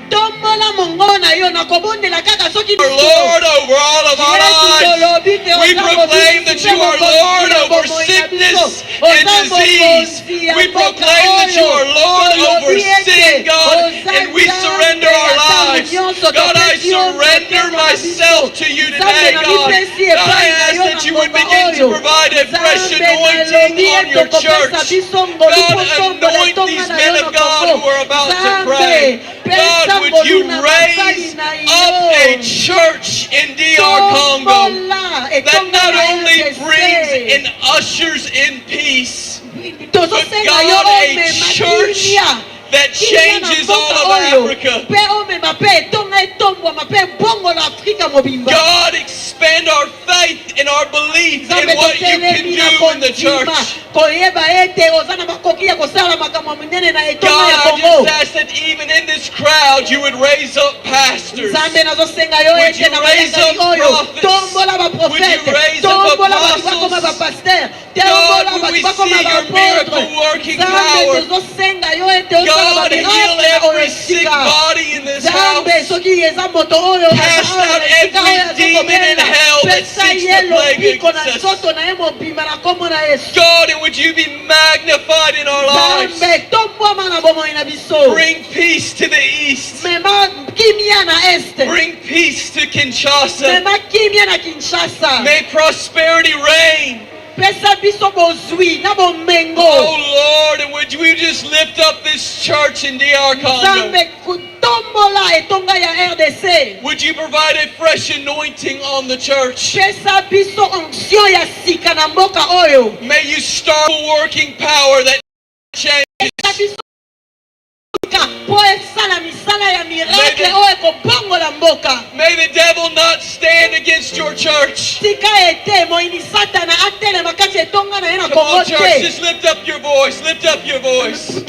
Our Lord over all of our lives. We proclaim that you are Lord over sickness and disease. We proclaim that you are Lord over sin, God. And we surrender our lives. God, I surrender myself to you today, God. God, I ask that you would begin to provide a fresh anointing on your church. God, anoint these men of God who are about to pray. God, would you raise up a church in DR Congo that not only brings and ushers in peace, but God, a church that changes all of Africa. God, expand our faith and our belief in what you can do in the church. God, I just ask that even in this crowd you would raise up pastors. Would you raise up prophets? Would you raise up apostles? God, would we see your miracle working power? God, heal every sick body in this house. Cast out every demon in hell that seeks to plague us. God, and would you be magnified in our lives? Bring peace to the east. Bring peace to Kinshasa. May prosperity reign. Oh Lord, and would you just lift up this church in DR Congo? Would you provide a fresh anointing on the church? May you start a working power that changes. May the devil not stand against your church. Come on, church, just lift up your voice. Lift up your voice.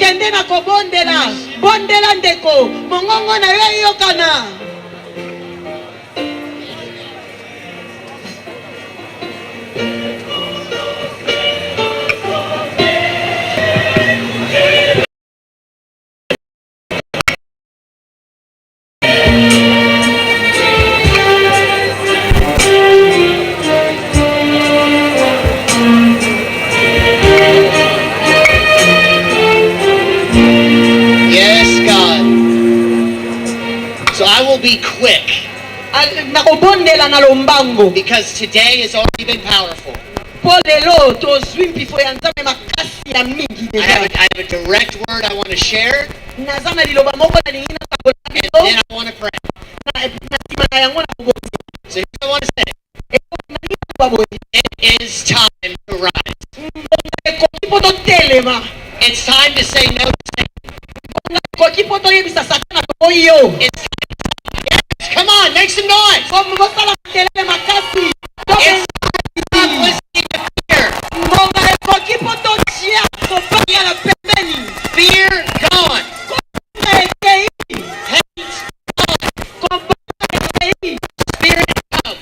Be quick because today has already been powerful. I have a direct word I want to share, and then I want to pray. So here's what I want to say. It is time to rise. It's time to say no to Satan. It's time. Yes, come on, make some noise. It's time to stop listening to fear. Fear gone. Hate gone. Spirit come.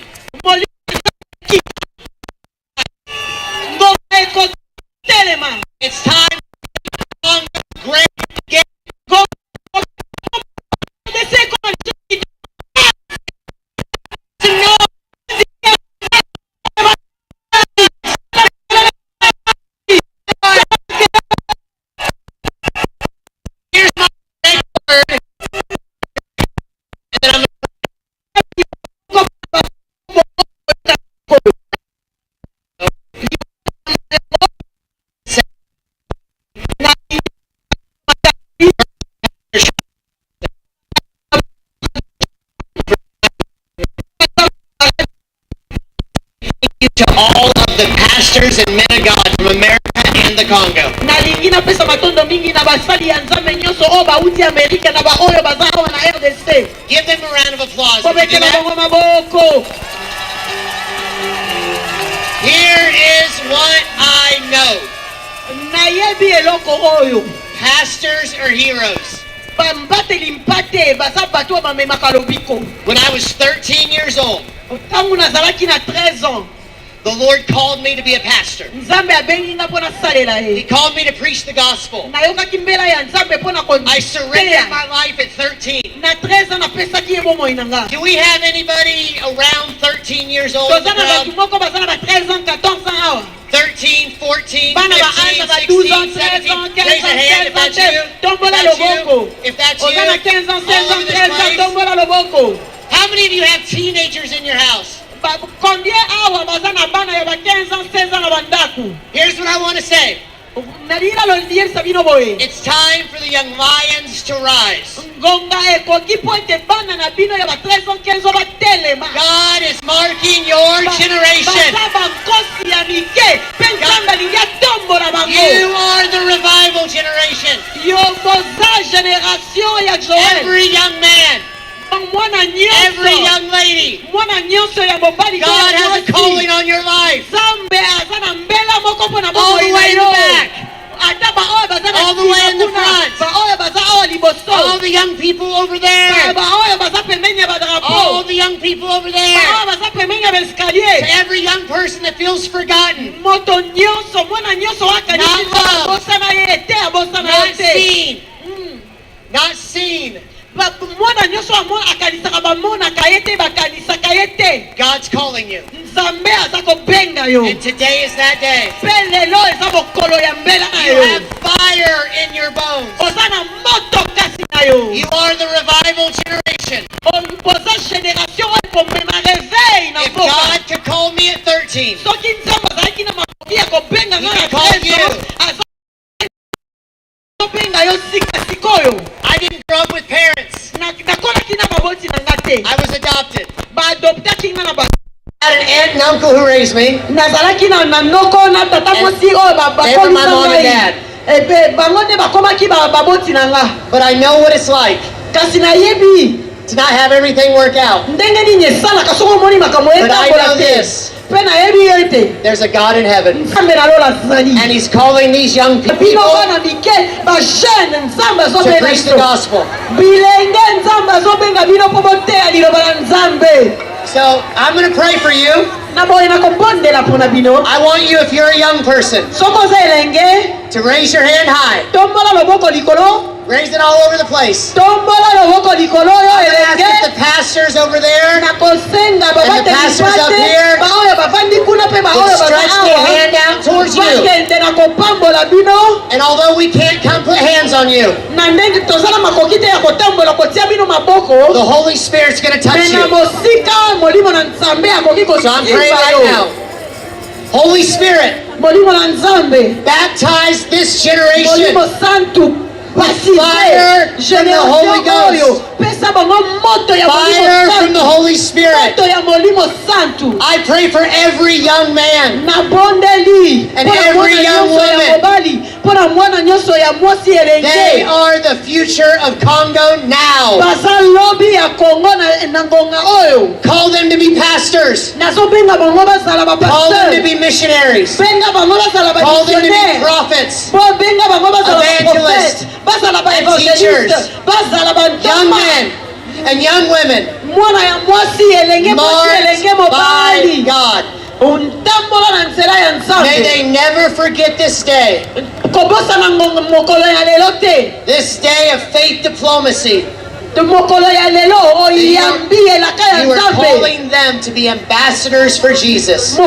It's time to great again. To all of the pastors and men of God from America and the Congo. Give them a round of applause. Here is what I know. Pastors are heroes. When I was 13 years old, the Lord called me to be a pastor. He called me to preach the gospel. I surrendered my life at 13. Do we have anybody around 13 years old? 13, 14, 15, 16, 17. Raise a hand if that's you. If that's you. How many of you have teenagers in your house? Here's what I want to say. It's time for the young lions to rise. God is marking your generation. You are the revival generation. Every young man, every young lady, God has a calling on your life. All the way in the back, all the way in the front, all the young people over there, all the young people over there, to every young person that feels forgotten, not loved, not seen, not seen. God's calling you. And today is that day. You have fire in your bones. You are the revival generation. If God could call me at 13, He can call you. I didn't grow up with parents. I was adopted. I had an aunt and uncle who raised me. They were my mom and dad. But I know what it's like to not have everything work out. But I know this. There's a God in heaven, and He's calling these young people to preach the gospel. So I'm going to pray for you. I want you, if you're a young person, to raise your hand high. Raise it all over the place. I'm going to ask if the pastors over there and the pastors up here will stretch their hand out towards you. And although we can't come put hands on you, the Holy Spirit's going to touch you. So I'm praying right now. Holy Spirit, baptize this generation with fire from the Holy Ghost, fire from the Holy Spirit. I pray for every young man and every young woman. They are the future of Congo now. Call them to be pastors. Call them to be missionaries. Call them to be prophets, evangelists, and teachers, young men and young women, marked by God. May they never forget this day, this day of faith diplomacy. You are calling them to be ambassadors for Jesus.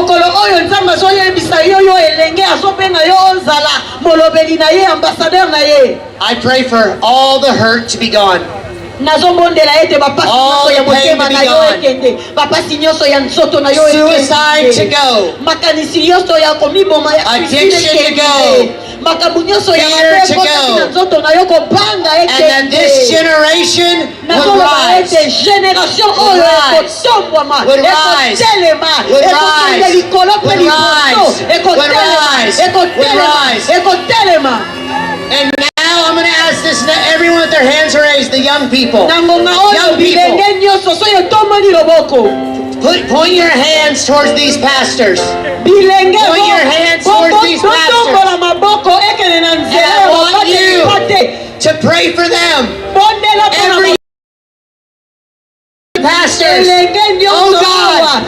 I pray for all the hurt to be gone, all the pain to be gone, suicide to go, addiction to go, fear to go, and that this generation would rise, And now I'm going to ask this, everyone with their hands raised, the young people. Young people, point your hands towards these pastors. Point your hands towards these pastors. And I want you to pray for them. Every pastors, oh God,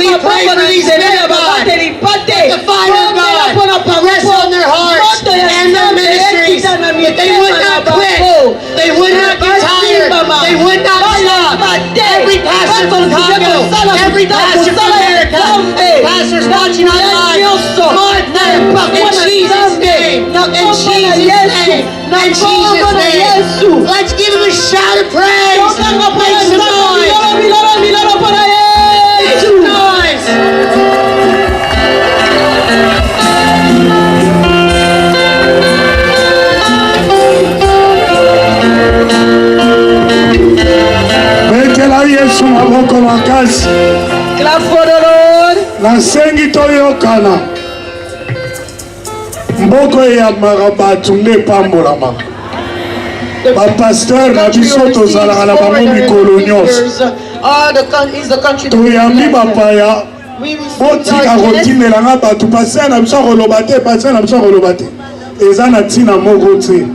we pray for these men of God. Let the fire of God rest on their hearts and their ministries. That they would not quit, they would not get tired, they would not stop. Every pastor from Congo, every pastor from America, pastors watching online, mark them in Jesus' name, in Jesus' name, in Jesus' name. Let's give him a shout of praise. Make some noise. Make some noise. Betela Yesu maboko makasi. Clap for the Lord. Nasengi toyokana. Mboko ya marabatu ne pambolama. Ba pasteur na biso tozalaka na bango mikolo nyonso. Toyambi bapaya botika kotimelanga bato pasteur na biso koloba te, pasteur na biso koloba te. Eza na ntina moko te.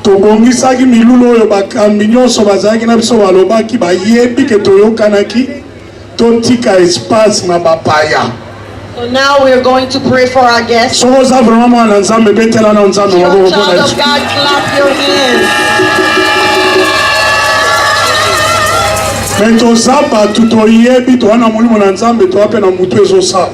Tobongisaki milulu oyo bakambi nyonso bazalaki na biso balobaki bayebi ke toyokanaki totika espace na bapaya. So now we are going to pray for our guests. So oza vraiment mwana nzambe betela na nzambe Child of God, clap your hands. Mentoza bato toyebi towana molimo na nzambe toape na mutu ezosala.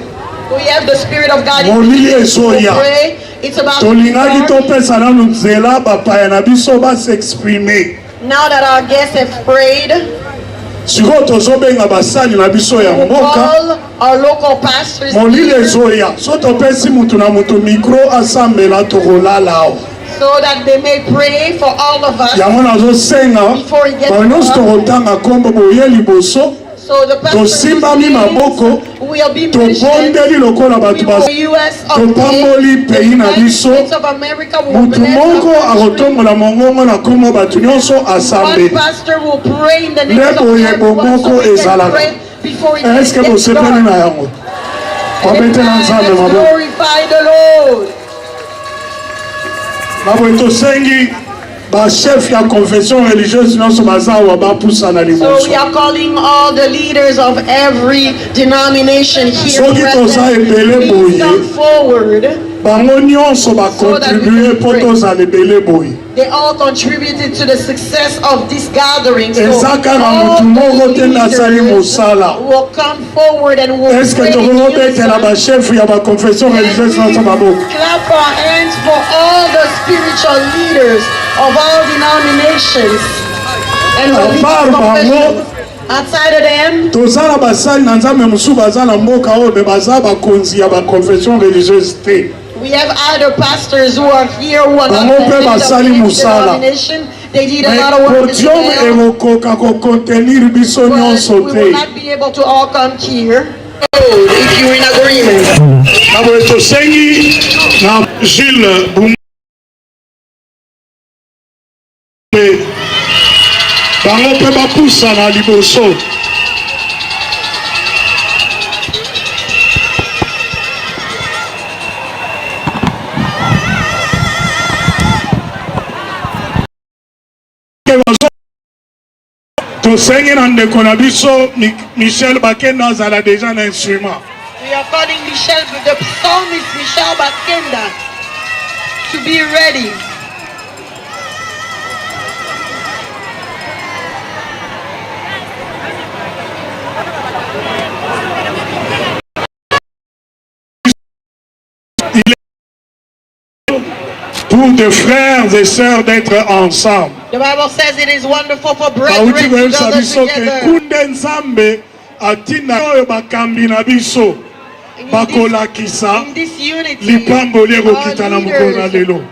We have the Spirit of God in Molili us to ezoya. pray. It's about Tolingaki topesa nanu nzela bapaya na biso s'exprimer. now that our guests have prayed, Siko tozobenga basali na biso ya we mboka. call our local pastors Molili ezoya. So topesi mutu na mutu micro asambela tokolala. so that they may pray for all of us. Yango nazosenga Before we get banyonso tokotanga kombo boye liboso. So the tosimbami maboko tobondeli lokola bato topamboli pays na biso mutu moko akotombola mongongo na kombo bato nyonso asambe nde boye bomoko ezalaka. Eske bosepeli na yango? Babetela nzambe maboko baboye tosengi chef ya confession religieuse nyonso bazawa bapusana liboso. So we are calling all the leaders of every denomination here to come forward. Bango nyonso bakontribue po tozala ebele boye. They all contributed to the success of this gathering. So all the leaders will come forward and will pray in unison. Clap our hands for all the spiritual leaders of all denominations. And we'll outside of them, tozala basali na nzambe musu bazala mboka oyo be baza bakonzi ya baconfession religieuse te. We have other pastors who are here who are not members of this denomination. They did a lot of work as well. We will not be able to all come here. If you're in agreement. Bango pe bapusa na liboso. Tosengi na ndeko na biso Michel Bakenda azala deja na instrument. We are calling Michel, the psalmist Michel Bakenda, to be ready. Pour des frères et sœurs d'être ensemble. The Bible says it is wonderful for brethren to gather together. Kunde nzambe atina oyo bakambi na biso bakolakisa lipamboli ekokita na mokolo na lelo.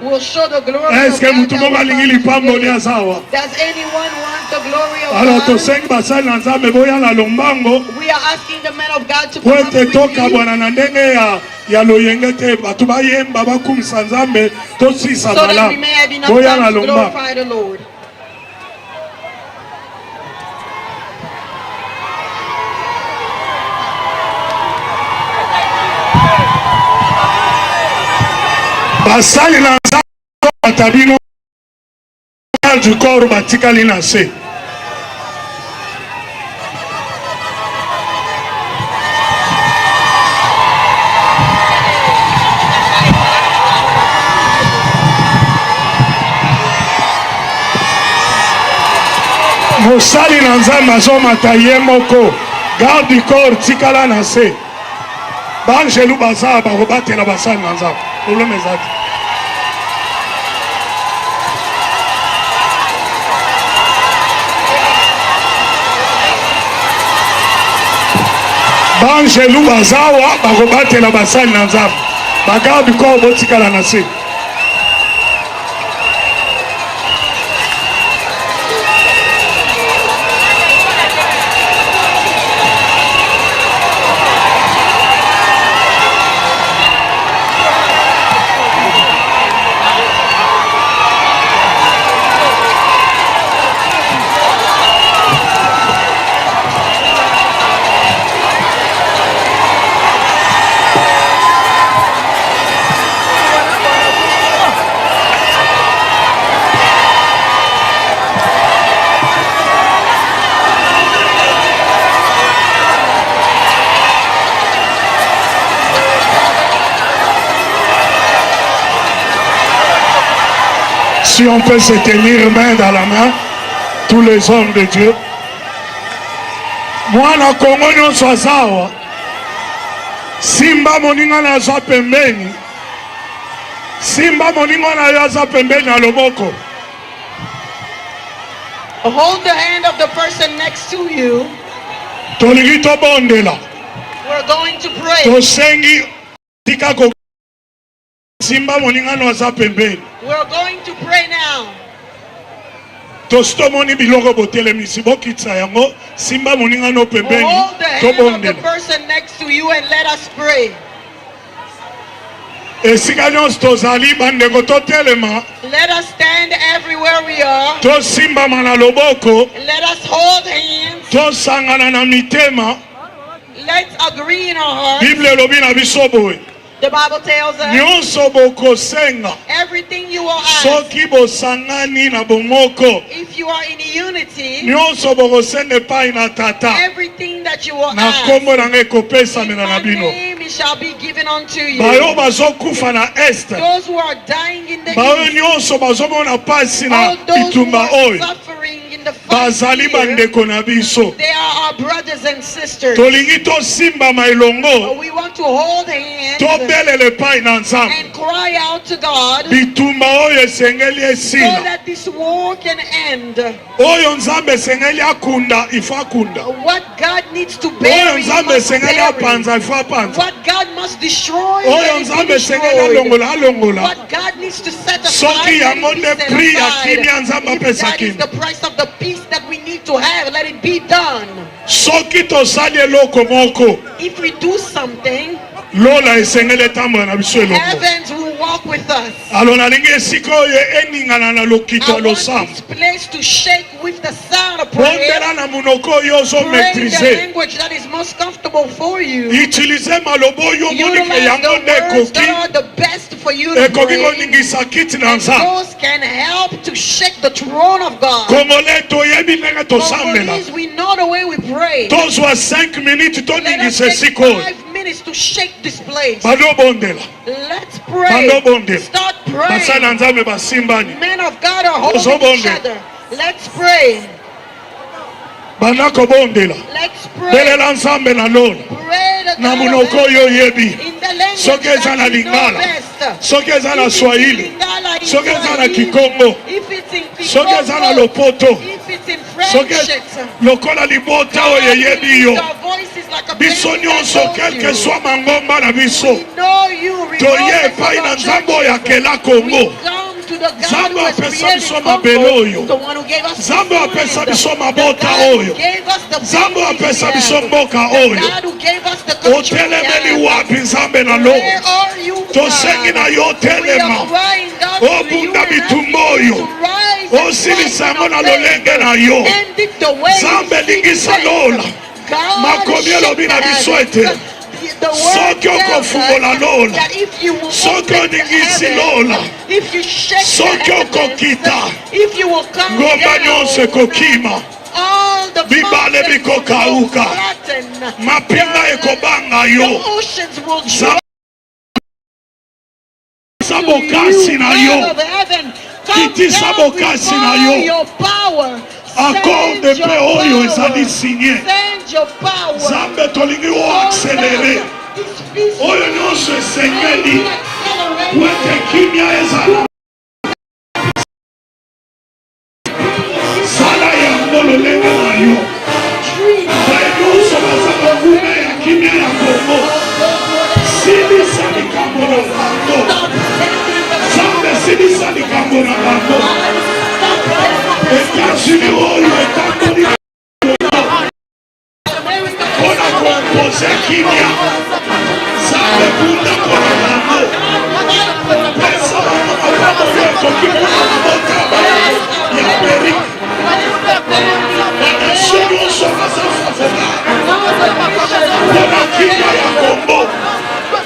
Eske mutu moko alingi lipamboli azawa? Alors tosengi basali na nzambe boya na lombango po ete tokabwana na ndenge ya loyenge te bato bayemba bakumisa nzambe tosisa malamu boya na lombango. basali na nzambe batabino du corps batikali na se. mosali na nzambe azomata ye moko garde du corps tikala na se. Bangelu baza bakobatela basali na nzambe problème ezati. Bangelu bazawa bakobatela basali na nzambe bagarde du corps botikala na se. Si on peut se tenir main dans la main, tous les hommes de Dieu. Mwana Kongo nyonso azawa. Simba moninga na aza pembeni. Simba moninga na yo aza pembeni na loboko. Hold the hand of the person next to you. Tolingi tobondela. We're going to pray. Tosengi tika ko Simba moninga na aza pembeni. We're going to pray now. Tostomoni biloko botelemisi bokitsa yango simba moninga no pembeni Hold the hand of the tobondela. person next to you and let us pray. Esika nyonso tozali bandeko totelema Let us stand everywhere we are. tosimbama na loboko Let us hold hands. tosangana na mitema. Let's agree in our hearts. Bible elobi na biso boye The Bible tells us nyonso bokosenga everything you will ask. soki bosangani na bomoko If you are in unity, nyonso bokosenga epai na tata everything that you will na ask, kombo na ngai in ekopesamela na my bino. name it shall be given unto you. Bayo bazokufa na este Those who are dying in the bayo east, nyonso bazomona pasi na all those who bitumba are oyo suffering in the fight bazali here, bandeko na biso. they are our brothers and sisters. Tolingi tosimbama elongo We want to hold hands tobelela epai na nzambe. and cry out to God Bitumba oyo esengeli so esila that this war can end. oyo nzambe esengeli akunda ifo akunda What God needs to oyo bury, he nzambe must esengeli bury. apanza ifo apanza What God must destroy, oyo let it be nzambe esengeli destroyed. alongola alongola. What God needs to set Soki aside, let yango it be nde set prix ya aside. kimia nzambe If apesa that is kimia. the price of the peace that we need to have, let it be done. Soki tosali eloko moko If we do something, lola esengeli etambola na biso elongo. heavens will walk with us. alo nalingi esika oyo eningana na lokito I ya want losambo this place to shake with the sound of prayer. pondela na monoko oyo Pray the ozomaîtrise. language that is most comfortable for you. Utilize maloba oyo omoni ke Utilize yango the nde words that ekoki are the best for you to ekoki pray. koningisa kiti na And nzambe. those can help to shake the throne of God. Congolais toyebi ndenge tosambela Congolese, we know the way we pray. tozwa 5 minutes Let us toningisa take esika oyo 5 minutes to shake this place. bandobondela Let's pray. bandobondela Start basali praying. na nzambe basimbani Men of God are holding each Ozobonde. other. Let's pray. banda kobondela Let's pray. belela nzambe na lola Pray the na God of monoko oyo oyebi in the language soki eza na that you know lingala best. soki eza na If it's in swahili Lingala, in soki eza na Swahili, kikongo if it's in soki eza na Kikongo, lopoto if it's in soki French, lokola libota oyo eyebi yo our voice is like a biso baby that nyonso knows kelke you. soit mangomba na biso We know you, toye regardless of epai na our nzambe oyo churches. akela kongo. We come to the God Nzambe who has apesa created biso Congo, mabele oyo. the one who gave us Nzambe this apesa land, biso the mabota God who oyo. gave us the Nzambe babies apesa we biso have, mboka the oyo. God who gave us the country we Otelemeli have. wapi nzambe na Where lola are you, tosengi na God? yo We are telema crying out to you obunda and asking bitumba you oyo to rise and osilisa fight in yango our na lolenge favor. na yo. End it the way Nzambe you see lingisa fit. lola God, makomi elobi na biso shake ete the word soki tells okofungola us lola that if you will soki open the oningisi heavens, lola if you shake soki the heavens, okokita if you will come ngomba nyonso down, ekokima all the bibale mountains will bikokauka flatten, mapinga ekobanga the yo oceans will Nzambe drop to bokasi you, na God yo of heaven. Come kitisa down bokasi na before yo your power. akorde Send mpe your oyo power. ezali sinye Send your power. nzambe tolingi So oakselere that this peace oyo nyonso may esengeli be accelerated. wete kimia ezala sala yango lolenge na yo baye nyonso baza banguna ya kimia ya kongo silisa likambo na bango nzambe silisa likambo na bango etats-unis oyo etamboli mpona kompose kimia nzambe bunda mpona bango pesa bango makambo oyo ekoki mpona mabota ya amerike banation nyonso baza favorable mpona kimia ya kongo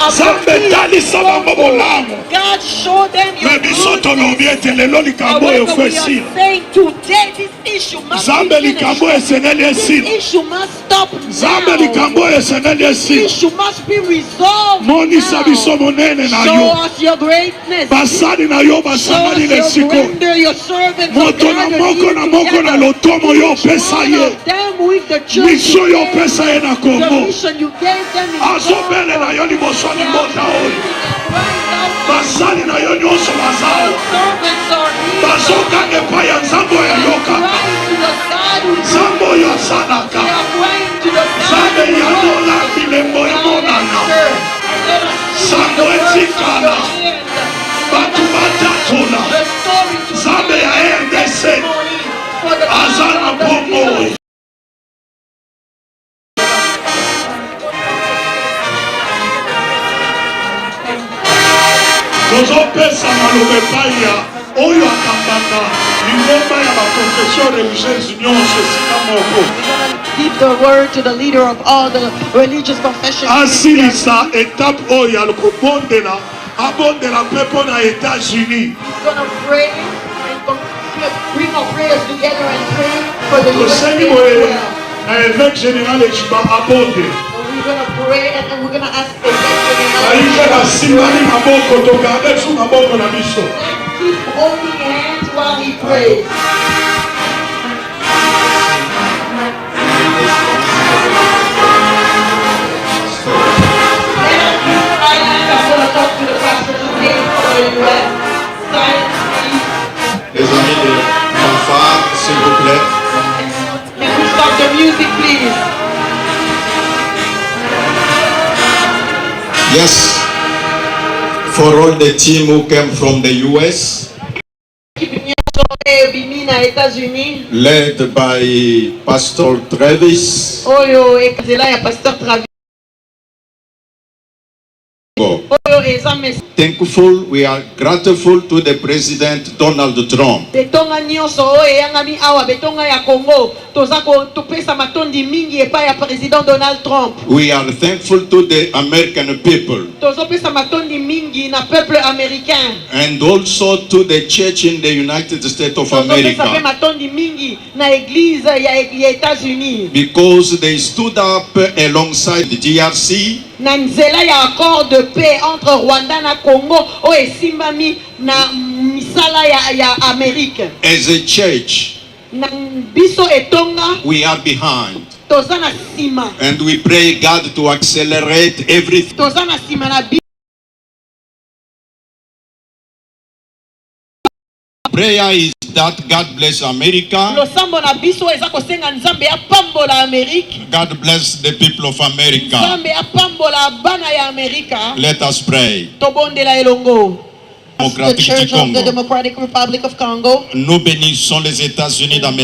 nzambe talisa bango bolamu God, show them your me biso goodness. tolobi ete lelo likambo oyo However, fo we are esila saying today this issue must nzambe be finished. likambo oyo esengeli This esila issue must stop nzambe now. likambo oyo esengeli This esila issue must be resolved monisa biso now. monene na Show yo us your greatness. basali na yo Show us basangani your lesiko grandeur. Your servants are moto na gathered moko here na moko na together. lotomo yo Each opesa one ye of them with the church misio you yo gave opesa ye na them, the kongo mission you gave them in azobelela yo liboso ya libota oyo basali na yo nyonso bazawa bazokanga epai ya nzambe oyo ayokaka nzambe oyo asalaka nzambe yanola bilembo emonana sango etikala bato batatola nzambe ya RDC tozopesa maloba epai ya oyo akambaka lingomba ya baconfession religieuse nyonso esika moko. Give the word to the leader of all the religious confessions. Asilisa étape oyo ya kobondela abondela mpe mpo na États-Unis. He's going to pray and bring our prayers together and pray for the tosengi USA boye as well. na évêque général ekiba abonde. We're going to pray and we're going to ask the ayike basimbani maboko togarde su maboko na biso. keep holding hands while he prays. Les amis de fanfare, s'il vous plaît. Can we stop the music, please? Yes. For all the team who came from the US, led by Pastor Travis. Oyo ekazela ya Pastor Travis. Thankful, we are grateful to the President Donald Trump. Betonga nyonso oyo eyangami awa betonga ya Congo tozako topesa matondi mingi epai ya President Donald Trump. We are thankful to the American people. Tozopesa matondi mingi na peuple américain. And also to the church in the United States of America. Tozopesa matondi mingi na église ya États-Unis. Because they stood up alongside the DRC. Na nzela ya accord de paix entre Rwanda na Congo o esimbami na misala ya Amerique. As a church, Na biso etonga we are behind. toza na sima. And we pray God to accelerate everything. Toza na sima na Prayer is that God bless America. losambo na biso eza kosenga nzambe apambola Amerique. God bless the people of America. Nzambe apambola bana ya Amerika. Let us pray. Tobondela elongo. The Démocratique du Church of the Congo. Democratic Republic of Congo. Nous bénissons les États-Unis d'Amérique.